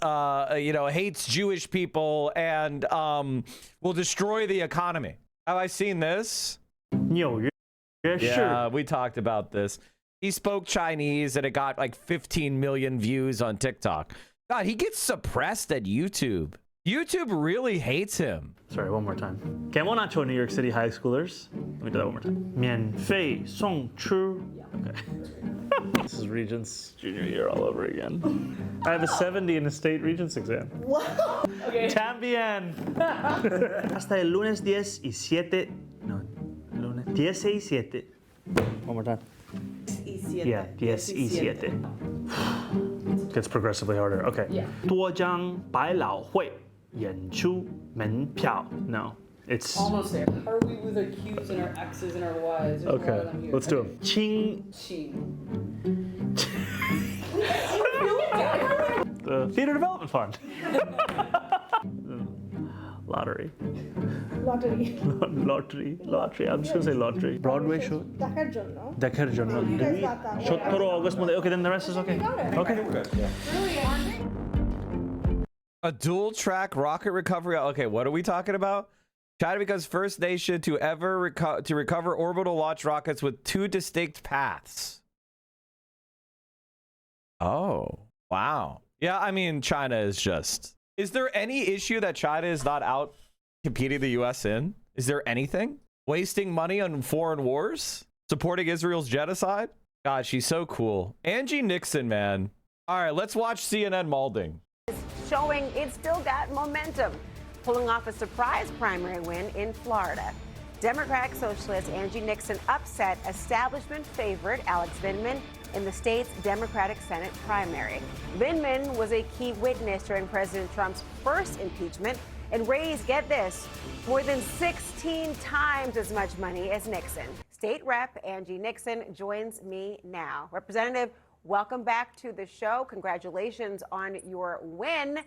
hates Jewish people and will destroy the economy. Have I seen this? Yeah, we talked about this. He spoke Chinese and it got like 15 million views on TikTok. God, he gets suppressed at YouTube. YouTube really hates him. Sorry, one more time. Okay, I want to show New York City high schoolers. Let me do that one more time. 免费送吃. Okay. This is Regents junior year all over again. I have a 70 in the state Regents exam. Wow. Okay. También. Hasta el lunes 10 y 7. No, lunes 10 y 7. One more time. Yeah, 10 y 7. Gets progressively harder. Okay. Yeah. 多张百老汇演出门票. No, it's Almost there. How are we with our Q's and our X's and our Y's? There's a lot of okay. them here. Let's do them. The Theater Development Fund. Lottery. Lottery. I'm just gonna say lottery. Broadway show. দেখার জন্য. 17 August. Okay, then the rest is okay. Okay. A dual track rocket recovery. Okay, what are we talking about? China becomes first nation to ever recover orbital launch rockets with two distinct paths. Oh, wow. Yeah, I mean, China is just... Is there any issue that China is not out competing the U.S. in? Is there anything? Wasting money on foreign wars? Supporting Israel's genocide? God, she's so cool. Angie Nixon, man. All right, let's watch CNN Malding. Showing it's still got momentum, pulling off a surprise primary win in Florida. Democratic Socialist Angie Nixon upset establishment favorite Alex Vindman in the state's Democratic Senate primary. Vindman was a key witness during President Trump's first impeachment and raised, get this, more than 16 times as much money as Nixon. State Rep Angie Nixon joins me now. Representative, welcome back to the show. Congratulations on your win.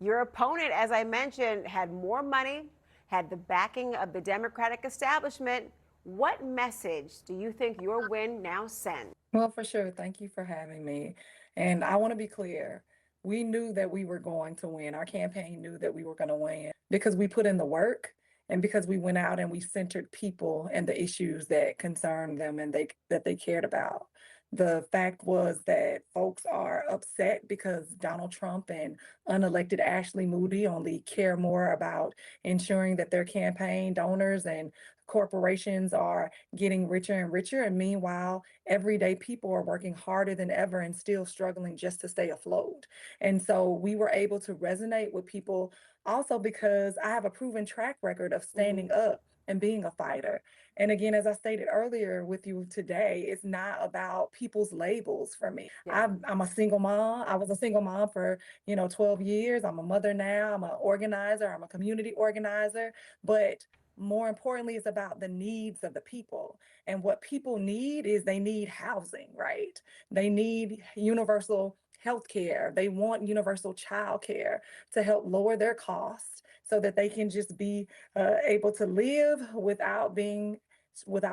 Your opponent, as I mentioned, had more money, had the backing of the Democratic establishment. What message do you think your win now sends? Well, for sure. Thank you for having me. And I want to be clear. We knew that we were going to win. Our campaign knew that we were going to win because we put in the work and because we went out and we centered people and the issues that concerned them and that they cared about. The fact was that folks are upset because Donald Trump and unelected Ashley Moody only care more about ensuring that their campaign donors and corporations are getting richer and richer. And meanwhile, everyday people are working harder than ever and still struggling just to stay afloat. And so we were able to resonate with people also because I have a proven track record of standing up and being a fighter. And again, as I stated earlier with you today, it's not about people's labels for me. I'm a single mom. I was a single mom for, 12 years. I'm a mother now. I'm an organizer. I'm a community organizer. But more importantly, it's about the needs of the people. And what people need is they need housing, right? They need universal health care. They want universal child care to help lower their costs so that they can just be able to live without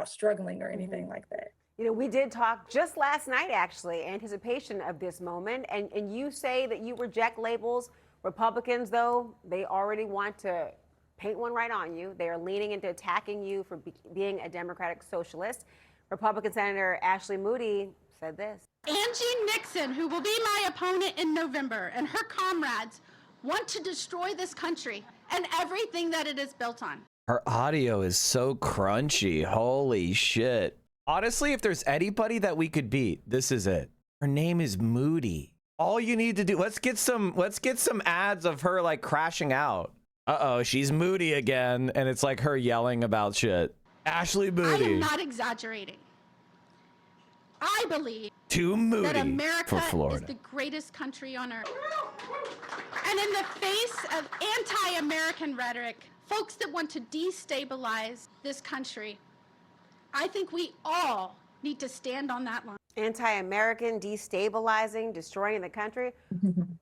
struggling or anything like that. You know, we did talk just last night, actually, anticipation of this moment. And you say that you reject labels. Republicans, though, they already want to paint one right on you. They are leaning into attacking you for being a Democratic socialist. Republican Senator Ashley Moody said this. Angie Nixon, who will be my opponent in November, and her comrades want to destroy this country and everything that it is built on. Her audio is so crunchy. Holy shit. Honestly, if there's anybody that we could beat, this is it. Her name is Moody. All you need to do, let's get some ads of her like crashing out. Uh-oh, she's moody again, and it's like her yelling about shit. Ashley Moody. I am not exaggerating. I believe Too moody that America for Florida. is the greatest country on earth. And in the face of anti-American rhetoric, folks that want to destabilize this country, I think we all need to stand on that line. Anti-American, destabilizing, destroying the country.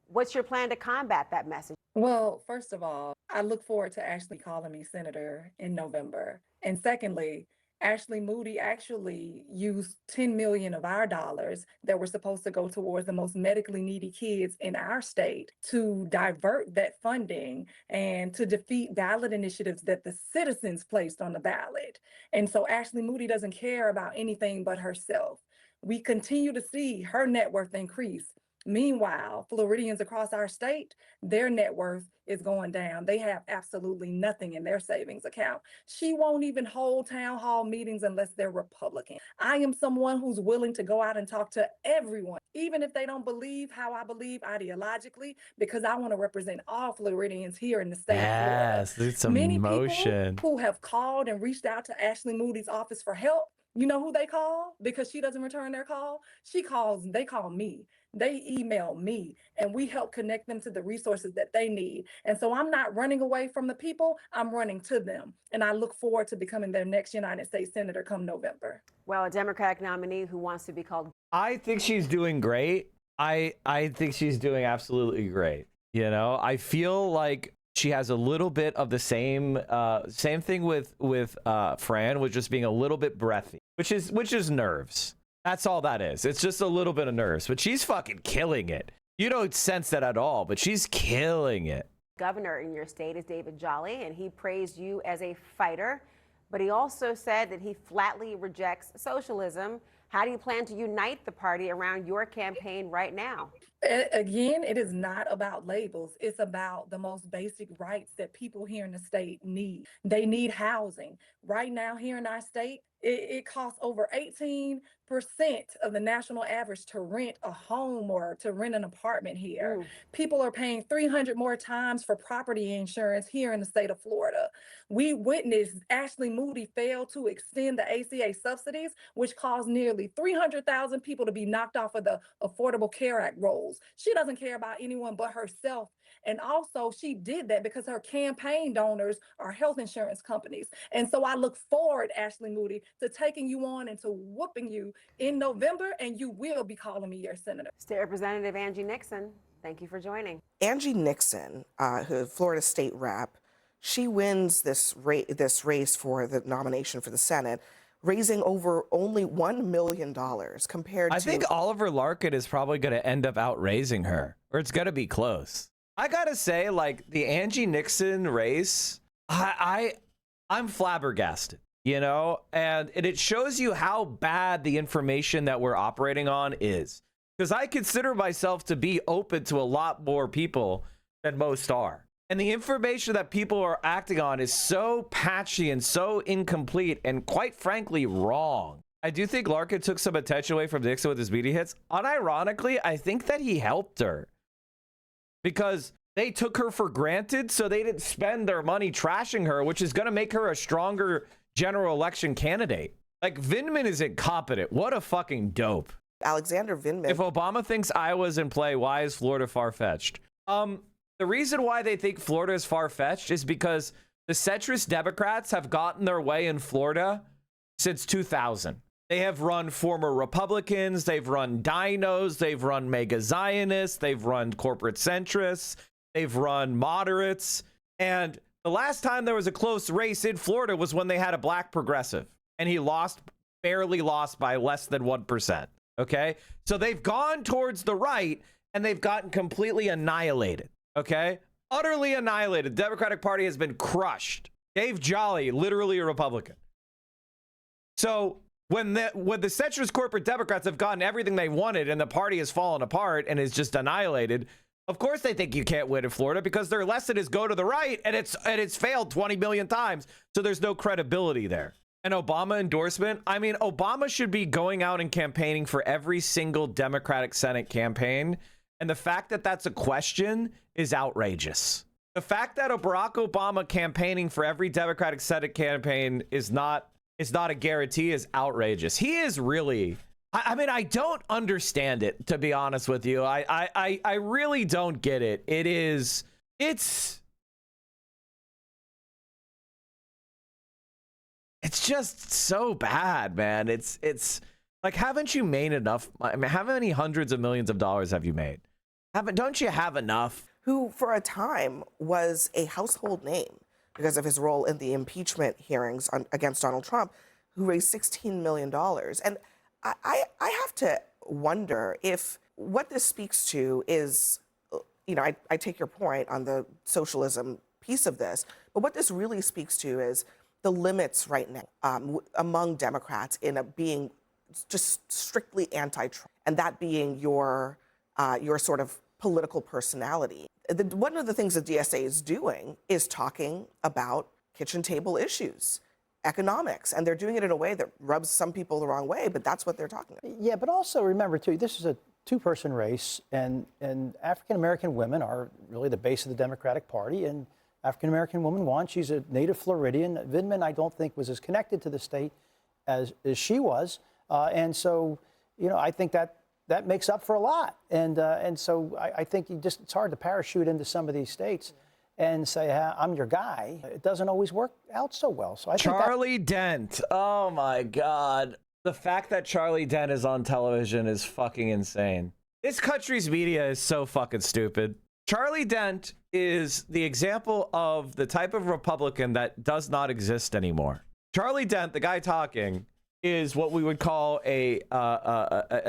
What's your plan to combat that message? Well, first of all, I look forward to Ashley calling me senator in November. And secondly, Ashley Moody actually used 10 million of our dollars that were supposed to go towards the most medically needy kids in our state to divert that funding and to defeat ballot initiatives that the citizens placed on the ballot. And so Ashley Moody doesn't care about anything but herself. We continue to see her net worth increase. Meanwhile, Floridians across our state, their net worth is going down. They have absolutely nothing in their savings account. She won't even hold town hall meetings unless they're Republican. I am someone who's willing to go out and talk to everyone, even if they don't believe how I believe ideologically, because I want to represent all Floridians here in the state of Florida. Yes, it's some Many emotion. people who have called and reached out to Ashley Moody's office for help, you know who they call? Because she doesn't return their call. They call me. They email me, and we help connect them to the resources that they need. And so I'm not running away from the people, I'm running to them. And I look forward to becoming their next United States Senator come November. Well, a Democratic nominee who wants to be called. I think she's doing great. I think she's doing absolutely great. You know, I feel like she has a little bit of the same thing with Fran, with just being a little bit breathy, which is nerves. That's all that is. It's just a little bit of nerves, but she's fucking killing it. You don't sense that at all, but she's killing it. Governor in your state is David Jolly, and he praised you as a fighter, but he also said that he flatly rejects socialism. How do you plan to unite the party around your campaign right now? Again, it is not about labels. It's about the most basic rights that people here in the state need. They need housing. Right now here in our state, it costs over 18% of the national average to rent a home or to rent an apartment here. People are paying 300 more times for property insurance here in the state of Florida. We witnessed Ashley Moody fail to extend the ACA subsidies, which caused nearly 300,000 people to be knocked off of the Affordable Care Act rolls. She doesn't care about anyone but herself. And also she did that because her campaign donors are health insurance companies. And so I look forward, Ashley Moody, to taking you on and to whooping you in November, and you will be calling me your senator. State Representative Angie Nixon, thank you for joining. Angie Nixon, who Florida state rep, she wins this race for the nomination for the Senate, raising over only $1 million compared to... I think Oliver Larkin is probably going to end up outraising her, or it's going to be close. I got to say, like, the Angie Nixon race, I'm flabbergasted. you know, and it shows you how bad the information that we're operating on is. Because I consider myself to be open to a lot more people than most are. And the information that people are acting on is so patchy and so incomplete and quite frankly wrong. I do think Larkin took some attention away from Nixon with his media hits. Unironically, I think that he helped her. Because they took her for granted, so they didn't spend their money trashing her, which is going to make her a stronger general election candidate. Like, Vindman is incompetent. What a fucking dope. Alexander Vindman. If Obama thinks Iowa's in play, why is Florida far-fetched? The reason why they think Florida is far-fetched is because the centrist Democrats have gotten their way in Florida since 2000. They have run former Republicans, they've run dinos, they've run mega Zionists, they've run corporate centrists, they've run moderates. And the last time there was a close race in Florida was when they had a black progressive. And he barely lost by less than 1%. Okay? So they've gone towards the right and they've gotten completely annihilated. Okay? Utterly annihilated. The Democratic Party has been crushed. Dave Jolly, literally a Republican. So when the centrist corporate Democrats have gotten everything they wanted and the party has fallen apart and is just annihilated, of course they think you can't win in Florida because their lesson is go to the right, and it's failed 20 million times. So there's no credibility there. An Obama endorsement. I mean, Obama should be going out and campaigning for every single Democratic Senate campaign. And the fact that that's a question is outrageous. The fact that a Barack Obama campaigning for every Democratic Senate campaign is not a guarantee is outrageous. He is really, I mean, I don't understand it, to be honest with you. I really don't get it. It's just so bad, man. It's like, haven't you made enough? I mean, how many hundreds of millions of dollars have you made? Don't you have enough? Who, for a time, was a household name because of his role in the impeachment hearings against Donald Trump, who raised $16 million. And I have to wonder if what this speaks to is, you know, I take your point on the socialism piece of this, but what this really speaks to is the limits right now among Democrats in being just strictly anti-Trump, and that being your sort of political personality. One of the things the DSA is doing is talking about kitchen table issues, economics, and they're doing it in a way that rubs some people the wrong way, but that's what they're talking about. Yeah, but also remember, too, this is a two-person race, and African-American women are really the base of the Democratic Party, and African-American woman won. She's a native Floridian. Vindman, I don't think, was as connected to the state as she was, and so, you know, I think that makes up for a lot, and so I think it's hard to parachute into some of these states and say, I'm your guy. It doesn't always work out so well. So I think Charlie Dent. Oh my God. The fact that Charlie Dent is on television is fucking insane. This country's media is so fucking stupid. Charlie Dent is the example of the type of Republican that does not exist anymore. Charlie Dent, the guy talking, is what we would call a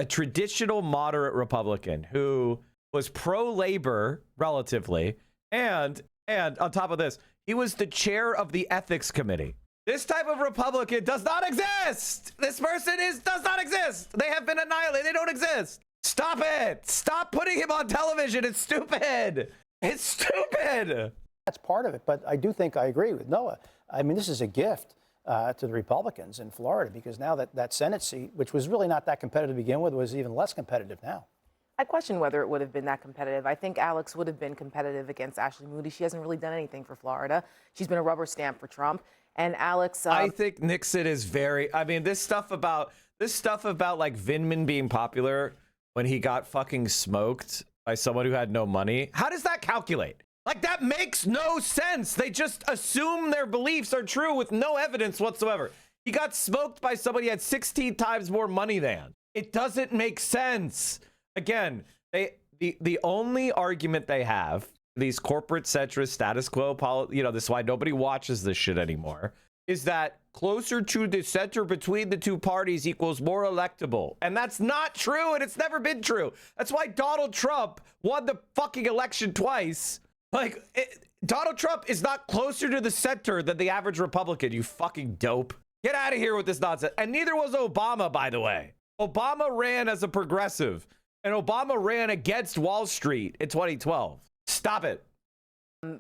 traditional moderate Republican who was pro-labor relatively, and on top of this, he was the chair of the ethics committee. This type of Republican does not exist. This person does not exist. They have been annihilated. They don't exist. Stop it. Stop putting him on television. It's stupid. It's stupid. that's part of it. But I do think I agree with Noah. I mean, this is a gift to the Republicans in Florida, because now that Senate seat, which was really not that competitive to begin with, was even less competitive now. I question whether it would have been that competitive. I think Alex would have been competitive against Ashley Moody. She hasn't really done anything for Florida. She's been a rubber stamp for Trump. And Alex, I think Nixon is very. I mean, this stuff about like Vindman being popular when he got fucking smoked by someone who had no money. How does that calculate? Like, that makes no sense. They just assume their beliefs are true with no evidence whatsoever. He got smoked by somebody who had 16 times more money than. It doesn't make sense. Again, the only argument they have, these corporate centrist status quo, this is why nobody watches this shit anymore, is that closer to the center between the two parties equals more electable. And that's not true, and it's never been true. That's why Donald Trump won the fucking election twice. Donald Trump is not closer to the center than the average Republican, you fucking dope. Get out of here with this nonsense. And neither was Obama, by the way. Obama ran as a progressive, and Obama ran against Wall Street in 2012. Stop it.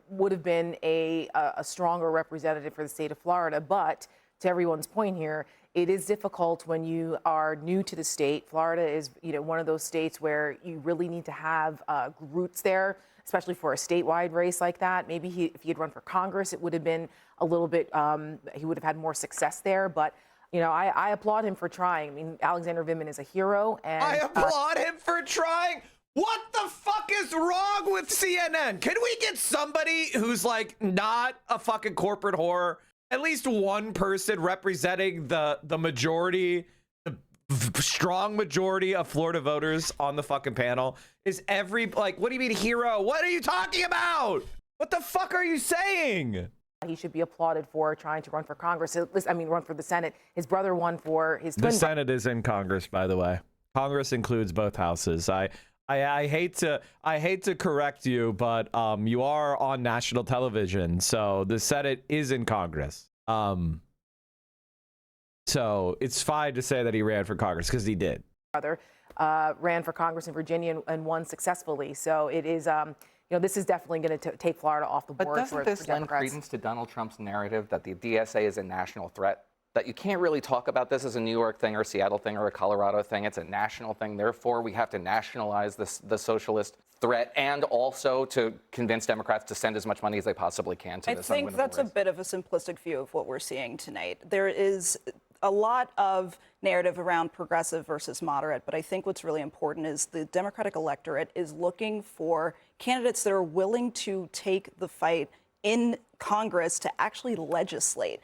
Would have been a stronger representative for the state of Florida. But to everyone's point here, it is difficult when you are new to the state. Florida is, one of those states where you really need to have roots there, especially for a statewide race like that. Maybe if he had run for Congress, it would have been a little bit, he would have had more success there. But, I applaud him for trying. I mean, Alexander Vindman is a hero. And I applaud him for trying. What the fuck is wrong with CNN? Can we get somebody who's like not a fucking corporate whore? At least one person representing the majority, the strong majority of Florida voters on the fucking panel. Is what do you mean hero? What are you talking about? What the fuck are you saying? He should be applauded for trying to run for Congress. Run for the Senate. His brother won for his twin. The Senate is in Congress, by the way. Congress includes both houses. I hate to correct you, but you are on national television, so the Senate is in Congress. So it's fine to say that he ran for Congress because he did. Brother ran for Congress in Virginia and won successfully. So it is, this is definitely going to take Florida off the board. But doesn't this lend credence to Donald Trump's narrative that the DSA is a national threat? That you can't really talk about this as a New York thing or a Seattle thing or a Colorado thing. It's a national thing. Therefore, we have to nationalize the socialist threat and also to convince Democrats to send as much money as they possibly can to this. I think that's a bit of a simplistic view of what we're seeing tonight. There is a lot of narrative around progressive versus moderate, but I think what's really important is the Democratic electorate is looking for candidates that are willing to take the fight in Congress to actually legislate.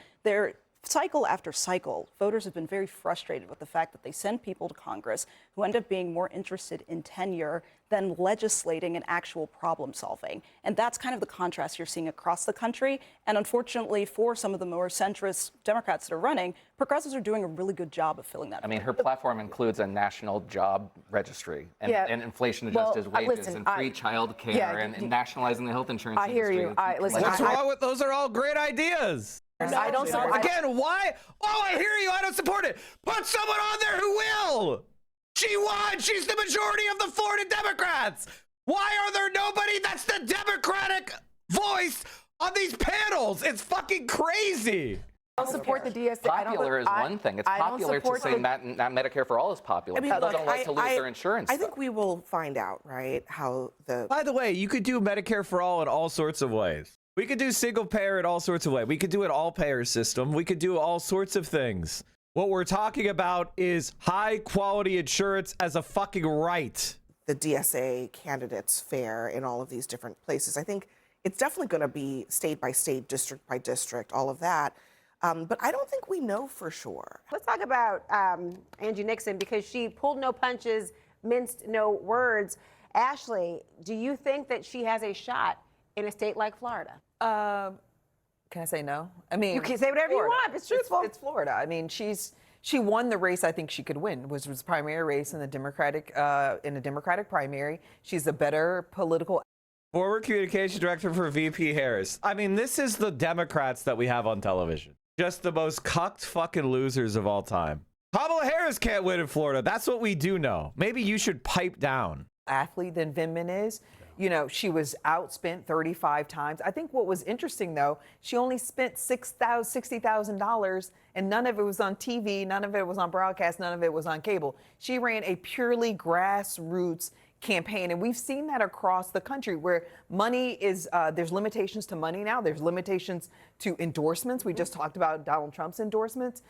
Cycle after cycle, voters have been very frustrated with the fact that they send people to Congress who end up being more interested in tenure than legislating and actual problem solving. And that's kind of the contrast you're seeing across the country. And unfortunately, for some of the more centrist Democrats that are running, progressives are doing a really good job of filling that. I mean, her platform includes a national job registry and inflation-adjusted wages and free child care and nationalizing the health insurance industry. I hear you. What's wrong with those? Are all great ideas. I don't support it. Again, why? Oh, I hear you. I don't support it. Put someone on there who will. She won. She's the majority of the Florida Democrats. Why are there nobody that's the Democratic voice on these panels? It's fucking crazy. I don't support the DSA. Popular is one thing. It's popular to say not Medicare for all is popular. People don't like to lose their insurance. I think we will find out, right, how the... By the way, you could do Medicare for all in all sorts of ways. We could do single payer in all sorts of ways. We could do an all payer system. We could do all sorts of things. What we're talking about is high quality insurance as a fucking right. The DSA candidates fare in all of these different places. I think it's definitely going to be state by state, district by district, all of that. But I don't think we know for sure. Let's talk about Angie Nixon, because she pulled no punches, minced no words. Ashley, do you think that she has a shot in a state like Florida? Can I say no? I mean, you can say whatever Florida. you want. It's truthful. It's Florida. I mean, she won the race I think she could win, which was primary race in the Democratic primary. She's a better political. Former communication director for VP Harris. I mean, this is the Democrats that we have on television. Just the most cucked fucking losers of all time. Kamala Harris can't win in Florida. That's what we do know. Maybe you should pipe down. Athlete than Vindman is. You know, she was outspent 35 times. I think what was interesting, though, she only spent $60,000, and none of it was on TV, none of it was on broadcast, none of it was on cable. She ran a purely grassroots campaign, and we've seen that across the country where money is, there's limitations to money now. There's limitations to endorsements. We just talked about Donald Trump's endorsements,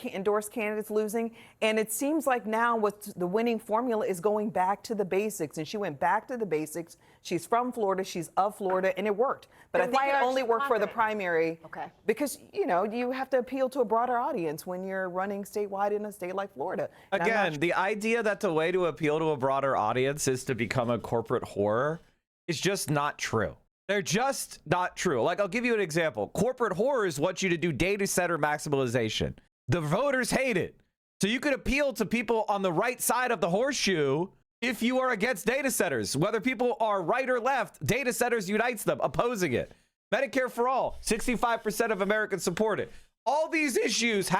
endorsed candidates losing. And it seems like now what the winning formula is going back to the basics. And she went back to the basics. She's from Florida. She's of Florida, and it worked. But I think it only worked for the primary because, you know, you have to appeal to a broader audience when you're running statewide in a state like Florida. Again, the idea that the way to appeal to a broader audience is to become a corporate whore is just not true. They're just not true. Like, I'll give you an example. Corporate whores want you to do data center maximalization. The voters hate it. So you could appeal to people on the right side of the horseshoe if you are against data centers. Whether people are right or left, data centers unites them, opposing it. Medicare for all, 65% of Americans support it. All these issues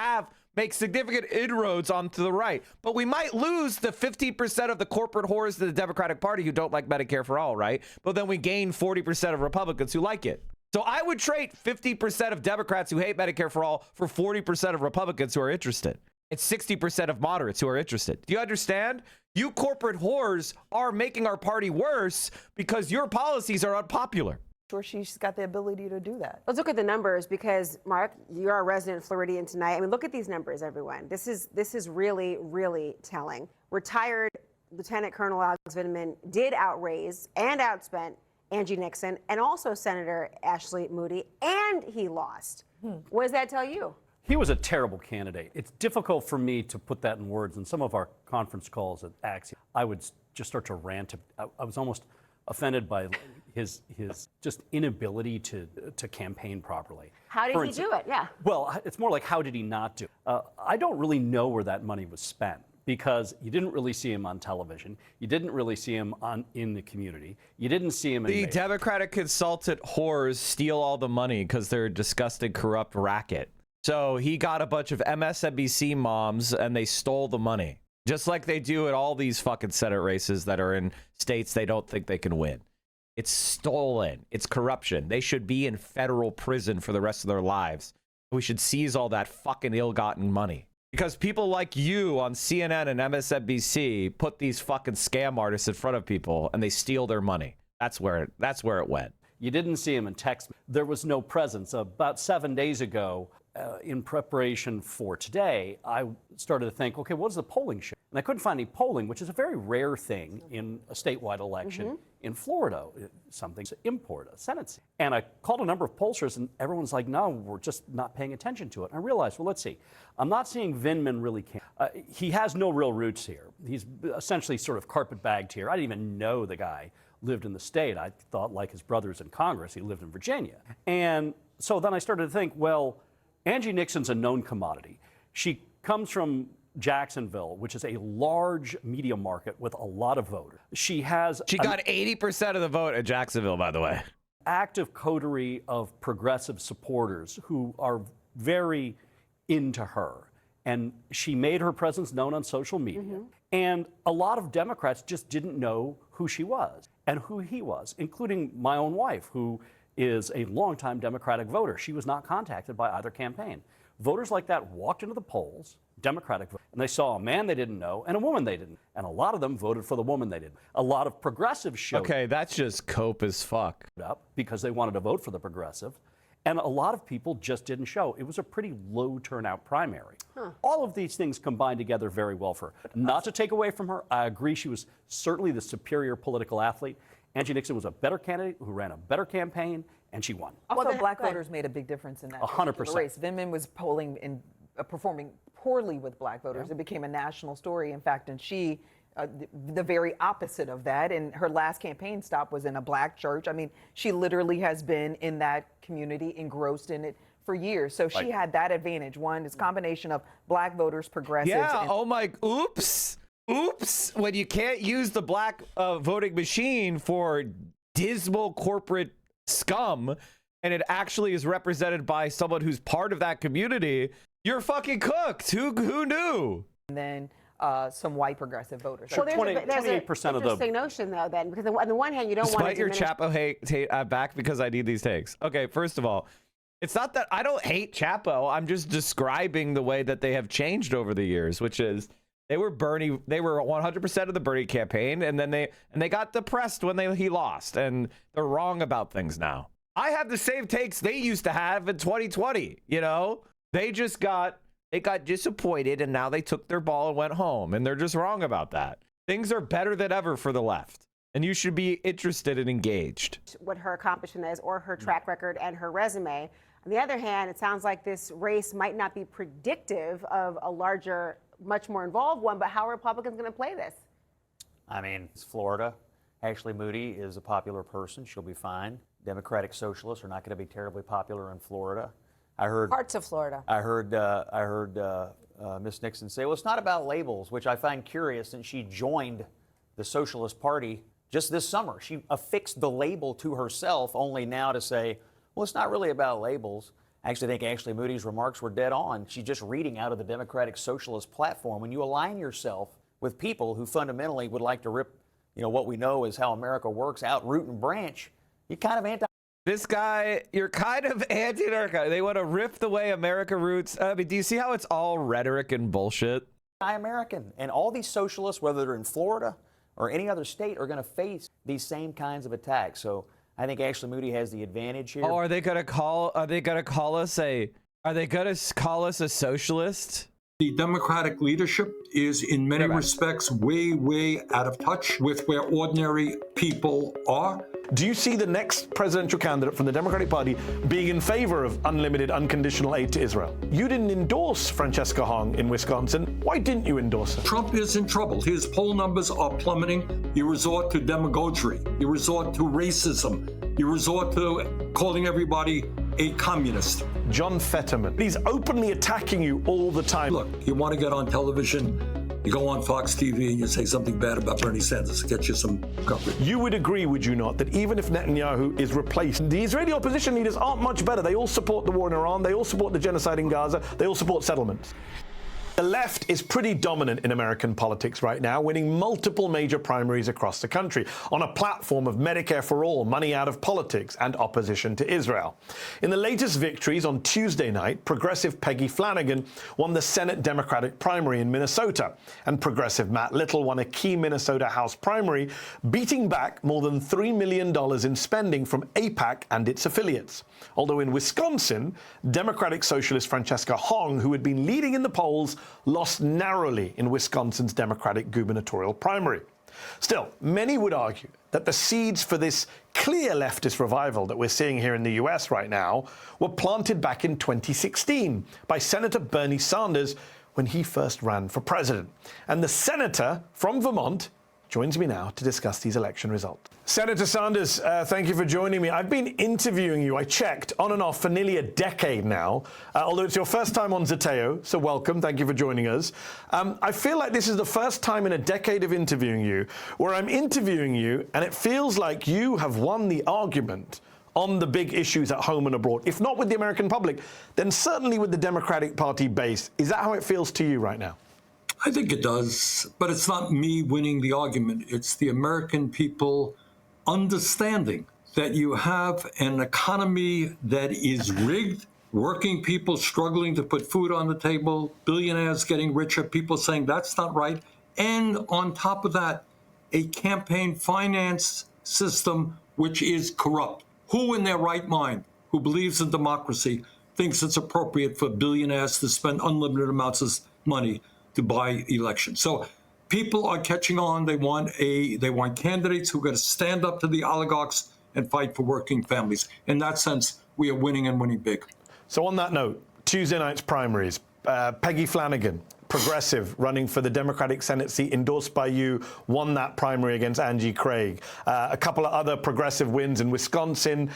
make significant inroads onto the right, but we might lose the 50% of the corporate whores to the Democratic Party who don't like Medicare for all, right? But then we gain 40% of Republicans who like it. So I would trade 50% of Democrats who hate Medicare for all for 40% of Republicans who are interested. It's 60% of moderates who are interested. Do you understand? You corporate whores are making our party worse because your policies are unpopular. Sure, she's got the ability to do that. Let's look at the numbers because, Mark, you're a resident Floridian tonight. I mean, look at these numbers, everyone. This is really, really telling. Retired Lieutenant Colonel Alex Vindman did outraise and outspent Angie Nixon and also Senator Ashley Moody, and he lost. What does that tell you? He was a terrible candidate. It's difficult for me to put that in words. In some of our conference calls at Axiom, I would just start to rant. I was almost offended by his just inability to campaign properly. How did he do it? Yeah. Well, it's more like how did he not do it? I don't really know where that money was spent because you didn't really see him on television. You didn't really see him in the community. You didn't see him in the Democratic consultant whores steal all the money because they're a disgusting, corrupt racket. So he got a bunch of MSNBC moms and they stole the money. Just like they do at all these fucking Senate races that are in states they don't think they can win. It's stolen. It's corruption. They should be in federal prison for the rest of their lives. We should seize all that fucking ill-gotten money. Because people like you on CNN and MSNBC put these fucking scam artists in front of people and they steal their money. That's where it went. You didn't see him in text. There was no presence. About 7 days ago, in preparation for today, I started to think, okay, what does the polling show? And I couldn't find any polling, which is a very rare thing in a statewide election in Florida. Something to import, a Senate seat. And I called a number of pollsters, and everyone's like, no, we're just not paying attention to it. And I realized, well, let's see. I'm not seeing Vindman really he has no real roots here. He's essentially sort of carpetbagged here. I didn't even know the guy lived in the state. I thought, like his brothers in Congress, he lived in Virginia. And so then I started to think, well, Angie Nixon's a known commodity. She comes from Jacksonville, which is a large media market with a lot of voters. She got 80% of the vote at Jacksonville, by the way. Active coterie of progressive supporters who are very into her. And she made her presence known on social media. And a lot of Democrats just didn't know who she was and who he was, including my own wife, who is a longtime Democratic voter. She was not contacted by either campaign. Voters like that walked into the polls, Democratic, and they saw a man they didn't know and a woman they didn't. And a lot of them voted for the woman they didn't. A lot of progressives showed Okay, that's just cope as fuck. up because they wanted to vote for the progressive. And a lot of people just didn't show. It was a pretty low turnout primary. All of these things combined together very well for her. Not to take away from her, I agree she was certainly the superior political athlete. Angie Nixon was a better candidate who ran a better campaign, and she won. Also, black voters made a big difference in that 100%. race. Vindman was polling and performing poorly with black voters. It became a national story, in fact, and she, the very opposite of that. And her last campaign stop was in a black church. I mean, she literally has been in that community, engrossed in it for years. So she had that advantage. One, this combination of black voters, progressives. Yeah, oops. When you can't use the black voting machine for dismal corporate scum, and it actually is represented by someone who's part of that community, you're fucking cooked. Who knew? And then some white progressive voters. Well, there's 28% of the interesting notion, though, then, because on the one hand, you don't want to your Chapo hate back because I need these takes. Okay, first of all, it's not that I don't hate Chapo. I'm just describing the way that they have changed over the years, which is they were 100% of the Bernie campaign, and then they got depressed when he lost, and they're wrong about things now. I have the same takes they used to have in 2020. You know, they got disappointed, and now they took their ball and went home, and they're just wrong about that. Things are better than ever for the left, and you should be interested and engaged. What her accomplishment is, or her track record and her resume. On the other hand, it sounds like this race might not be predictive of a larger, much more involved one, but how are Republicans going to play this? I mean, it's Florida. Ashley Moody is a popular person. She'll be fine. Democratic socialists are not going to be terribly popular in Florida. I heard parts of Florida. I heard Miss Nixon say, well, it's not about labels, which I find curious, and she joined the Socialist Party just this summer. She affixed the label to herself, only now to say, well, it's not really about labels. I actually think Ashley Moody's remarks were dead on. She's just reading out of the Democratic Socialist platform. When you align yourself with people who fundamentally would like to rip, what we know is how America works out root and branch, you're kind of anti. This guy, you're kind of anti-America. They want to rip the way America roots. I mean, do you see how it's all rhetoric and bullshit? Anti-American. And all these socialists, whether they're in Florida or any other state, are going to face these same kinds of attacks. So I think Ashley Moody has the advantage here. Oh, are they going to call us a socialist? The Democratic leadership is in many respects way, way out of touch with where ordinary people are. Do you see the next presidential candidate from the Democratic Party being in favor of unlimited, unconditional aid to Israel? You didn't endorse Francesca Hong in Wisconsin. Why didn't you endorse her? Trump is in trouble. His poll numbers are plummeting. You resort to demagoguery. You resort to racism. You resort to calling everybody a communist. John Fetterman, he's openly attacking you all the time. Look, you want to get on television, you go on Fox TV and you say something bad about Bernie Sanders to get you some coverage. You would agree, would you not, that even if Netanyahu is replaced, the Israeli opposition leaders aren't much better. They all support the war in Iran. They all support the genocide in Gaza. They all support settlements. The left is pretty dominant in American politics right now, winning multiple major primaries across the country on a platform of Medicare for all, money out of politics, and opposition to Israel. In the latest victories on Tuesday night, progressive Peggy Flanagan won the Senate Democratic primary in Minnesota, and progressive Matt Little won a key Minnesota House primary, beating back more than $3 million in spending from AIPAC and its affiliates. Although in Wisconsin, Democratic Socialist Francesca Hong, who had been leading in the polls, lost narrowly in Wisconsin's Democratic gubernatorial primary. Still, many would argue that the seeds for this clear leftist revival that we're seeing here in the US right now were planted back in 2016 by Senator Bernie Sanders when he first ran for president. And the senator from Vermont joins me now to discuss these election results. Senator Sanders, thank you for joining me. I've been interviewing you, I checked, on and off for nearly a decade now, although it's your first time on Zateo, so welcome. Thank you for joining us. I feel like this is the first time in a decade of interviewing you where I'm interviewing you and it feels like you have won the argument on the big issues at home and abroad. If not with the American public, then certainly with the Democratic Party base. Is that how it feels to you right now? I think it does, but it's not me winning the argument. It's the American people understanding that you have an economy that is rigged, working people struggling to put food on the table, billionaires getting richer, people saying that's not right. And on top of that, a campaign finance system which is corrupt. Who in their right mind, who believes in democracy, thinks it's appropriate for billionaires to spend unlimited amounts of money to buy elections? So people are catching on. They want candidates who are going to stand up to the oligarchs and fight for working families. In that sense, we are winning and winning big. So on that note, Tuesday night's primaries, Peggy Flanagan, progressive, running for the Democratic Senate seat endorsed by you, won that primary against Angie Craig. A couple of other progressive wins in Wisconsin,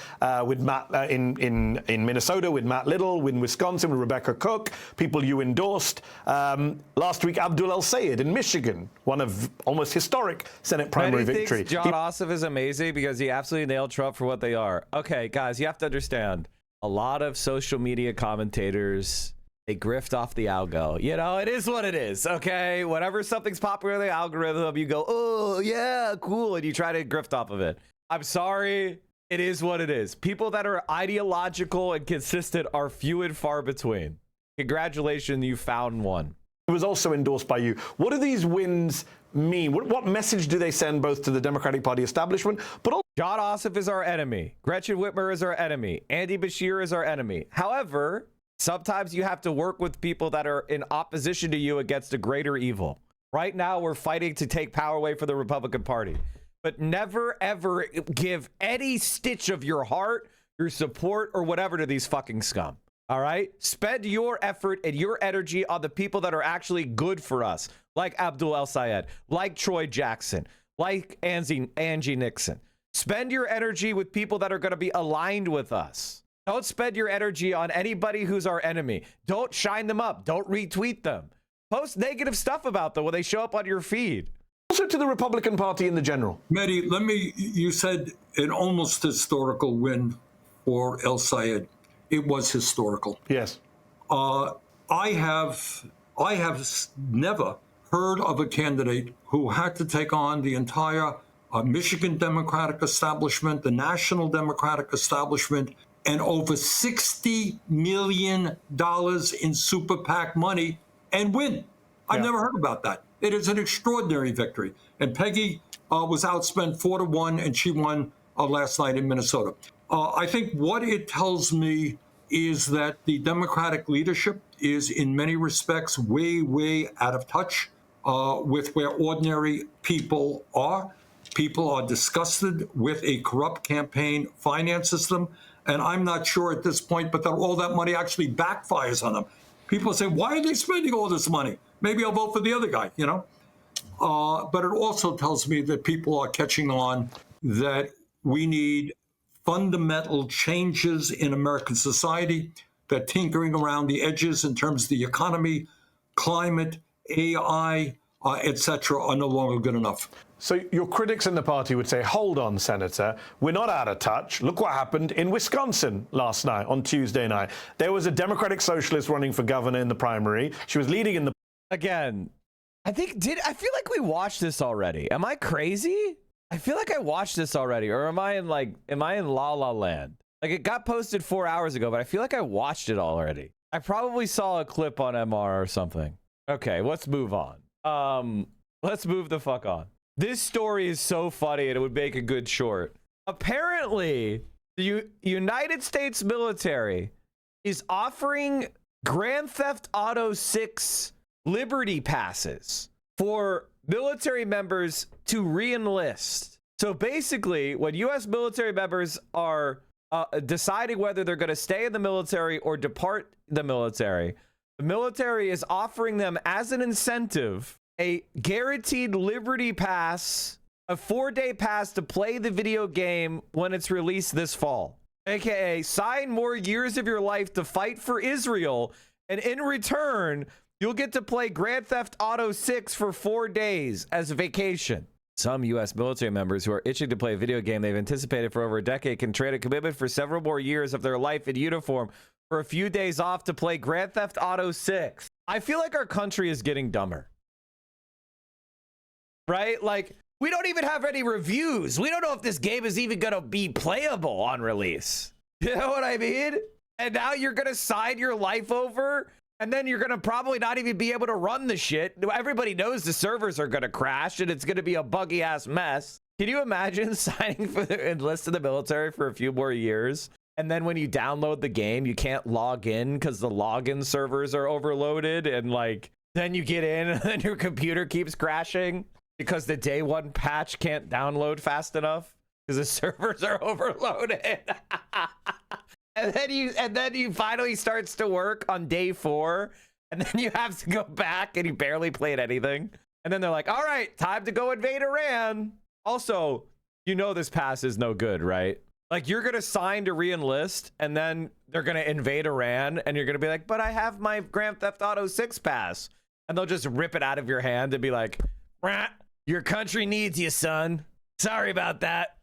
with Matt in Minnesota with Matt Little, in Wisconsin with Rebecca Cook, people you endorsed. Last week, Abdul El-Sayed in Michigan, one of almost historic Senate primary victory. John Ossoff is amazing because he absolutely nailed Trump for what they are. Okay, guys, you have to understand, a lot of social media commentators, they grift off the algo. You know, it is what it is, okay? Whenever something's popular in the algorithm, you go, oh, yeah, cool, and you try to grift off of it. I'm sorry, it is what it is. People that are ideological and consistent are few and far between. Congratulations, you found one. It was also endorsed by you. What do these wins mean? What message do they send both to the Democratic Party establishment, but also... John Ossoff is our enemy. Gretchen Whitmer is our enemy. Andy Beshear is our enemy. However, sometimes you have to work with people that are in opposition to you against a greater evil. Right now, we're fighting to take power away from the Republican Party. But never, ever give any stitch of your heart, your support, or whatever to these fucking scum. All right? Spend your effort and your energy on the people that are actually good for us, like Abdul El-Sayed, like Troy Jackson, like Angie Nixon. Spend your energy with people that are going to be aligned with us. Don't spend your energy on anybody who's our enemy. Don't shine them up. Don't retweet them. Post negative stuff about them when they show up on your feed. Also to the Republican Party in the general. Mehdi, you said an almost historical win for El-Sayed. it was historical. Yes. I have never heard of a candidate who had to take on the entire Michigan Democratic establishment, the national Democratic establishment, and over $60 million in super PAC money and win. I've never heard about that. It is an extraordinary victory. And Peggy was outspent 4-1, and she won last night in Minnesota. I think what it tells me is that the Democratic leadership is in many respects way, way out of touch with where ordinary people are. People are disgusted with a corrupt campaign finance system. And I'm not sure at this point, but that all that money actually backfires on them. People say, why are they spending all this money? Maybe I'll vote for the other guy, you know? But it also tells me that people are catching on that we need fundamental changes in American society, that tinkering around the edges in terms of the economy, climate, AI, etc., are no longer good enough. So your critics in the party would say, hold on, Senator, we're not out of touch. Look what happened in Wisconsin last night, on Tuesday night. There was a Democratic socialist running for governor in the primary. She was leading in the... Again, I feel like we watched this already. Am I crazy? I feel like I watched this already, or am I in La La Land? Like, it got posted 4 hours ago, but I feel like I watched it already. I probably saw a clip on MR or something. Okay, let's move on. Let's move the fuck on. This story is so funny and it would make a good short. Apparently, the United States military is offering Grand Theft Auto 6 Liberty Passes for military members to re-enlist. So basically, when U.S. military members are deciding whether they're going to stay in the military or depart the military is offering them as an incentive a guaranteed Liberty Pass, a 4-day pass to play the video game when it's released this fall. AKA, sign more years of your life to fight for Israel, and in return, you'll get to play Grand Theft Auto 6 for 4 days as a vacation. Some U.S. military members who are itching to play a video game they've anticipated for over a decade can trade a commitment for several more years of their life in uniform for a few days off to play Grand Theft Auto 6. I feel like our country is getting dumber. Right? Like, we don't even have any reviews. We don't know if this game is even going to be playable on release. You know what I mean? And now you're going to sign your life over, and then you're going to probably not even be able to run the shit. Everybody knows the servers are going to crash, and it's going to be a buggy ass mess. Can you imagine signing for the enlist in the military for a few more years? And then when you download the game, you can't log in because the login servers are overloaded. And like, then you get in and then your computer keeps crashing because the day one patch can't download fast enough because the servers are overloaded. And then you finally starts to work on day 4, and then you have to go back and you barely played anything. And then they're like, all right, time to go invade Iran. Also, you know this pass is no good, right? Like, you're going to sign to re-enlist, and then they're going to invade Iran, and you're going to be like, but I have my Grand Theft Auto 6 pass. And they'll just rip it out of your hand and be like, your country needs you, son. Sorry about that.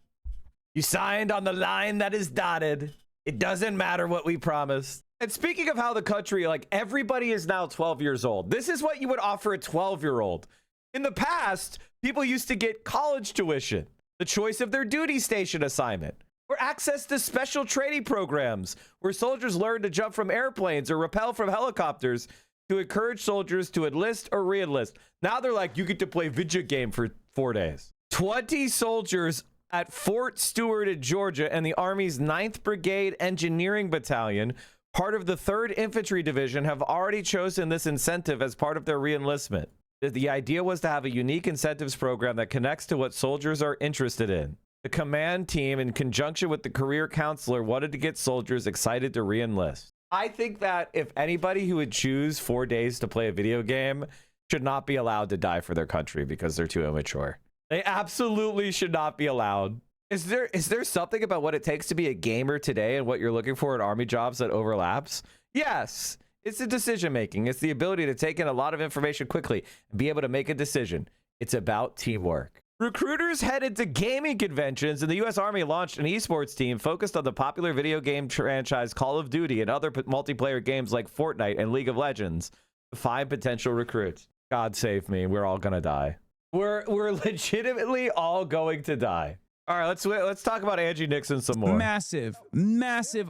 You signed on the line that is dotted. It doesn't matter what we promised. And speaking of how the country, like, everybody is now 12 years old. This is what you would offer a 12-year-old. In the past, people used to get college tuition, the choice of their duty station assignment, or access to special training programs where soldiers learn to jump from airplanes or rappel from helicopters to encourage soldiers to enlist or re-enlist. Now they're like, you get to play video game for 4 days. 20 soldiers at Fort Stewart in Georgia and the Army's 9th Brigade Engineering Battalion, part of the 3rd Infantry Division, have already chosen this incentive as part of their re-enlistment. The idea was to have a unique incentives program that connects to what soldiers are interested in. The command team, in conjunction with the career counselor, wanted to get soldiers excited to re-enlist. I think that if anybody who would choose 4 days to play a video game should not be allowed to die for their country because they're too immature. They absolutely should not be allowed. Is there something about what it takes to be a gamer today and what you're looking for in Army jobs that overlaps? Yes. It's the decision making. It's the ability to take in a lot of information quickly and be able to make a decision. It's about teamwork. Recruiters headed to gaming conventions, and the U.S. Army launched an esports team focused on the popular video game franchise Call of Duty and other multiplayer games like Fortnite and League of Legends to find potential recruits. God save me. We're all going to die. We're legitimately all going to die. All right, let's talk about Angie Nixon some more. Massive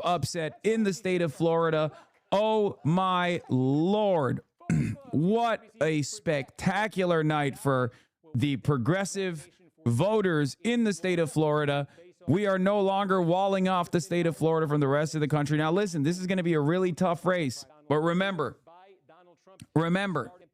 upset in the state of Florida. Oh, my Lord. What a spectacular night for the progressive voters in the state of Florida. We are no longer walling off the state of Florida from the rest of the country. Now, listen, this is going to be a really tough race. But remember,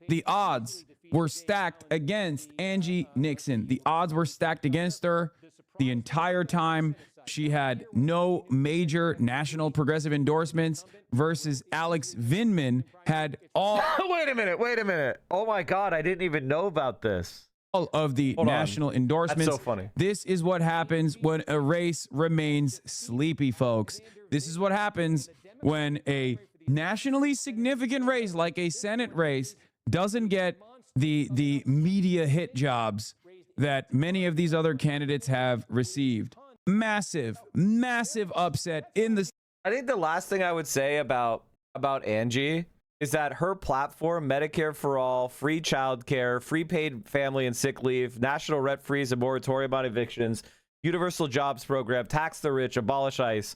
the odds were stacked against Angie Nixon. The odds were stacked against her the entire time. She had no major national progressive endorsements versus Alex Vindman had all... Wait a minute. Oh, my God. I didn't even know about this. All of the national endorsements. That's so funny. This is what happens when a race remains sleepy, folks. This is what happens when a nationally significant race like a Senate race doesn't get the media hit jobs that many of these other candidates have received. Massive upset in the... I think the last thing I would say about Angie is that her platform, Medicare for all, free childcare, free paid family and sick leave, national rent freeze and moratorium on evictions, universal jobs program, tax the rich, abolish ICE,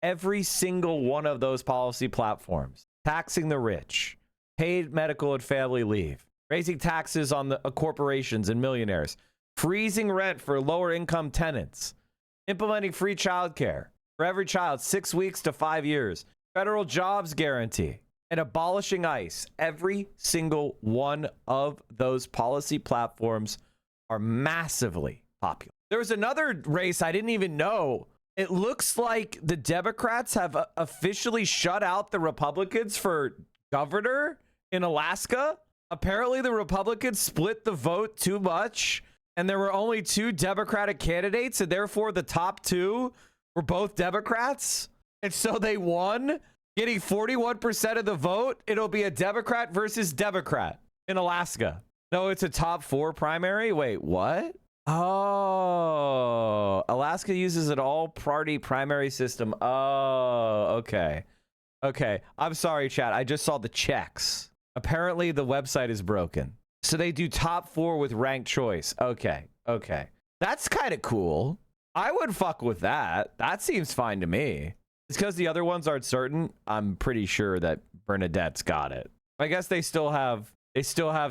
every single one of those policy platforms, taxing the rich, paid medical and family leave, raising taxes on the corporations and millionaires, freezing rent for lower income tenants, implementing free childcare for every child 6 weeks to 5 years, federal jobs guarantee, and abolishing ICE. Every single one of those policy platforms are massively popular. There was another race I didn't even know. It looks like the Democrats have officially shut out the Republicans for governor in Alaska. Apparently, the Republicans split the vote too much, and there were only 2 Democratic candidates, and therefore the top 2 were both Democrats. And so they won, getting 41% of the vote. It'll be a Democrat versus Democrat in Alaska. No, it's a top 4 primary. Wait, what? Oh, Alaska uses an all-party primary system. Oh, okay. I'm sorry, chat. I just saw the checks. Apparently, the website is broken. So they do top 4 with ranked choice. Okay. That's kind of cool. I would fuck with that. That seems fine to me. It's because the other ones aren't certain. I'm pretty sure that Bernadette's got it. I guess they still have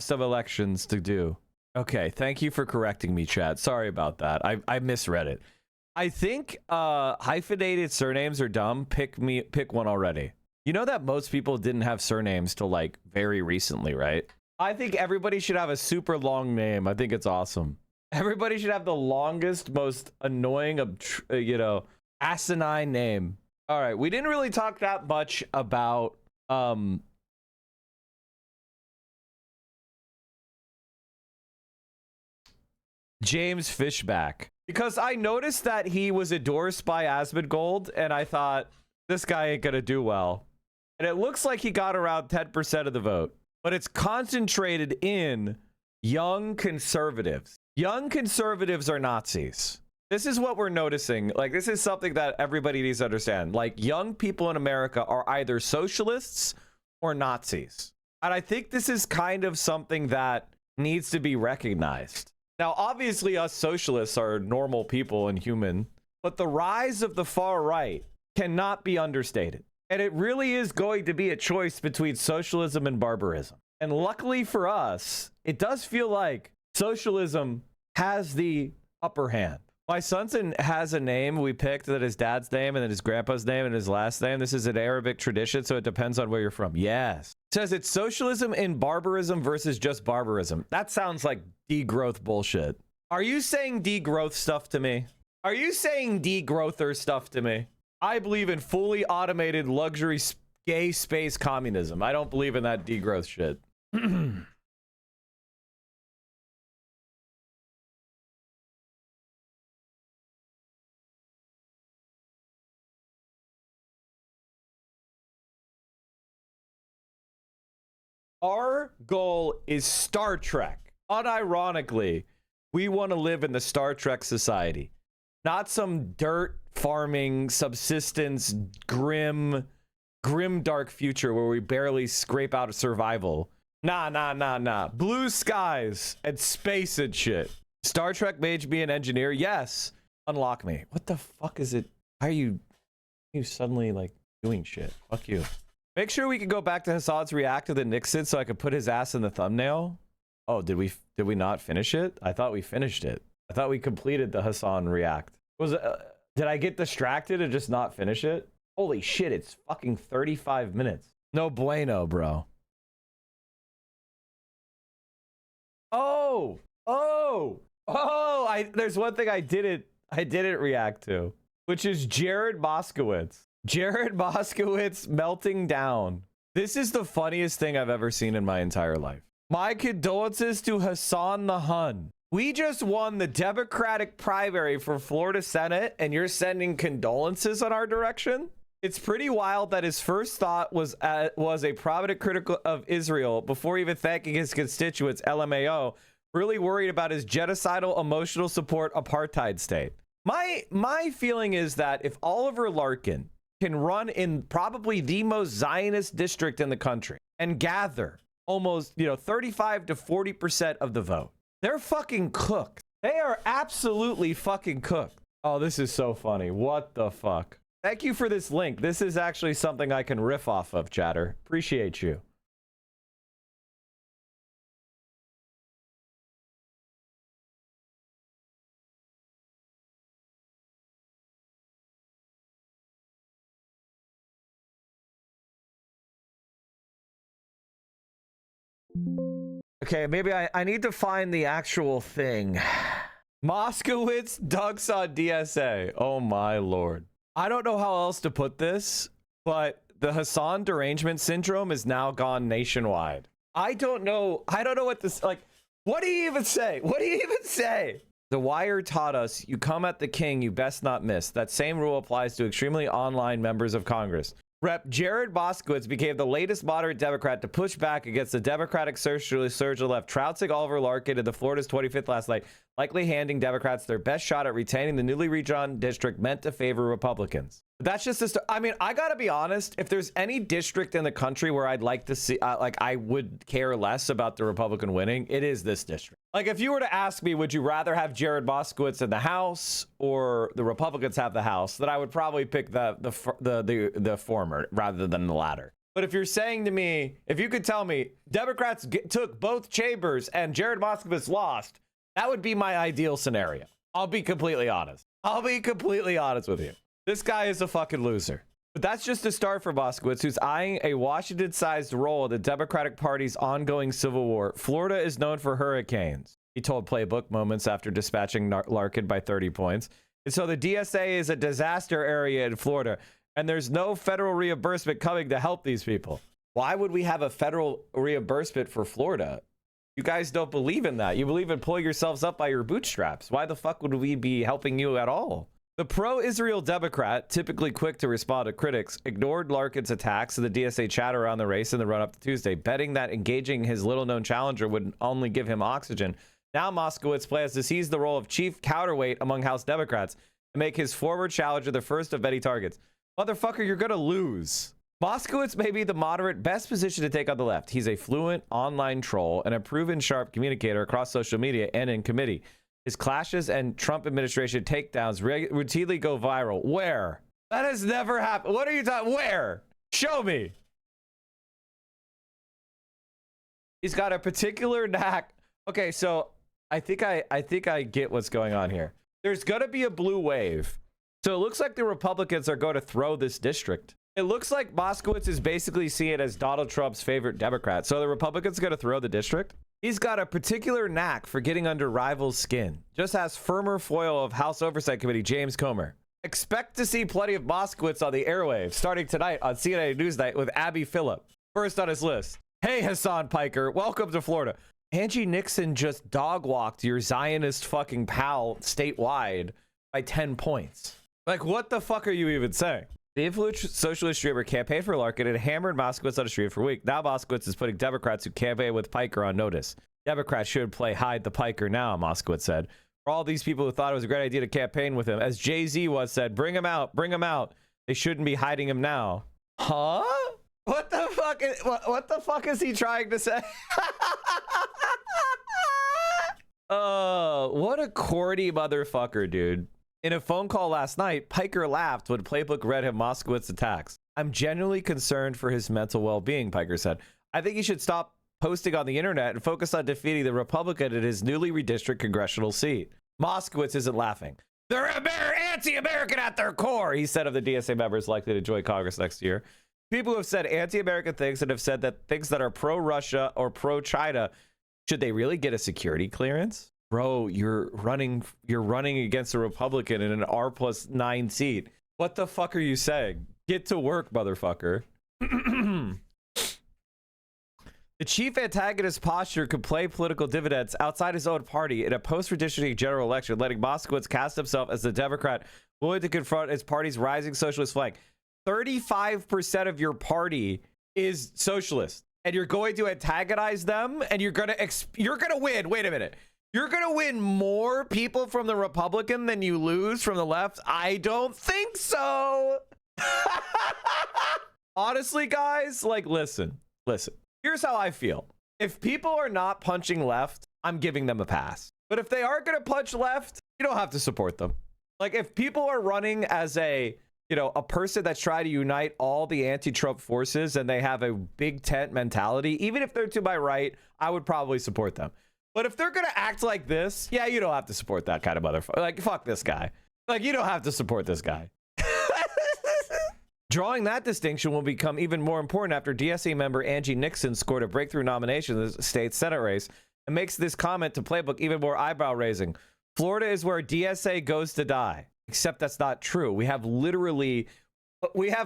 some elections to do. Okay, thank you for correcting me, chat. Sorry about that. I misread it. I think hyphenated surnames are dumb. Pick one already. You know that most people didn't have surnames till like very recently, right? I think everybody should have a super long name. I think it's awesome. Everybody should have the longest, most annoying, asinine name. All right, we didn't really talk that much about James Fishback, because I noticed that he was endorsed by Asmongold, and I thought, this guy ain't gonna do well. And it looks like he got around 10% of the vote, but it's concentrated in young conservatives. Young conservatives are Nazis. This is what we're noticing. Like, this is something that everybody needs to understand. Like, young people in America are either socialists or Nazis. And I think this is kind of something that needs to be recognized. Now, obviously, us socialists are normal people and human, but the rise of the far right cannot be understated. And it really is going to be a choice between socialism and barbarism. And luckily for us, it does feel like socialism has the upper hand. My son has a name we picked that his dad's name and then his grandpa's name and his last name. This is an Arabic tradition, so it depends on where you're from. Yes. It says it's socialism and barbarism versus just barbarism. That sounds like degrowth bullshit. Are you saying degrowth stuff to me? Are you saying degrowther stuff to me? I believe in fully automated luxury gay space communism. I don't believe in that degrowth shit. Our goal is Star Trek. Unironically, We want to live in the Star Trek society, not some dirt farming, subsistence, grim dark future where we barely scrape out of survival. Nah. Blue skies and space and shit. Star Trek made me an engineer. Yes. Unlock me. What the fuck is it? How are you suddenly like doing shit? Fuck you. Make sure we can go back to Hassan's react to the Nixon so I could put his ass in the thumbnail. Oh, did we not finish it? I thought we finished it. I thought we completed the Hassan react. Did I get distracted and just not finish it? Holy shit, it's fucking 35 minutes. No bueno, bro. There's one thing I didn't react to, which is Jared Moskowitz. Jared Moskowitz melting down. This is the funniest thing I've ever seen in my entire life. My condolences to Hassan the Hun. We just won the Democratic primary for Florida Senate, and you're sending condolences on our direction? It's pretty wild that his first thought was a prominent critic of Israel before even thanking his constituents, LMAO, really worried about his genocidal emotional support apartheid state. My feeling is that if Oliver Larkin can run in probably the most Zionist district in the country and gather almost 35 to 40% of the vote, they're fucking cooked. They are absolutely fucking cooked. Oh, this is so funny. What the fuck? Thank you for this link. This is actually something I can riff off of, chatter. Appreciate you. Okay, maybe I need to find the actual thing. Moskowitz dunks on DSA. Oh my lord. I don't know how else to put this, but the Hassan derangement syndrome is now gone nationwide. I don't know what this, like, what do you even say? What do you even say? The Wire taught us, you come at the king, you best not miss. That same rule applies to extremely online members of Congress. Rep. Jared Moskowitz became the latest moderate Democrat to push back against the Democratic Socialist surge to the left, trouncing Oliver Larkin in the Florida's 25th last night, likely handing Democrats their best shot at retaining the newly redrawn district meant to favor Republicans. That's just I mean, I gotta be honest, if there's any district in the country where I'd like to see, like, I would care less about the Republican winning, it is this district. Like, if you were to ask me, would you rather have Jared Moskowitz in the House or the Republicans have the House, then I would probably pick the former rather than the latter. But if you're saying to me, if you could tell me Democrats took both chambers and Jared Moskowitz lost, that would be my ideal scenario. I'll be completely honest. I'll be completely honest with you. This guy is a fucking loser. But that's just a start for Moskowitz, who's eyeing a Washington-sized role in the Democratic Party's ongoing civil war. Florida is known for hurricanes, he told Playbook moments after dispatching Larkin by 30 points. And so the DSA is a disaster area in Florida, and there's no federal reimbursement coming to help these people. Why would we have a federal reimbursement for Florida? You guys don't believe in that. You believe in pull yourselves up by your bootstraps. Why the fuck would we be helping you at all? The pro-Israel Democrat, typically quick to respond to critics, ignored Larkin's attacks and the DSA chatter around the race in the run-up to Tuesday, betting that engaging his little-known challenger would only give him oxygen. Now Moskowitz plans to seize the role of chief counterweight among House Democrats and make his former challenger the first of many targets. Motherfucker, you're gonna lose. Moskowitz may be the moderate best position to take on the left. He's a fluent online troll and a proven sharp communicator across social media and in committee. His clashes and Trump administration takedowns routinely go viral. Where? That has never happened. What are you talking? Where? Show me. He's got a particular knack. Okay, so I think I get what's going on here. There's gonna be a blue wave. So it looks like the Republicans are going to throw this district. It looks like Moskowitz is basically seeing it as Donald Trump's favorite Democrat. So the Republicans are going to throw the district. He's got a particular knack for getting under rivals' skin. Just ask former foil of House Oversight Committee James Comer. Expect to see plenty of Moskowitz on the airwaves starting tonight on CNN Newsnight with Abby Phillip. First on his list. Hey, Hassan Piker, welcome to Florida. Angie Nixon just dog walked your Zionist fucking pal statewide by 10 points. Like, what the fuck are you even saying? The influential socialist streamer campaigned for Larkin and hammered Moskowitz on a stream for a week. Now Moskowitz is putting Democrats who campaign with Piker on notice. Democrats should play hide the piker now, Moskowitz said. For all these people who thought it was a great idea to campaign with him, as Jay-Z once said, bring him out, bring him out. They shouldn't be hiding him now. Huh? What the fuck is, what the fuck is he trying to say? What a corny motherfucker, dude. In a phone call last night, Piker laughed when Playbook read him Moskowitz's attacks. I'm genuinely concerned for his mental well-being, Piker said. I think he should stop posting on the internet and focus on defeating the Republican at his newly redistricted congressional seat. Moskowitz isn't laughing. They're anti-American at their core, he said of the DSA members likely to join Congress next year. People who have said anti-American things and have said that things that are pro-Russia or pro-China, should they really get a security clearance? Bro, you're running against a Republican in an R+9 seat. What the fuck are you saying? Get to work, motherfucker. The chief antagonist posture could play political dividends outside his own party in a post-redistricting general election, letting Moskowitz cast himself as the Democrat willing to confront his party's rising socialist flank. 35% of your party is socialist, and you're going to antagonize them, and you're gonna win. Wait a minute. You're going to win more people from the Republican than you lose from the left? I don't think so. Honestly, guys, like, listen. Here's how I feel. If people are not punching left, I'm giving them a pass. But if they are going to punch left, you don't have to support them. Like, if people are running as a person that's trying to unite all the anti-Trump forces and they have a big tent mentality, even if they're to my right, I would probably support them. But if they're going to act like this, yeah, you don't have to support that kind of motherfucker. Like, fuck this guy. Like, you don't have to support this guy. Drawing that distinction will become even more important after DSA member Angie Nixon scored a breakthrough nomination in the state Senate race and makes this comment to Playbook even more eyebrow-raising. Florida is where DSA goes to die. Except that's not true. We have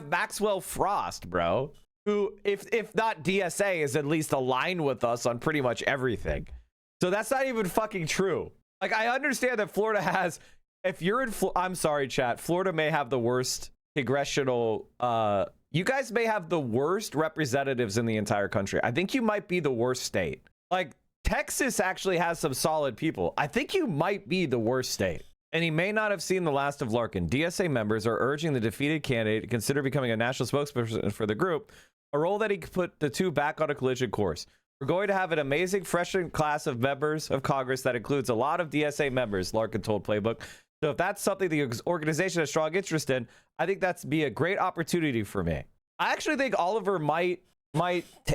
Maxwell Frost, bro, who, if not DSA, is at least aligned with us on pretty much everything. So that's not even fucking true. Like, I understand that Florida has, if you're in, I'm sorry, chat, Florida may have the worst congressional, you guys may have the worst representatives in the entire country. I think you might be the worst state. Like, Texas actually has some solid people. I think you might be the worst state. And he may not have seen the last of Larkin. DSA members are urging the defeated candidate to consider becoming a national spokesperson for the group, a role that he could put the two back on a collision course. We're going to have an amazing freshman class of members of Congress that includes a lot of DSA members, Larkin told Playbook. So if that's something the organization has strong interest in, I think that's be a great opportunity for me. I actually think Oliver might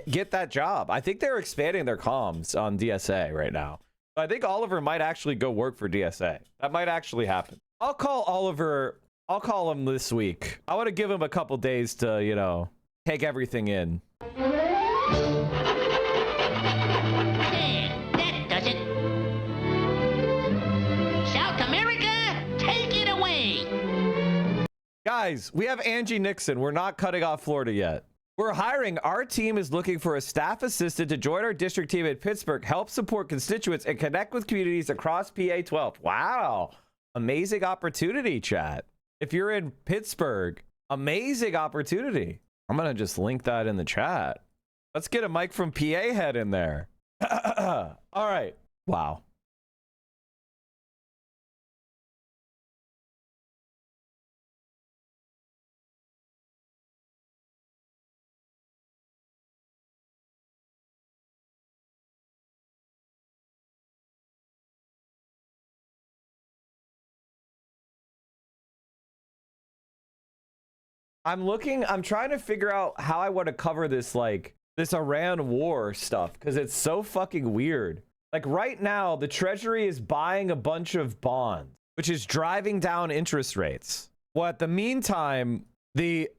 get that job. I think they're expanding their comms on DSA right now. I think Oliver might actually go work for DSA. That might actually happen. I'll call Oliver. I'll call him this week. I want to give him a couple days to, take everything in. That does it. South America, take it away. Guys, we have Angie Nixon. We're not cutting off Florida yet. We're hiring. Our team is looking for a staff assistant to join our district team at Pittsburgh, help support constituents, and connect with communities across PA 12. Wow. Amazing opportunity, chat. If you're in Pittsburgh, amazing opportunity. I'm going to just link that in the chat. Let's get a Mike from PA head in there. All right. Wow. I'm trying to figure out how I want to cover this, like, this Iran war stuff, because it's so fucking weird. Like, right now, the Treasury is buying a bunch of bonds, which is driving down interest rates. Well, at the meantime, the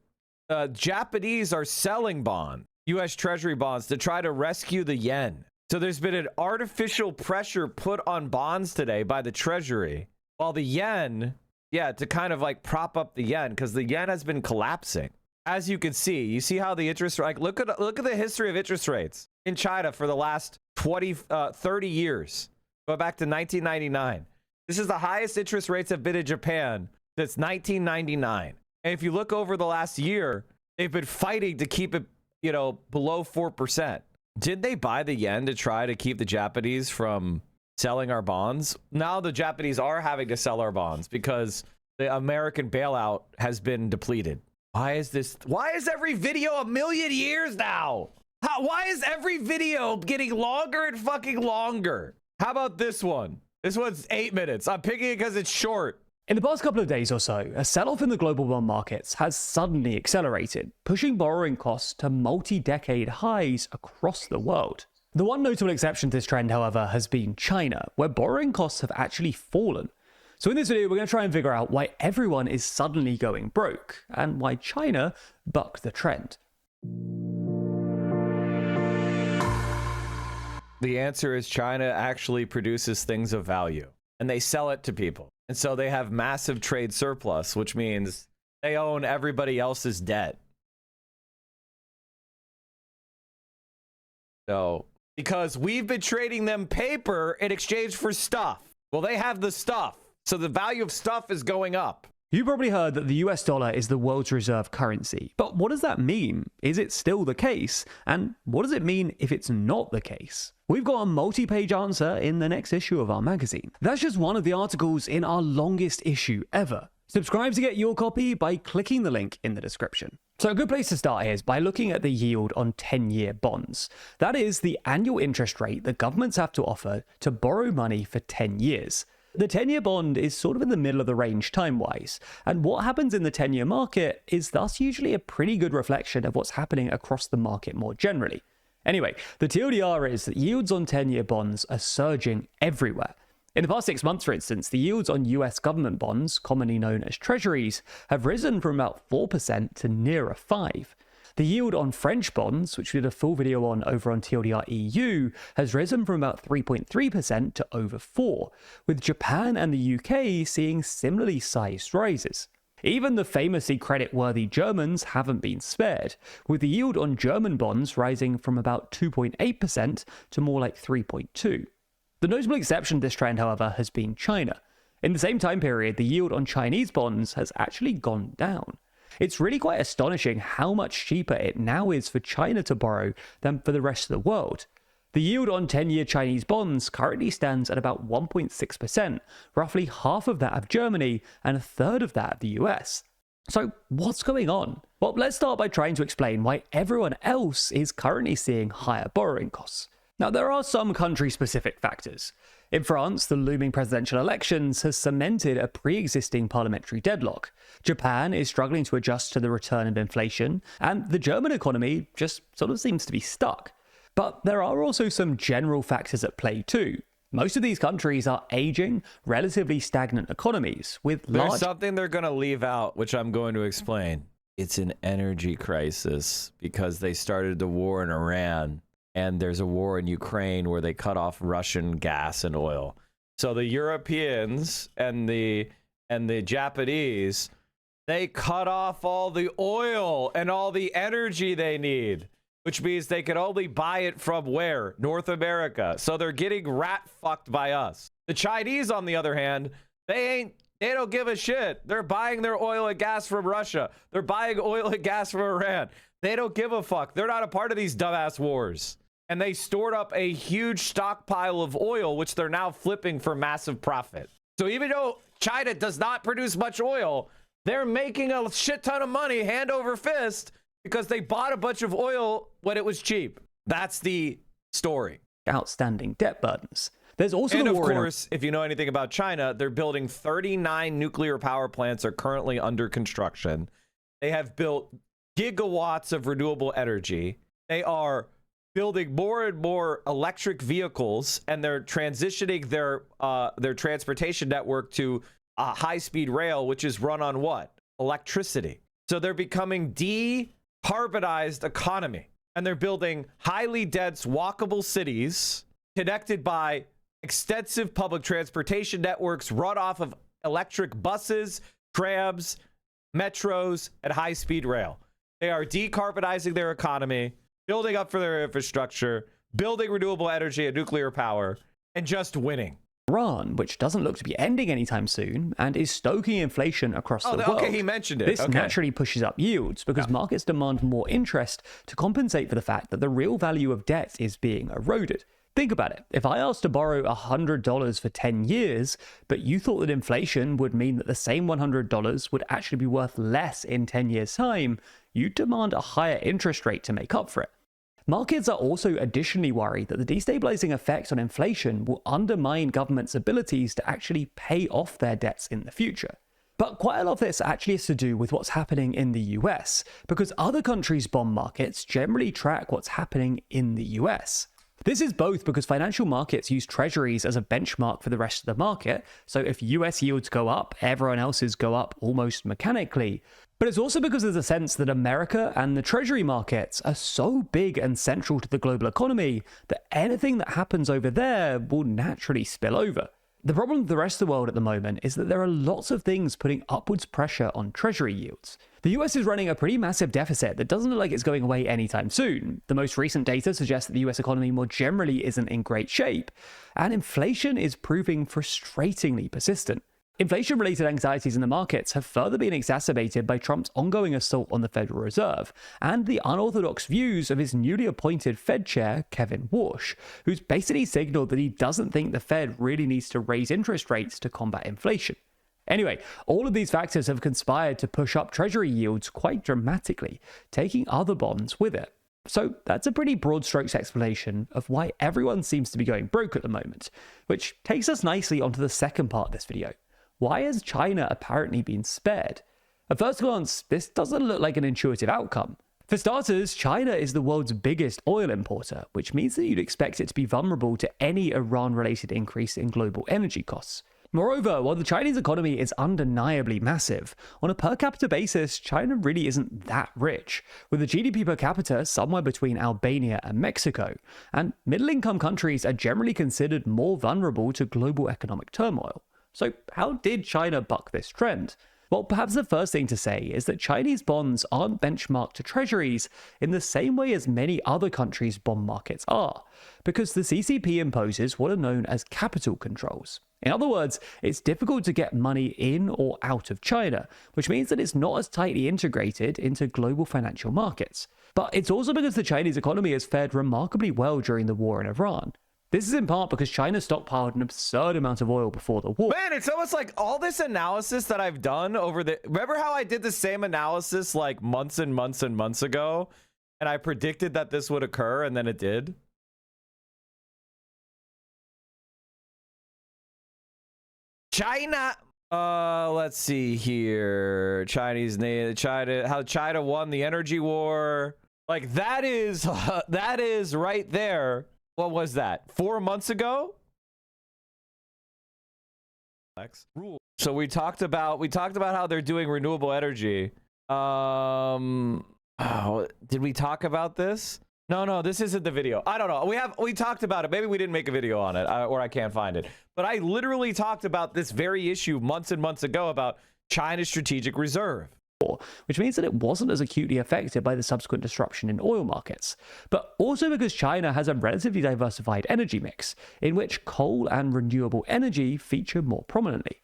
Japanese are selling bonds, U.S. Treasury bonds, to try to rescue the yen. So there's been an artificial pressure put on bonds today by the Treasury, while the yen... Yeah, to kind of like prop up the yen, because the yen has been collapsing. As you can see, you see how the interest, like, look at the history of interest rates in China for the last 30 years. Go back to 1999. This is the highest interest rates have been in Japan since 1999. And if you look over the last year, they've been fighting to keep it, below 4%. Did they buy the yen to try to keep the Japanese from selling our bonds? Now the Japanese are having to sell our bonds because the American bailout has been depleted. Why is every video a million years now? Why is every video getting longer and fucking longer? How about this one? This one's 8 minutes. I'm picking it because it's short. In the past couple of days or so, a sell-off in the global bond markets has suddenly accelerated, pushing borrowing costs to multi-decade highs across the world. The one notable exception to this trend, however, has been China, where borrowing costs have actually fallen. So in this video, we're going to try and figure out why everyone is suddenly going broke, and why China bucked the trend. The answer is China actually produces things of value, and they sell it to people. And so they have massive trade surplus, which means they own everybody else's debt. So, because we've been trading them paper in exchange for stuff. Well, they have the stuff. So the value of stuff is going up. You probably heard that the US dollar is the world's reserve currency. But what does that mean? Is it still the case? And what does it mean if it's not the case? We've got a multi-page answer in the next issue of our magazine. That's just one of the articles in our longest issue ever. Subscribe to get your copy by clicking the link in the description. So a good place to start here is by looking at the yield on 10-year bonds. That is the annual interest rate that governments have to offer to borrow money for 10 years. The 10-year bond is sort of in the middle of the range time-wise, and what happens in the 10-year market is thus usually a pretty good reflection of what's happening across the market more generally. Anyway, the TLDR is that yields on 10-year bonds are surging everywhere. In the past 6 months, for instance, the yields on US government bonds, commonly known as treasuries, have risen from about 4% to nearer 5%. The yield on French bonds, which we did a full video on over on TLDR EU, has risen from about 3.3% to over 4%, with Japan and the UK seeing similarly sized rises. Even the famously credit-worthy Germans haven't been spared, with the yield on German bonds rising from about 2.8% to more like 3.2%. The notable exception to this trend, however, has been China. In the same time period, the yield on Chinese bonds has actually gone down. It's really quite astonishing how much cheaper it now is for China to borrow than for the rest of the world. The yield on 10-year Chinese bonds currently stands at about 1.6%, roughly half of that of Germany and a third of that of the US. So what's going on? Well, let's start by trying to explain why everyone else is currently seeing higher borrowing costs. Now, there are some country-specific factors. In France, the looming presidential elections has cemented a pre-existing parliamentary deadlock. Japan is struggling to adjust to the return of inflation, and the German economy just sort of seems to be stuck. But there are also some general factors at play too. Most of these countries are aging, relatively stagnant economies with large... There's something they're going to leave out, which I'm going to explain. It's an energy crisis because they started the war in Iran. And there's a war in Ukraine where they cut off Russian gas and oil. So the Europeans and the Japanese, they cut off all the oil and all the energy they need, which means they can only buy it from where? North America. So they're getting rat fucked by us. The Chinese, on the other hand, they don't give a shit. They're buying their oil and gas from Russia. They're buying oil and gas from Iran. They don't give a fuck. They're not a part of these dumbass wars. And they stored up a huge stockpile of oil, which they're now flipping for massive profit. So even though China does not produce much oil, they're making a shit ton of money hand over fist because they bought a bunch of oil when it was cheap. That's the story. Outstanding debt burdens. There's also and the war of course, if you know anything about China, they're building 39 nuclear power plants are currently under construction. They have built gigawatts of renewable energy. They are building more and more electric vehicles, and they're transitioning their transportation network to high-speed rail, which is run on what? Electricity. So they're becoming decarbonized economy, and they're building highly dense, walkable cities connected by extensive public transportation networks run off of electric buses, trams, metros, and high-speed rail. They are decarbonizing their economy, building up for their infrastructure, building renewable energy and nuclear power, and just winning. Iran, which doesn't look to be ending anytime soon and is stoking inflation across the world. Okay, he mentioned it. This Okay. naturally pushes up yields because markets demand more interest to compensate for the fact that the real value of debt is being eroded. Think about it. If I asked to borrow $100 for 10 years, but you thought that inflation would mean that the same $100 would actually be worth less in 10 years' time, you'd demand a higher interest rate to make up for it. Markets are also additionally worried that the destabilizing effect on inflation will undermine governments' abilities to actually pay off their debts in the future. But quite a lot of this actually has to do with what's happening in the US, because other countries' bond markets generally track what's happening in the US. This is both because financial markets use treasuries as a benchmark for the rest of the market, so if US yields go up, everyone else's go up almost mechanically. But it's also because there's a sense that America and the treasury markets are so big and central to the global economy that anything that happens over there will naturally spill over. The problem with the rest of the world at the moment is that there are lots of things putting upwards pressure on treasury yields. The US is running a pretty massive deficit that doesn't look like it's going away anytime soon. The most recent data suggests that the US economy more generally isn't in great shape, and inflation is proving frustratingly persistent. Inflation-related anxieties in the markets have further been exacerbated by Trump's ongoing assault on the Federal Reserve and the unorthodox views of his newly appointed Fed chair, Kevin Warsh, who's basically signaled that he doesn't think the Fed really needs to raise interest rates to combat inflation. Anyway, all of these factors have conspired to push up Treasury yields quite dramatically, taking other bonds with it. So that's a pretty broad strokes explanation of why everyone seems to be going broke at the moment, which takes us nicely onto the second part of this video. Why has China apparently been spared? At first glance, this doesn't look like an intuitive outcome. For starters, China is the world's biggest oil importer, which means that you'd expect it to be vulnerable to any Iran-related increase in global energy costs. Moreover, while the Chinese economy is undeniably massive, on a per capita basis, China really isn't that rich, with the GDP per capita somewhere between Albania and Mexico, and middle-income countries are generally considered more vulnerable to global economic turmoil. So how did China buck this trend? Well, perhaps the first thing to say is that Chinese bonds aren't benchmarked to treasuries in the same way as many other countries' bond markets are, because the CCP imposes what are known as capital controls. In other words, it's difficult to get money in or out of China, which means that it's not as tightly integrated into global financial markets. But it's also because the Chinese economy has fared remarkably well during the war in Iran. This is in part because China stockpiled an absurd amount of oil before the war. Man, it's almost like all this analysis that I've done over the... Remember how I did the same analysis like months and months and months ago? And I predicted that this would occur, and then it did? China... let's see here. How China won the energy war. Like, that is right there. What was that? 4 months ago? So we talked about how they're doing renewable energy. Did we talk about this? No, this isn't the video. I don't know. We talked about it. Maybe we didn't make a video on it, or I can't find it. But I literally talked about this very issue months and months ago about China's strategic reserve, which means that it wasn't as acutely affected by the subsequent disruption in oil markets, but also because China has a relatively diversified energy mix, in which coal and renewable energy feature more prominently.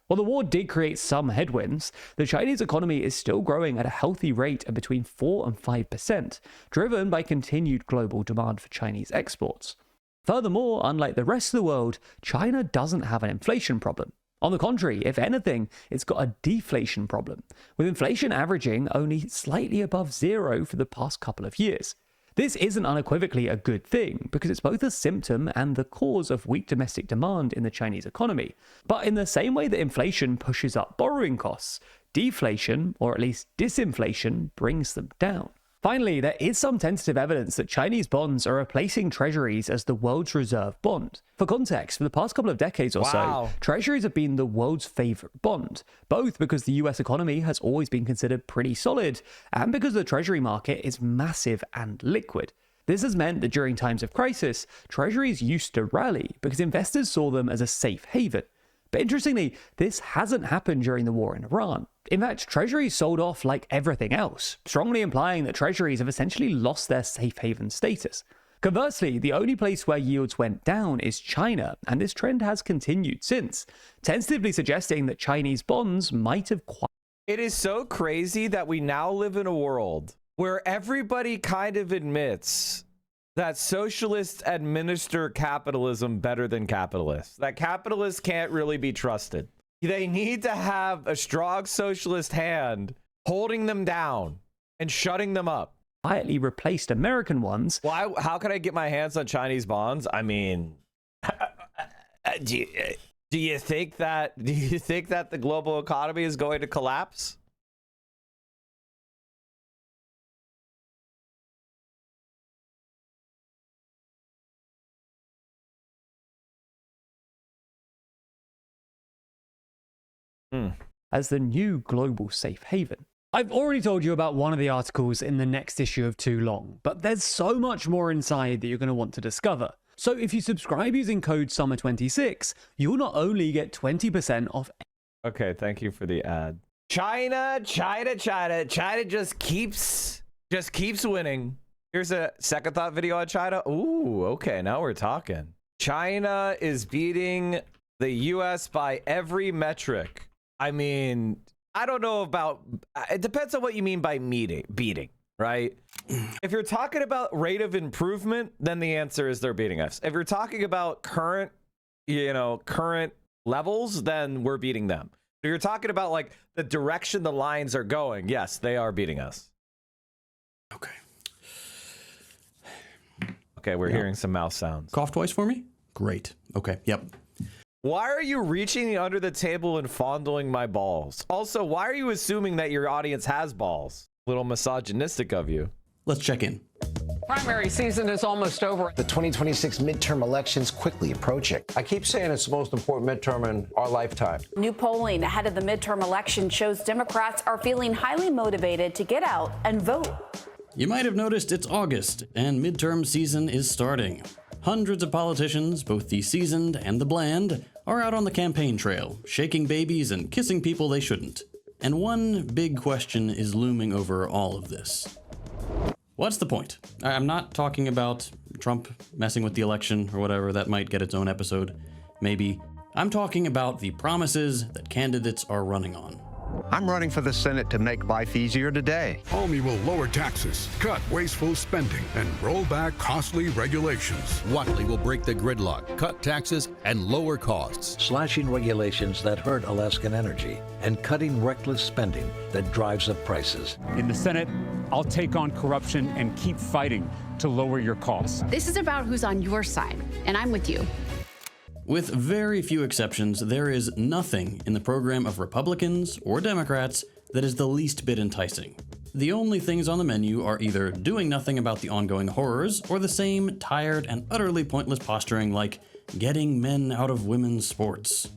While the war did create some headwinds, the Chinese economy is still growing at a healthy rate of between 4 and 5%, driven by continued global demand for Chinese exports. Furthermore, unlike the rest of the world, China doesn't have an inflation problem. On the contrary, if anything, it's got a deflation problem, with inflation averaging only slightly above zero for the past couple of years. This isn't unequivocally a good thing, because it's both a symptom and the cause of weak domestic demand in the Chinese economy. But in the same way that inflation pushes up borrowing costs, deflation, or at least disinflation, brings them down. Finally, there is some tentative evidence that Chinese bonds are replacing treasuries as the world's reserve bond. For context, for the past couple of decades or so, treasuries have been the world's favorite bond, both because the US economy has always been considered pretty solid, and because the treasury market is massive and liquid. This has meant that during times of crisis, treasuries used to rally because investors saw them as a safe haven. But interestingly, this hasn't happened during the war in Iran. In fact, treasuries sold off like everything else, strongly implying that treasuries have essentially lost their safe haven status. Conversely, the only place where yields went down is China, and this trend has continued since, tentatively suggesting that Chinese bonds might have It is so crazy that we now live in a world where everybody kind of admits that socialists administer capitalism better than capitalists, that capitalists can't really be trusted. They need to have a strong socialist hand holding them down and shutting them up. Quietly replaced American ones. Well, how can I get my hands on Chinese bonds? I mean, do you think that the global economy is going to collapse? As the new global safe haven. I've already told you about one of the articles in the next issue of Too Long, but there's so much more inside that you're going to want to discover. So if you subscribe using code SUMMER26, you'll not only get 20% off. Okay, thank you for the ad. China just keeps winning. Here's a second thought video on China. Ooh, okay, now we're talking. China is beating the US by every metric. I mean, I don't know about, it depends on what you mean by beating, right? If you're talking about rate of improvement, then the answer is they're beating us. If you're talking about current levels, then we're beating them. If you're talking about like the direction the lines are going, yes, they are beating us. Okay, we're hearing some mouth sounds. Cough twice for me? Great. Okay, yep. Why are you reaching under the table and fondling my balls? Also, why are you assuming that your audience has balls? A little misogynistic of you. Let's check in. Primary season is almost over. The 2026 midterm elections quickly approaching. I keep saying it's the most important midterm in our lifetime. New polling ahead of the midterm election shows Democrats are feeling highly motivated to get out and vote. You might have noticed it's August and midterm season is starting. Hundreds of politicians, both the seasoned and the bland, are out on the campaign trail, shaking babies and kissing people they shouldn't. And one big question is looming over all of this. What's the point? I'm not talking about Trump messing with the election or whatever, that might get its own episode, maybe. I'm talking about the promises that candidates are running on. I'm running for the Senate to make life easier today. Comey will lower taxes, cut wasteful spending, and roll back costly regulations. Watley will break the gridlock, cut taxes, and lower costs. Slashing regulations that hurt Alaskan energy and cutting reckless spending that drives up prices. In the Senate, I'll take on corruption and keep fighting to lower your costs. This is about who's on your side, and I'm with you. With very few exceptions, there is nothing in the program of Republicans or Democrats that is the least bit enticing. The only things on the menu are either doing nothing about the ongoing horrors or the same tired and utterly pointless posturing like getting men out of women's sports.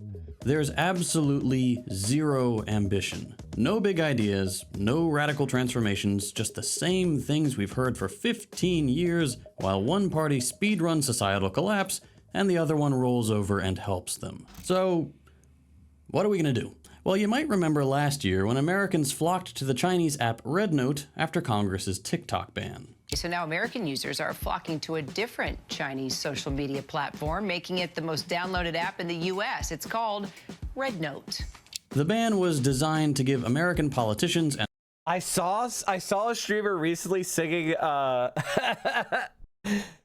There's absolutely zero ambition. No big ideas, no radical transformations, just the same things we've heard for 15 years while one party speedruns societal collapse and the other one rolls over and helps them. So, what are we gonna do? Well, you might remember last year when Americans flocked to the Chinese app RedNote after Congress's TikTok ban. So now American users are flocking to a different Chinese social media platform, making it the most downloaded app in the US. It's called RedNote. The ban was designed to give American politicians and I saw a streamer recently singing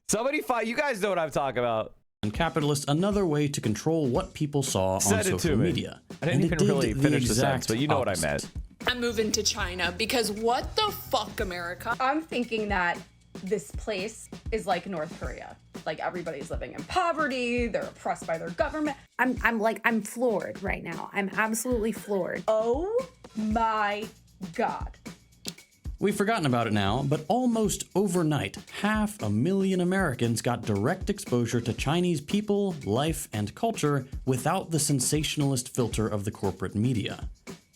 somebody fight, you guys know what I'm talking about. And capitalists another way to control what people saw on social media. I didn't even really finish the sentence, but you know what I meant. I'm moving to China because what the fuck, America? I'm thinking that this place is like North Korea. Like everybody's living in poverty, they're oppressed by their government. I'm floored right now. I'm absolutely floored. Oh my God. We've forgotten about it now, but almost overnight, 500,000 Americans got direct exposure to Chinese people, life, and culture without the sensationalist filter of the corporate media.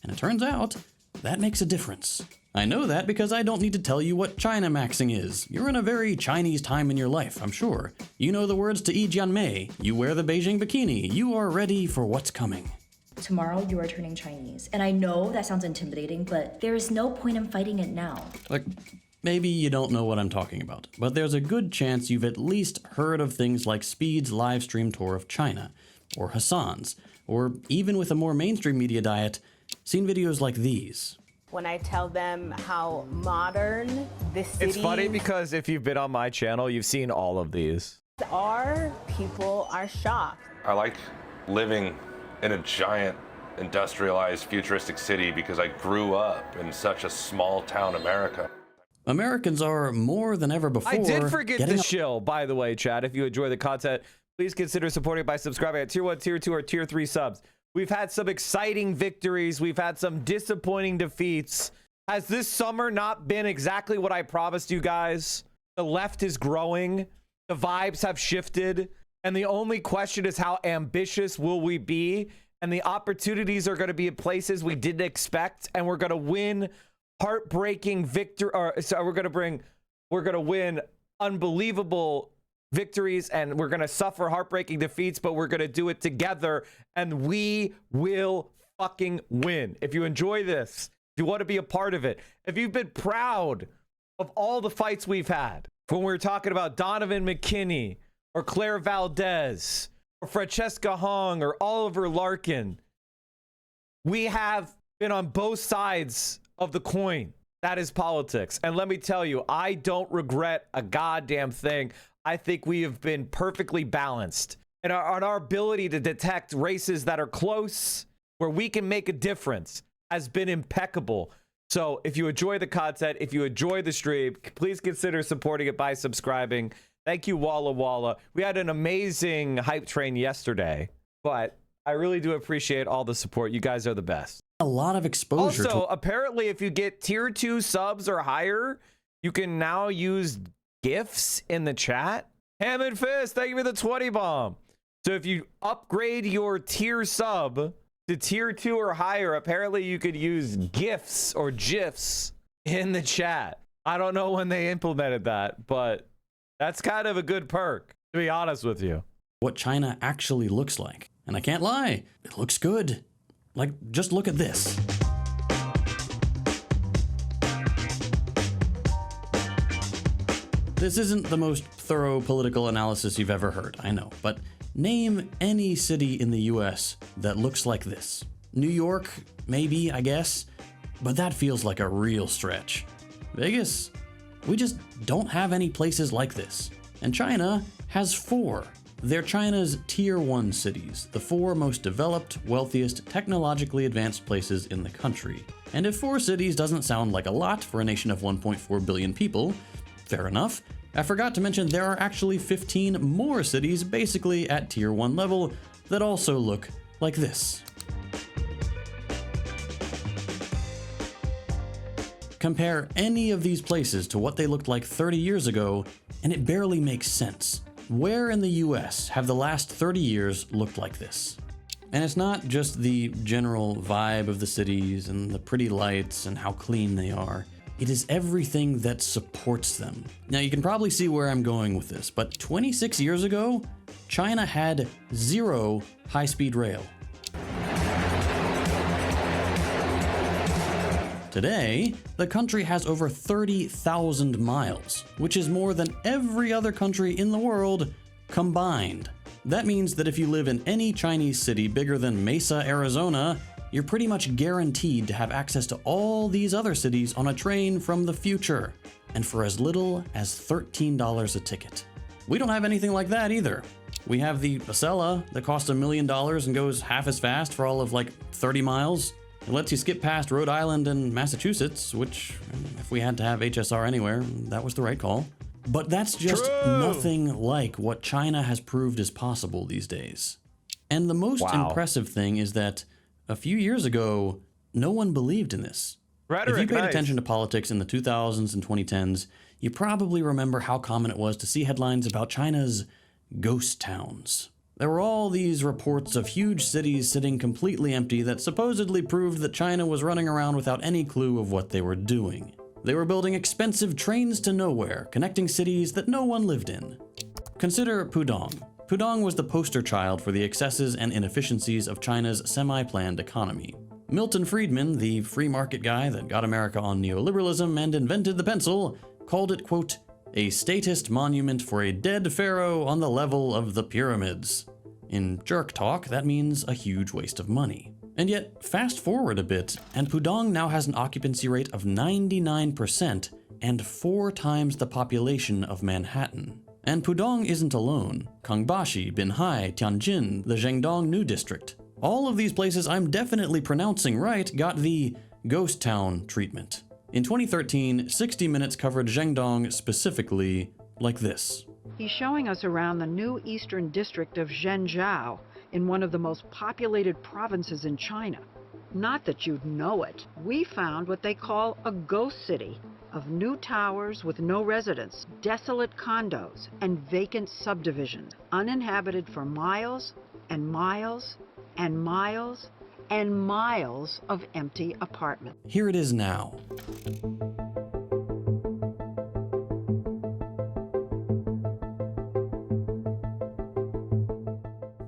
And it turns out, that makes a difference. I know that because I don't need to tell you what China maxing is. You're in a very Chinese time in your life, I'm sure. You know the words to Yi Jianmei, you wear the Beijing bikini, you are ready for what's coming. Tomorrow you are turning Chinese. And I know that sounds intimidating, but there is no point in fighting it now. Like, Maybe you don't know what I'm talking about, but there's a good chance you've at least heard of things like Speed's live stream tour of China, or Hassan's, or even with a more mainstream media diet, seen videos like these. When I tell them how modern this city It's funny because if you've been on my channel, you've seen all of these. are, people are shocked. I like living in a giant industrialized futuristic city because I grew up in such a small town America. Americans are more than ever before. I did forget getting the shill, by the way, Chad. If you enjoy the content, please consider supporting by subscribing at Tier 1, Tier 2, or Tier 3 subs. We've had some exciting victories. We've had some disappointing defeats. Has this summer not been exactly what I promised you guys? The left is growing. The vibes have shifted. And the only question is, how ambitious will we be? And the opportunities are going to be in places we didn't expect. And we're going to win heartbreaking victory. We're going to win unbelievable victories, and we're going to suffer heartbreaking defeats, but we're going to do it together, and we will fucking win. If you enjoy this, if you want to be a part of it, if you've been proud of all the fights we've had, when we were talking about Donovan McKinney or Claire Valdez or Francesca Hong or Oliver Larkin, we have been on both sides of the coin. That is politics. And let me tell you, I don't regret a goddamn thing. I think we have been perfectly balanced. And our ability to detect races that are close, where we can make a difference, has been impeccable. So if you enjoy the content, if you enjoy the stream, please consider supporting it by subscribing. Thank you, Walla Walla. We had an amazing hype train yesterday, but I really do appreciate all the support. You guys are the best. A lot of exposure. Also, apparently, if you get Tier 2 subs or higher, you can now use GIFs in the chat. Ham and Fist, thank you for the 20 bomb. So if you upgrade your tier sub to Tier 2 or higher, apparently you could use GIFs or GIFs in the chat. I don't know when they implemented that, but that's kind of a good perk, to be honest with you. What China actually looks like. And I can't lie, it looks good. Like, just look at this. This isn't the most thorough political analysis you've ever heard, I know, but name any city in the US that looks like this. New York, maybe, I guess, but that feels like a real stretch. Vegas, we just don't have any places like this. And China has 4. They're China's Tier 1 cities, the 4 most developed, wealthiest, technologically advanced places in the country. And if 4 cities doesn't sound like a lot for a nation of 1.4 billion people, fair enough. I forgot to mention there are actually 15 more cities basically at Tier 1 level that also look like this. Compare any of these places to what they looked like 30 years ago, and it barely makes sense. Where in the US have the last 30 years looked like this? And it's not just the general vibe of the cities and the pretty lights and how clean they are. It is everything that supports them. Now you can probably see where I'm going with this, but 26 years ago, China had 0 high-speed rail. Today, the country has over 30,000 miles, which is more than every other country in the world combined. That means that if you live in any Chinese city bigger than Mesa, Arizona, you're pretty much guaranteed to have access to all these other cities on a train from the future, and for as little as $13 a ticket. We don't have anything like that either. We have the Acela that costs $1 million and goes half as fast for all of like 30 miles. It lets you skip past Rhode Island and Massachusetts, which, if we had to have HSR anywhere, that was the right call. But that's just nothing like what China has proved is possible these days. And the most impressive thing is that a few years ago, no one believed in this. If you paid attention to politics in the 2000s and 2010s, you probably remember how common it was to see headlines about China's ghost towns. There were all these reports of huge cities sitting completely empty that supposedly proved that China was running around without any clue of what they were doing. They were building expensive trains to nowhere, connecting cities that no one lived in. Consider Pudong. Pudong was the poster child for the excesses and inefficiencies of China's semi-planned economy. Milton Friedman, the free market guy that got America on neoliberalism and invented the pencil, called it, quote, a statist monument for a dead pharaoh on the level of the pyramids. In jerk talk, that means a huge waste of money. And yet, fast forward a bit, and Pudong now has an occupancy rate of 99% and 4 times the population of Manhattan. And Pudong isn't alone. Gangbashi, Binhai, Tianjin, the Zhengdong New District. All of these places I'm definitely pronouncing right got the ghost town treatment. In 2013, 60 Minutes covered Zhengdong specifically like this. He's showing us around the new eastern district of Zhengzhou, in one of the most populated provinces in China. Not that you'd know it. We found what they call a ghost city of new towers with no residents, desolate condos, and vacant subdivisions, uninhabited for miles and miles and miles and miles of empty apartments. Here it is now.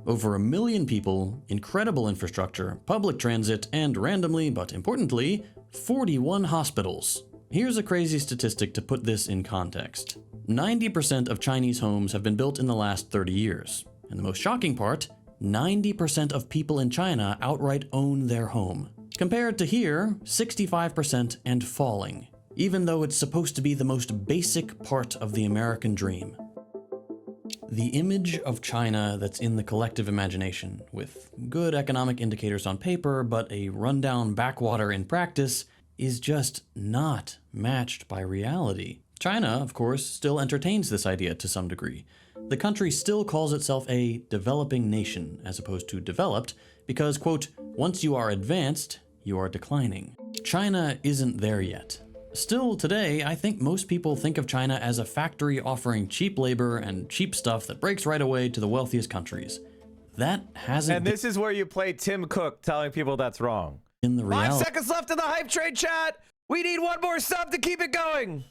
Over 1 million people, incredible infrastructure, public transit, and randomly, but importantly, 41 hospitals. Here's a crazy statistic to put this in context. 90% of Chinese homes have been built in the last 30 years. And the most shocking part, 90% of people in China outright own their home. Compared to here, 65% and falling, even though it's supposed to be the most basic part of the American dream. The image of China that's in the collective imagination, with good economic indicators on paper, but a rundown backwater in practice, is just not matched by reality. China, of course, still entertains this idea to some degree. The country still calls itself a developing nation, as opposed to developed, because, quote, once you are advanced, you are declining. China isn't there yet. Still, today, I think most people think of China as a factory offering cheap labor and cheap stuff that breaks right away to the wealthiest countries. That hasn't And this is where you play Tim Cook telling people that's wrong. In the reality 5 seconds left in the hype train chat. We need one more sub to keep it going.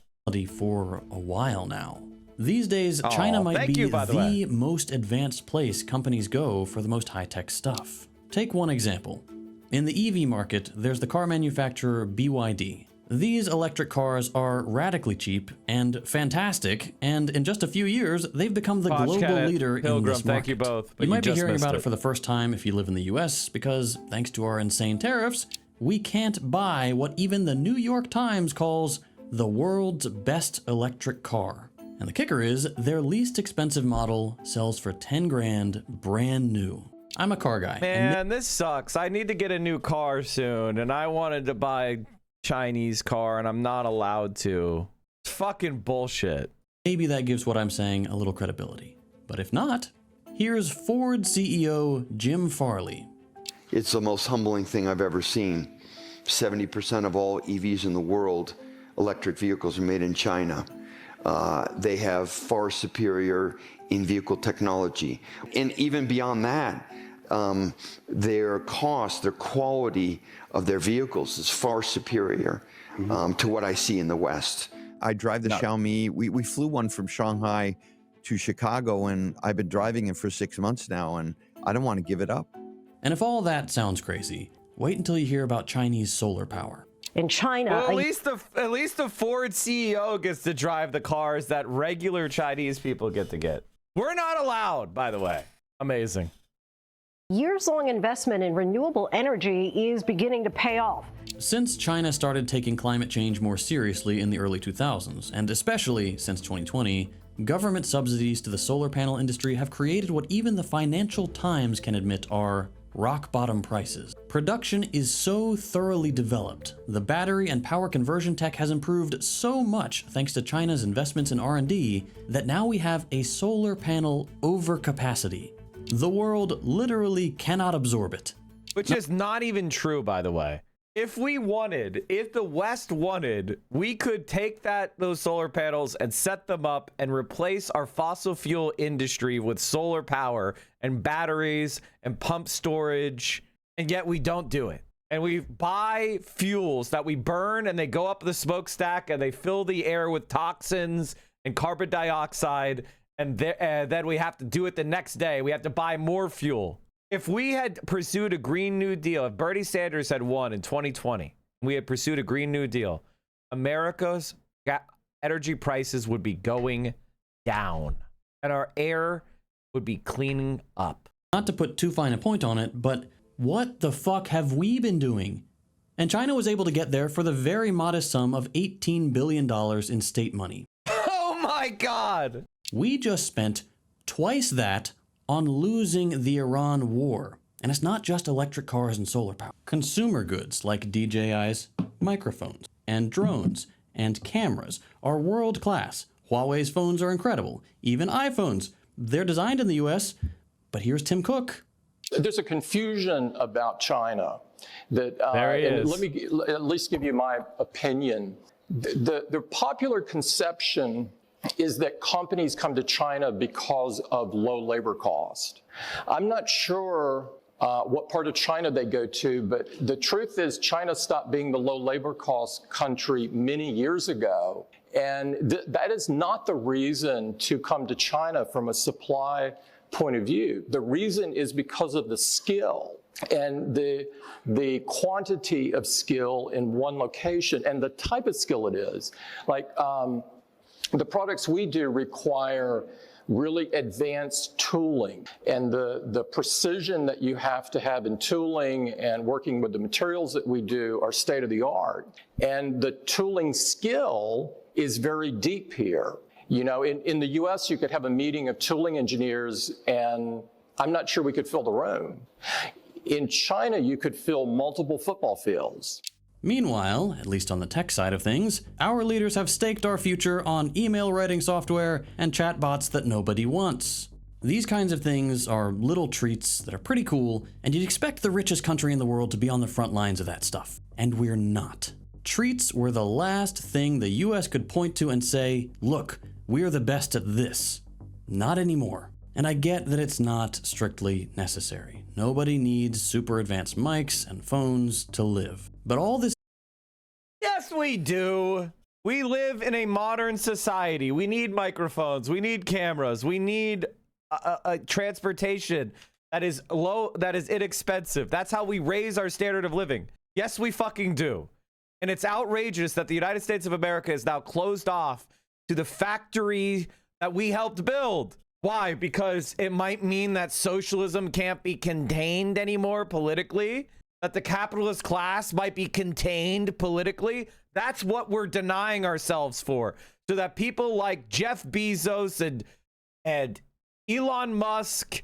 For a while now. These days, China might be the most advanced place companies go for the most high-tech stuff. Take one example. In the EV market, there's the car manufacturer BYD. These electric cars are radically cheap and fantastic, and in just a few years, they've become the global leader in this market. Thank you both. You might be hearing about it for the first time if you live in the US, because thanks to our insane tariffs, we can't buy what even the New York Times calls the world's best electric car. And the kicker is, their least expensive model sells for 10 grand brand new. I'm a car guy. Man, this sucks. I need to get a new car soon, and I wanted to buy Chinese car and I'm not allowed to. It's fucking bullshit. Maybe that gives what I'm saying a little credibility. But if not, here's Ford CEO Jim Farley. It's the most humbling thing I've ever seen. 70% of all EVs in the world, electric vehicles, are made in China. They have far superior in-vehicle technology. And even beyond that, their cost, their quality of their vehicles is far superior to what I see in the West. I drive the Xiaomi. We flew one from Shanghai to Chicago, and I've been driving it for 6 months now, and I don't want to give it up. And if all that sounds crazy, wait until you hear about Chinese solar power. In China, well, at least the Ford CEO gets to drive the cars that regular Chinese people get to get. We're not allowed, by the way. Amazing. Years-long investment in renewable energy is beginning to pay off. Since China started taking climate change more seriously in the early 2000s, and especially since 2020, government subsidies to the solar panel industry have created what even the Financial Times can admit are rock-bottom prices. Production is so thoroughly developed, the battery and power conversion tech has improved so much thanks to China's investments in R&D, that now we have a solar panel overcapacity. The world literally cannot absorb it. Which is not even true, by the way. If we wanted, if the West wanted, we could take those solar panels and set them up and replace our fossil fuel industry with solar power and batteries and pump storage, and yet we don't do it. And we buy fuels that we burn and they go up the smokestack and they fill the air with toxins and carbon dioxide, and then we have to do it the next day. We have to buy more fuel. If we had pursued a Green New Deal, if Bernie Sanders had won in 2020, we had pursued a Green New Deal, America's energy prices would be going down and our air would be cleaning up. Not to put too fine a point on it, but what the fuck have we been doing? And China was able to get there for the very modest sum of $18 billion in state money. Oh my God! We just spent twice that on losing the Iran war. And it's not just electric cars and solar power. Consumer goods like DJI's microphones and drones and cameras are world class. Huawei's phones are incredible. Even iPhones, they're designed in the US. But here's Tim Cook. There's a confusion about China that, there he is. Let me at least give you my opinion. The popular conception is that companies come to China because of low labor cost. I'm not sure what part of China they go to, but the truth is China stopped being the low labor cost country many years ago. And that is not the reason to come to China from a supply point of view. The reason is because of the skill and the quantity of skill in one location and the type of skill it is. Like the products we do require really advanced tooling, and the precision that you have to have in tooling and working with the materials that we do are state of the art. And the tooling skill is very deep here. You know, in the US, you could have a meeting of tooling engineers and I'm not sure we could fill the room. In China, you could fill multiple football fields. Meanwhile, at least on the tech side of things, our leaders have staked our future on email writing software and chatbots that nobody wants. These kinds of things are little treats that are pretty cool, and you'd expect the richest country in the world to be on the front lines of that stuff. And we're not. Treats were the last thing the US could point to and say, look, we're the best at this. Not anymore. And I get that it's not strictly necessary. Nobody needs super advanced mics and phones to live. But all this... Yes, we do. We live in a modern society. We need microphones. We need cameras. We need a transportation that is low, that is inexpensive. That's how we raise our standard of living. Yes, we fucking do. And it's outrageous that the United States of America is now closed off to the factory that we helped build. Why? Because it might mean that socialism can't be contained anymore politically, that the capitalist class might be contained politically. That's what we're denying ourselves for, so that people like Jeff Bezos and Elon Musk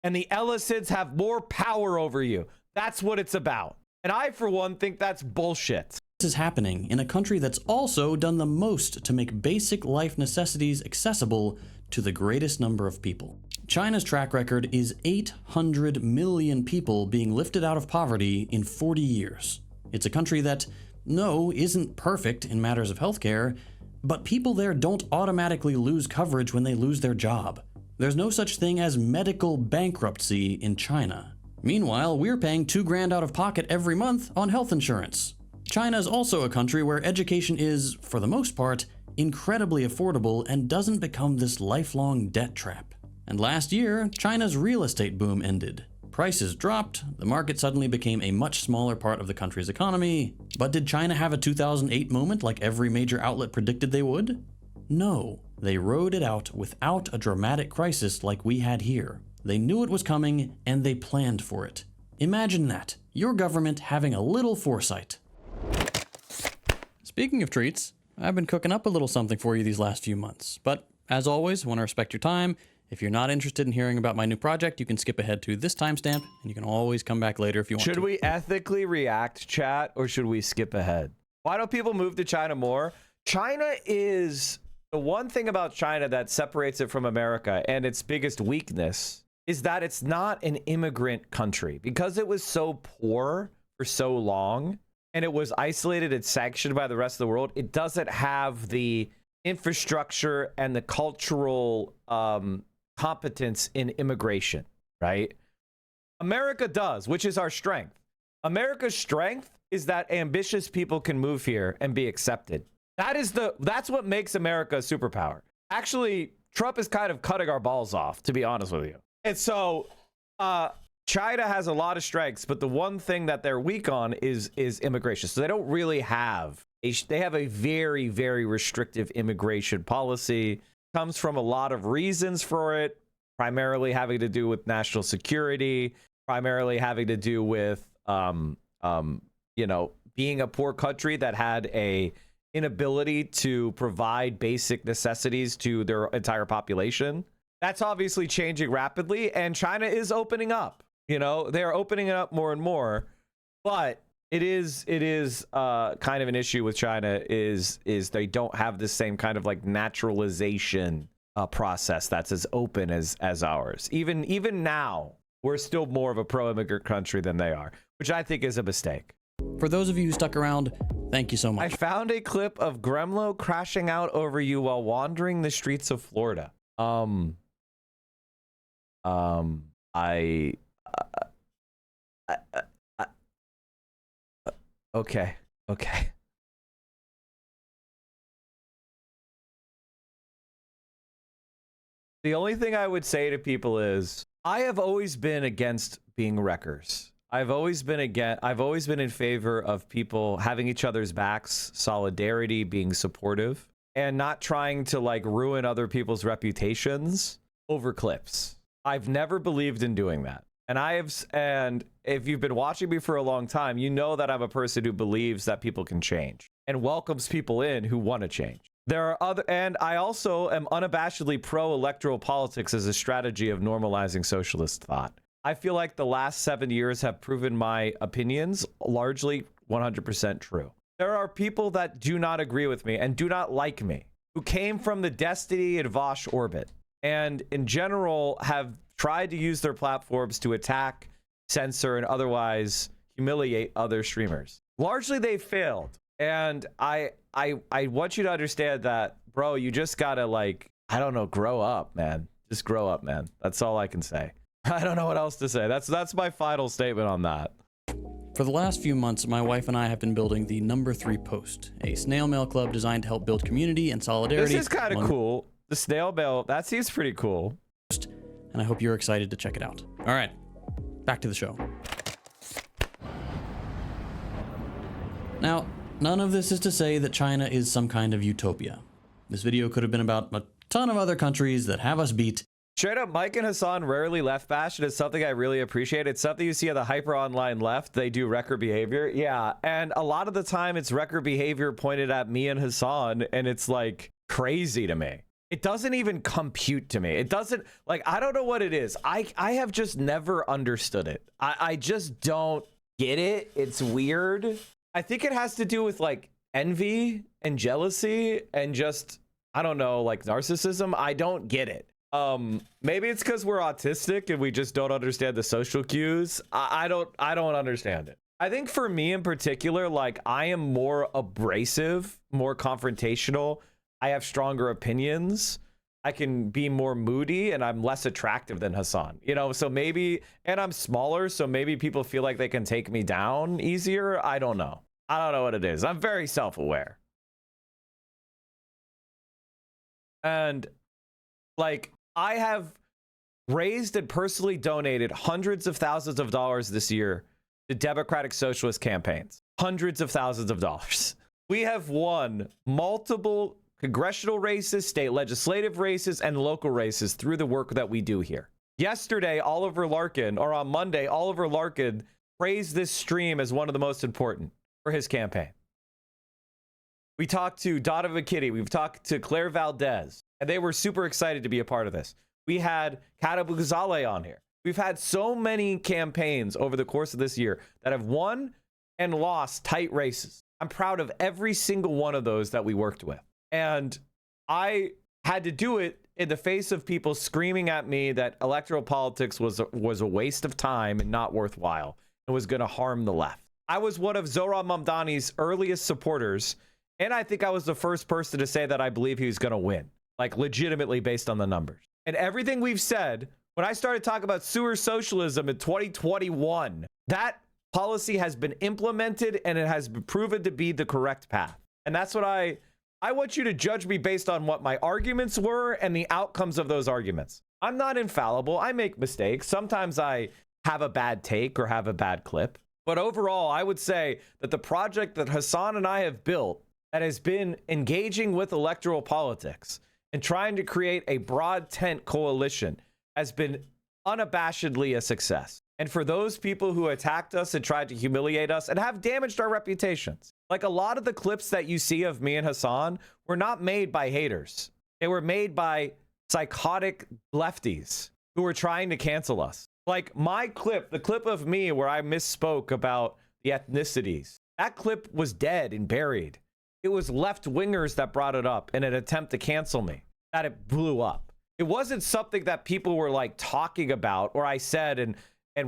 and the Ellisons have more power over you. That's what it's about. And I, for one, think that's bullshit. This is happening in a country that's also done the most to make basic life necessities accessible to the greatest number of people. China's track record is 800 million people being lifted out of poverty in 40 years. It's a country that, no, isn't perfect in matters of healthcare, but people there don't automatically lose coverage when they lose their job. There's no such thing as medical bankruptcy in China. Meanwhile, we're paying $2,000 out of pocket every month on health insurance. China is also a country where education is, for the most part, incredibly affordable and doesn't become this lifelong debt trap. And last year, China's real estate boom ended. Prices dropped, the market suddenly became a much smaller part of the country's economy. But did China have a 2008 moment like every major outlet predicted they would? No, they rode it out without a dramatic crisis like we had here. They knew it was coming and they planned for it. Imagine that, your government having a little foresight. Speaking of treats, I've been cooking up a little something for you these last few months. But as always, I want to respect your time. If you're not interested in hearing about my new project, you can skip ahead to this timestamp, and you can always come back later if you want to. Should we ethically react, chat, or should we skip ahead? Why don't people move to China more? China is... The one thing about China that separates it from America, and its biggest weakness, is that it's not an immigrant country. Because it was so poor for so long, and it was isolated and sanctioned by the rest of the world, it doesn't have the infrastructure and the cultural competence in immigration, right? America does, which is our strength. America's strength is that ambitious people can move here and be accepted. That's what makes America a superpower. Actually, Trump is kind of cutting our balls off, to be honest with you. And so China has a lot of strengths, but the one thing that they're weak on is immigration. So they don't really have They have a very, very restrictive immigration policy. Comes from a lot of reasons for it, primarily having to do with national security, primarily having to do with, you know, being a poor country that had a inability to provide basic necessities to their entire population. That's obviously changing rapidly, and China is opening up. You know, they're opening it up more and more, but it is kind of an issue with China is they don't have the same kind of like naturalization process that's as open as ours. Even now, we're still more of a pro-immigrant country than they are, which I think is a mistake. For those of you who stuck around, thank you so much. I found a clip of Gremlo crashing out over you while wandering the streets of Florida. Okay. The only thing I would say to people is I have always been against being wreckers. I've always been in favor of people having each other's backs, solidarity, being supportive, and not trying to like ruin other people's reputations over clips. I've never believed in doing that. And if you've been watching me for a long time, you know that I'm a person who believes that people can change and welcomes people in who want to change. And I also am unabashedly pro-electoral politics as a strategy of normalizing socialist thought. I feel like the last 7 years have proven my opinions largely 100% true. There are people that do not agree with me and do not like me, who came from the Destiny and Vosh orbit, and in general have tried to use their platforms to attack, censor, and otherwise humiliate other streamers. Largely, they failed. And I want you to understand that, bro, you just gotta, like, I don't know, grow up, man. Just grow up, man. That's all I can say. I don't know what else to say. That's my final statement on that. For the last few months, my wife and I have been building the Number 3 Post, a snail mail club designed to help build community and solidarity. This is kind of cool. The snail mail, that seems pretty cool. And I hope you're excited to check it out. All right, back to the show. Now, none of this is to say that China is some kind of utopia. This video could have been about a ton of other countries that have us beat. Straight up, Mike and Hassan rarely left bash, and it's something I really appreciate. It's something you see on the hyper online left. They do record behavior. Yeah, and a lot of the time it's record behavior pointed at me and Hassan, and it's like crazy to me. It doesn't even compute to me. It doesn't, like, I don't know what it is. I have just never understood it. I just don't get it. It's weird. I think it has to do with like envy and jealousy and just, I don't know, like narcissism. I don't get it. Maybe it's because we're autistic and we just don't understand the social cues. I don't understand it. I think for me in particular, like, I am more abrasive, more confrontational. I have stronger opinions. I can be more moody, and I'm less attractive than Hassan, you know? So maybe, and I'm smaller, so maybe people feel like they can take me down easier. I don't know. I don't know what it is. I'm very self-aware. And like, I have raised and personally donated hundreds of thousands of dollars this year to Democratic Socialist campaigns. Hundreds of thousands of dollars. We have won multiple congressional races, state legislative races, and local races through the work that we do here. Yesterday, Oliver Larkin, or on Monday, Oliver Larkin praised this stream as one of the most important for his campaign. We talked to Donovan Kitty. We've talked to Claire Valdez, and they were super excited to be a part of this. We had Kata Bugazale on here. We've had so many campaigns over the course of this year that have won and lost tight races. I'm proud of every single one of those that we worked with. And I had to do it in the face of people screaming at me that electoral politics was a waste of time and not worthwhile and was going to harm the left. I was one of Zohran Mamdani's earliest supporters, and I think I was the first person to say that I believe he was going to win, like legitimately based on the numbers. And everything we've said, when I started talking about sewer socialism in 2021, that policy has been implemented and it has been proven to be the correct path. And that's what I want you to judge me based on what my arguments were and the outcomes of those arguments. I'm not infallible. I make mistakes. Sometimes I have a bad take or have a bad clip. But overall, I would say that the project that Hassan and I have built that has been engaging with electoral politics and trying to create a broad tent coalition has been unabashedly a success. And for those people who attacked us and tried to humiliate us and have damaged our reputations, like a lot of the clips that you see of me and Hassan were not made by haters. They were made by psychotic lefties who were trying to cancel us. Like my clip, the clip of me where I misspoke about the ethnicities, that clip was dead and buried. It was left-wingers that brought it up in an attempt to cancel me, that it blew up. It wasn't something that people were like talking about or I said and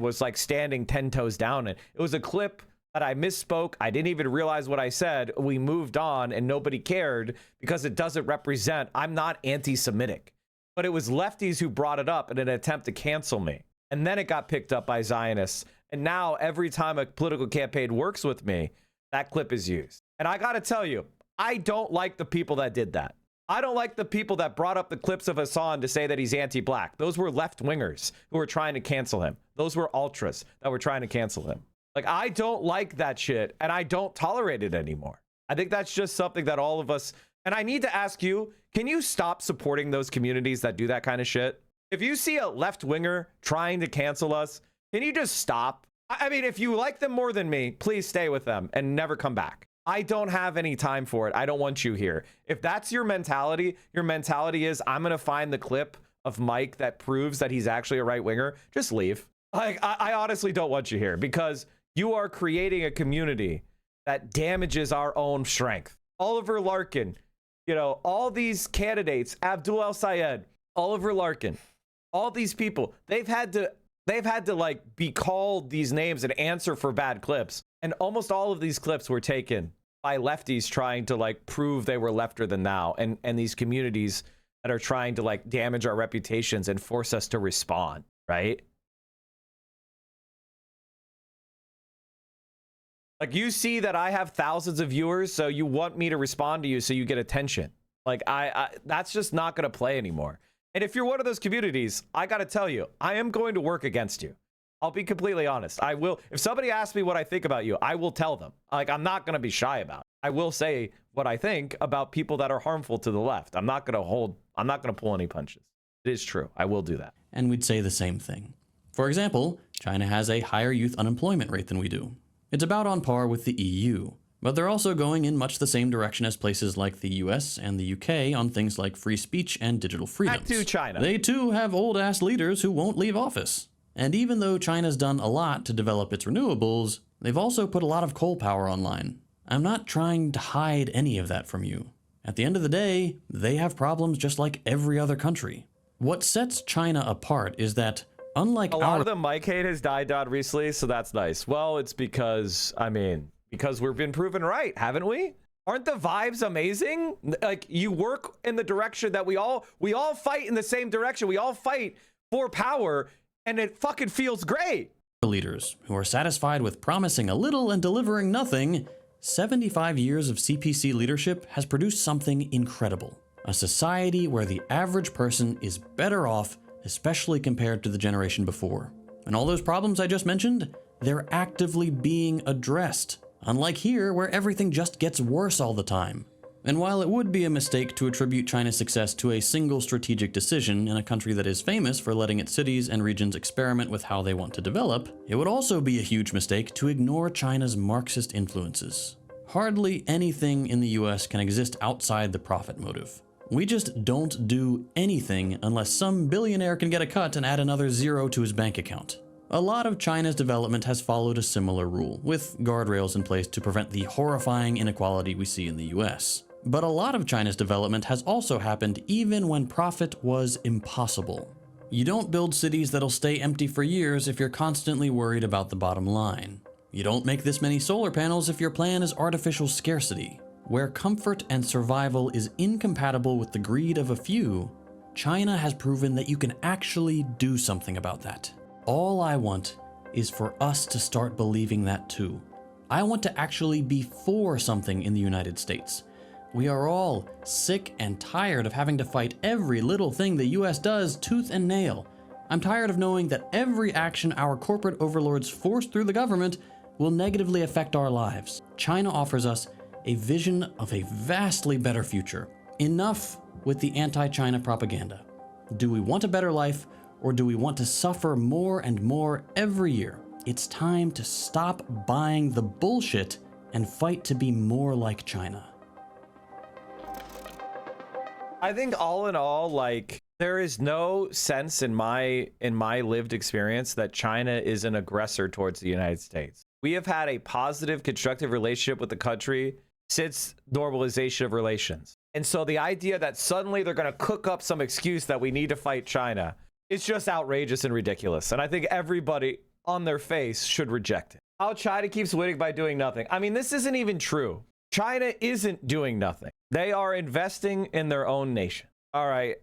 was like standing 10 toes down in. It was a clip that I misspoke. I didn't even realize what I said. We moved on and nobody cared because it doesn't represent, I'm not anti-Semitic. But it was lefties who brought it up in an attempt to cancel me. And then it got picked up by Zionists. And now every time a political campaign works with me, that clip is used. And I got to tell you, I don't like the people that did that. I don't like the people that brought up the clips of Hassan to say that he's anti-black. Those were left-wingers who were trying to cancel him. Those were ultras that were trying to cancel him. Like, I don't like that shit, and I don't tolerate it anymore. I think that's just something that all of us... And I need to ask you, can you stop supporting those communities that do that kind of shit? If you see a left-winger trying to cancel us, can you just stop? I mean, if you like them more than me, please stay with them and never come back. I don't have any time for it. I don't want you here. If that's your mentality is, I'm going to find the clip of Mike that proves that he's actually a right-winger, just leave. Like, I honestly don't want you here because you are creating a community that damages our own strength. Oliver Larkin, you know, all these candidates, Abdul El-Sayed, Oliver Larkin, all these people, they've had to like be called these names and answer for bad clips. And almost all of these clips were taken by lefties trying to like prove they were lefter than thou, and these communities that are trying to like damage our reputations and force us to respond, right? Like, you see that I have thousands of viewers, so you want me to respond to you so you get attention. Like, that's just not going to play anymore. And if you're one of those communities, I got to tell you, I am going to work against you. I'll be completely honest. I will. If somebody asks me what I think about you, I will tell them. Like, I'm not going to be shy about it. I will say what I think about people that are harmful to the left. I'm not going to pull any punches. It is true. I will do that. And we'd say the same thing. For example, China has a higher youth unemployment rate than we do. It's about on par with the EU, but they're also going in much the same direction as places like the US and the UK on things like free speech and digital freedoms. Back to China. They too have old-ass leaders who won't leave office. And even though China's done a lot to develop its renewables, they've also put a lot of coal power online. I'm not trying to hide any of that from you. At the end of the day, they have problems just like every other country. What sets China apart is that, unlike a lot of the Mike hate has died down recently, so that's nice. Well, it's because, because we've been proven right, haven't we? Aren't the vibes amazing? Like, you work in the direction that we all fight in the same direction. We all fight for power, and it fucking feels great. Leaders who are satisfied with promising a little and delivering nothing, 75 years of CPC leadership has produced something incredible. A society where the average person is better off, especially compared to the generation before. And all those problems I just mentioned, they're actively being addressed. Unlike here, where everything just gets worse all the time. And while it would be a mistake to attribute China's success to a single strategic decision in a country that is famous for letting its cities and regions experiment with how they want to develop, it would also be a huge mistake to ignore China's Marxist influences. Hardly anything in the US can exist outside the profit motive. We just don't do anything unless some billionaire can get a cut and add another zero to his bank account. A lot of China's development has followed a similar rule, with guardrails in place to prevent the horrifying inequality we see in the US. But a lot of China's development has also happened even when profit was impossible. You don't build cities that'll stay empty for years if you're constantly worried about the bottom line. You don't make this many solar panels if your plan is artificial scarcity. Where comfort and survival is incompatible with the greed of a few, China has proven that you can actually do something about that. All I want is for us to start believing that too. I want to actually be for something in the United States. We are all sick and tired of having to fight every little thing the US does tooth and nail. I'm tired of knowing that every action our corporate overlords force through the government will negatively affect our lives. China offers us a vision of a vastly better future. Enough with the anti-China propaganda. Do we want a better life, or do we want to suffer more and more every year? It's time to stop buying the bullshit and fight to be more like China. I think all in all, like, there is no sense in my lived experience that China is an aggressor towards the United States. We have had a positive, constructive relationship with the country since normalization of relations. And so the idea that suddenly they're going to cook up some excuse that we need to fight China is just outrageous and ridiculous. And I think everybody on their face should reject it. How China keeps winning by doing nothing. I mean, this isn't even true. China isn't doing nothing. They are investing in their own nation. All right.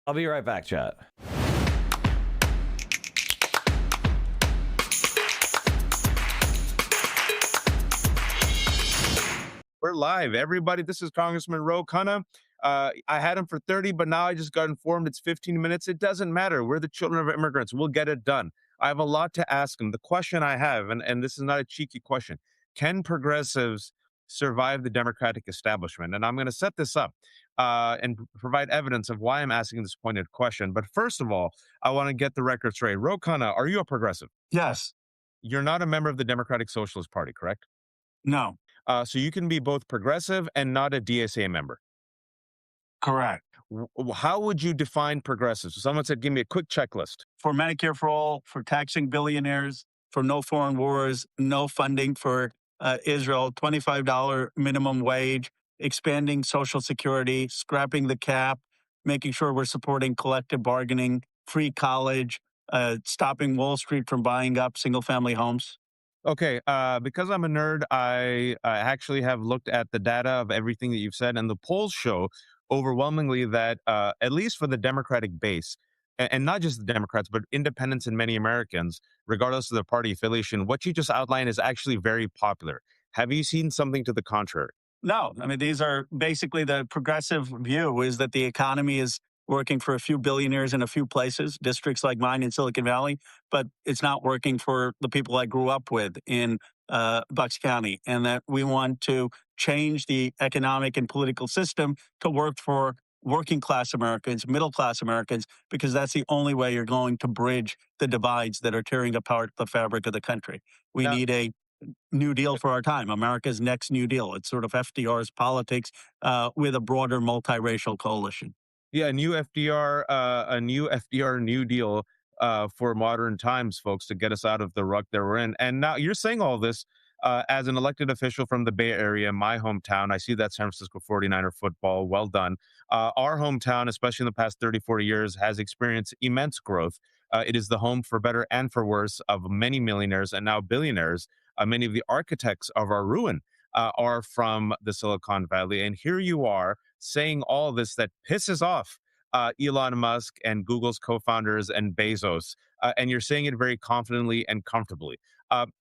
I'll be right back, chat. We're live, everybody. This is Congressman Ro Khanna. I had him for 30, but now I just got informed it's 15 minutes. It doesn't matter. We're the children of immigrants. We'll get it done. I have a lot to ask him. The question I have, and this is not a cheeky question, can progressives survive the Democratic establishment? And I'm going to set this up and provide evidence of why I'm asking this pointed question. But first of all, I want to get the record straight. Ro Khanna, are you a progressive? Yes. You're not a member of the Democratic Socialist Party, correct? No. So you can be both progressive and not a DSA member. Correct. How would you define progressive? So someone said, give me a quick checklist. For Medicare for all, for taxing billionaires, for no foreign wars, no funding for Israel, $25 minimum wage, expanding Social Security, scrapping the cap, making sure we're supporting collective bargaining, free college, stopping Wall Street from buying up single-family homes. Okay, because I'm a nerd, I actually have looked at the data of everything that you've said, and the polls show overwhelmingly that, at least for the Democratic base, and not just the Democrats, but independents and many Americans, regardless of their party affiliation, what you just outlined is actually very popular. Have you seen something to the contrary? No, I mean, these are basically the progressive view is that the economy is working for a few billionaires in a few places, districts like mine in Silicon Valley, but it's not working for the people I grew up with in Bucks County, and that we want to change the economic and political system to work for working class Americans, middle class Americans, because that's the only way you're going to bridge the divides that are tearing apart the fabric of the country. We need a New Deal for our time, America's next New Deal. It's sort of FDR's politics with a broader multiracial coalition. Yeah, a new FDR New Deal for modern times, folks, to get us out of the rut that we're in. And now you're saying all this as an elected official from the Bay Area, my hometown. I see that San Francisco 49er football. Well done. Our hometown, especially in the past 30, 40 years, has experienced immense growth. It is the home for better and for worse of many millionaires and now billionaires. Many of the architects of our ruin are from the Silicon Valley. And here you are saying all this that pisses off Elon Musk and Google's co-founders and Bezos, and you're saying it very confidently and comfortably.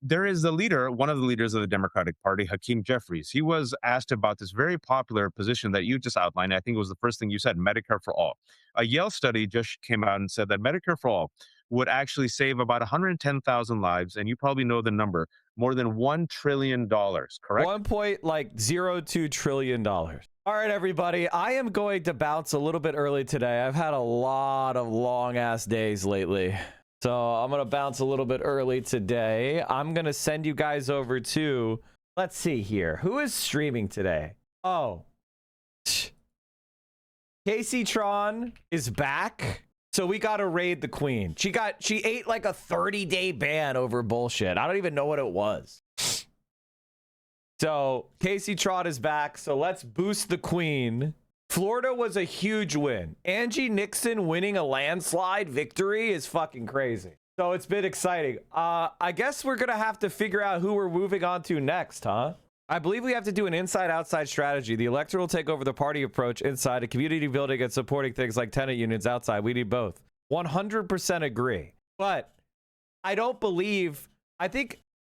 There is a leader, one of the leaders of the Democratic Party, Hakeem Jeffries. He was asked about this very popular position that you just outlined. I think it was the first thing you said, Medicare for all. A Yale study just came out and said that Medicare for all would actually save about 110,000 lives, and you probably know the number, more than $1 trillion, correct? 1.02 trillion dollars. All right, everybody, I am going to bounce a little bit early today. I've had a lot of long-ass days lately. So I'm going to bounce a little bit early today. I'm going to send you guys over to, let's see here. Who is streaming today? Oh. Casey Tron is back. So we got to raid the queen. She ate like a 30-day ban over bullshit. I don't even know what it was. So Casey Trott is back. So let's boost the queen. Florida was a huge win. Angie Nixon winning a landslide victory is fucking crazy. So it's been exciting. I guess we're going to have to figure out who we're moving on to next, huh? I believe we have to do an inside-outside strategy. The electorate will take over the party approach inside, a community building and supporting things like tenant unions outside. We need both. 100% agree. But I don't believe... I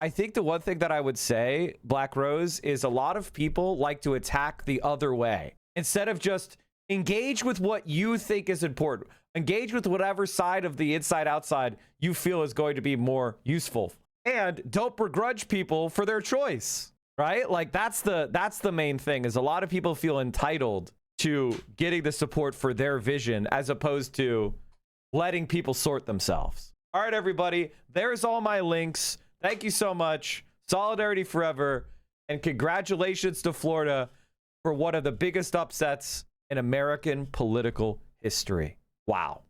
think the one thing that I would say, Black Rose, is a lot of people like to attack the other way. Instead of just engage with what you think is important. Engage with whatever side of the inside-outside you feel is going to be more useful And don't begrudge people for their choice, right? Like that's the main thing, is a lot of people feel entitled to getting the support for their vision as opposed to letting people sort themselves. All right, everybody, there's all my links. Thank you so much. Solidarity forever. And congratulations to Florida for one of the biggest upsets in American political history. Wow.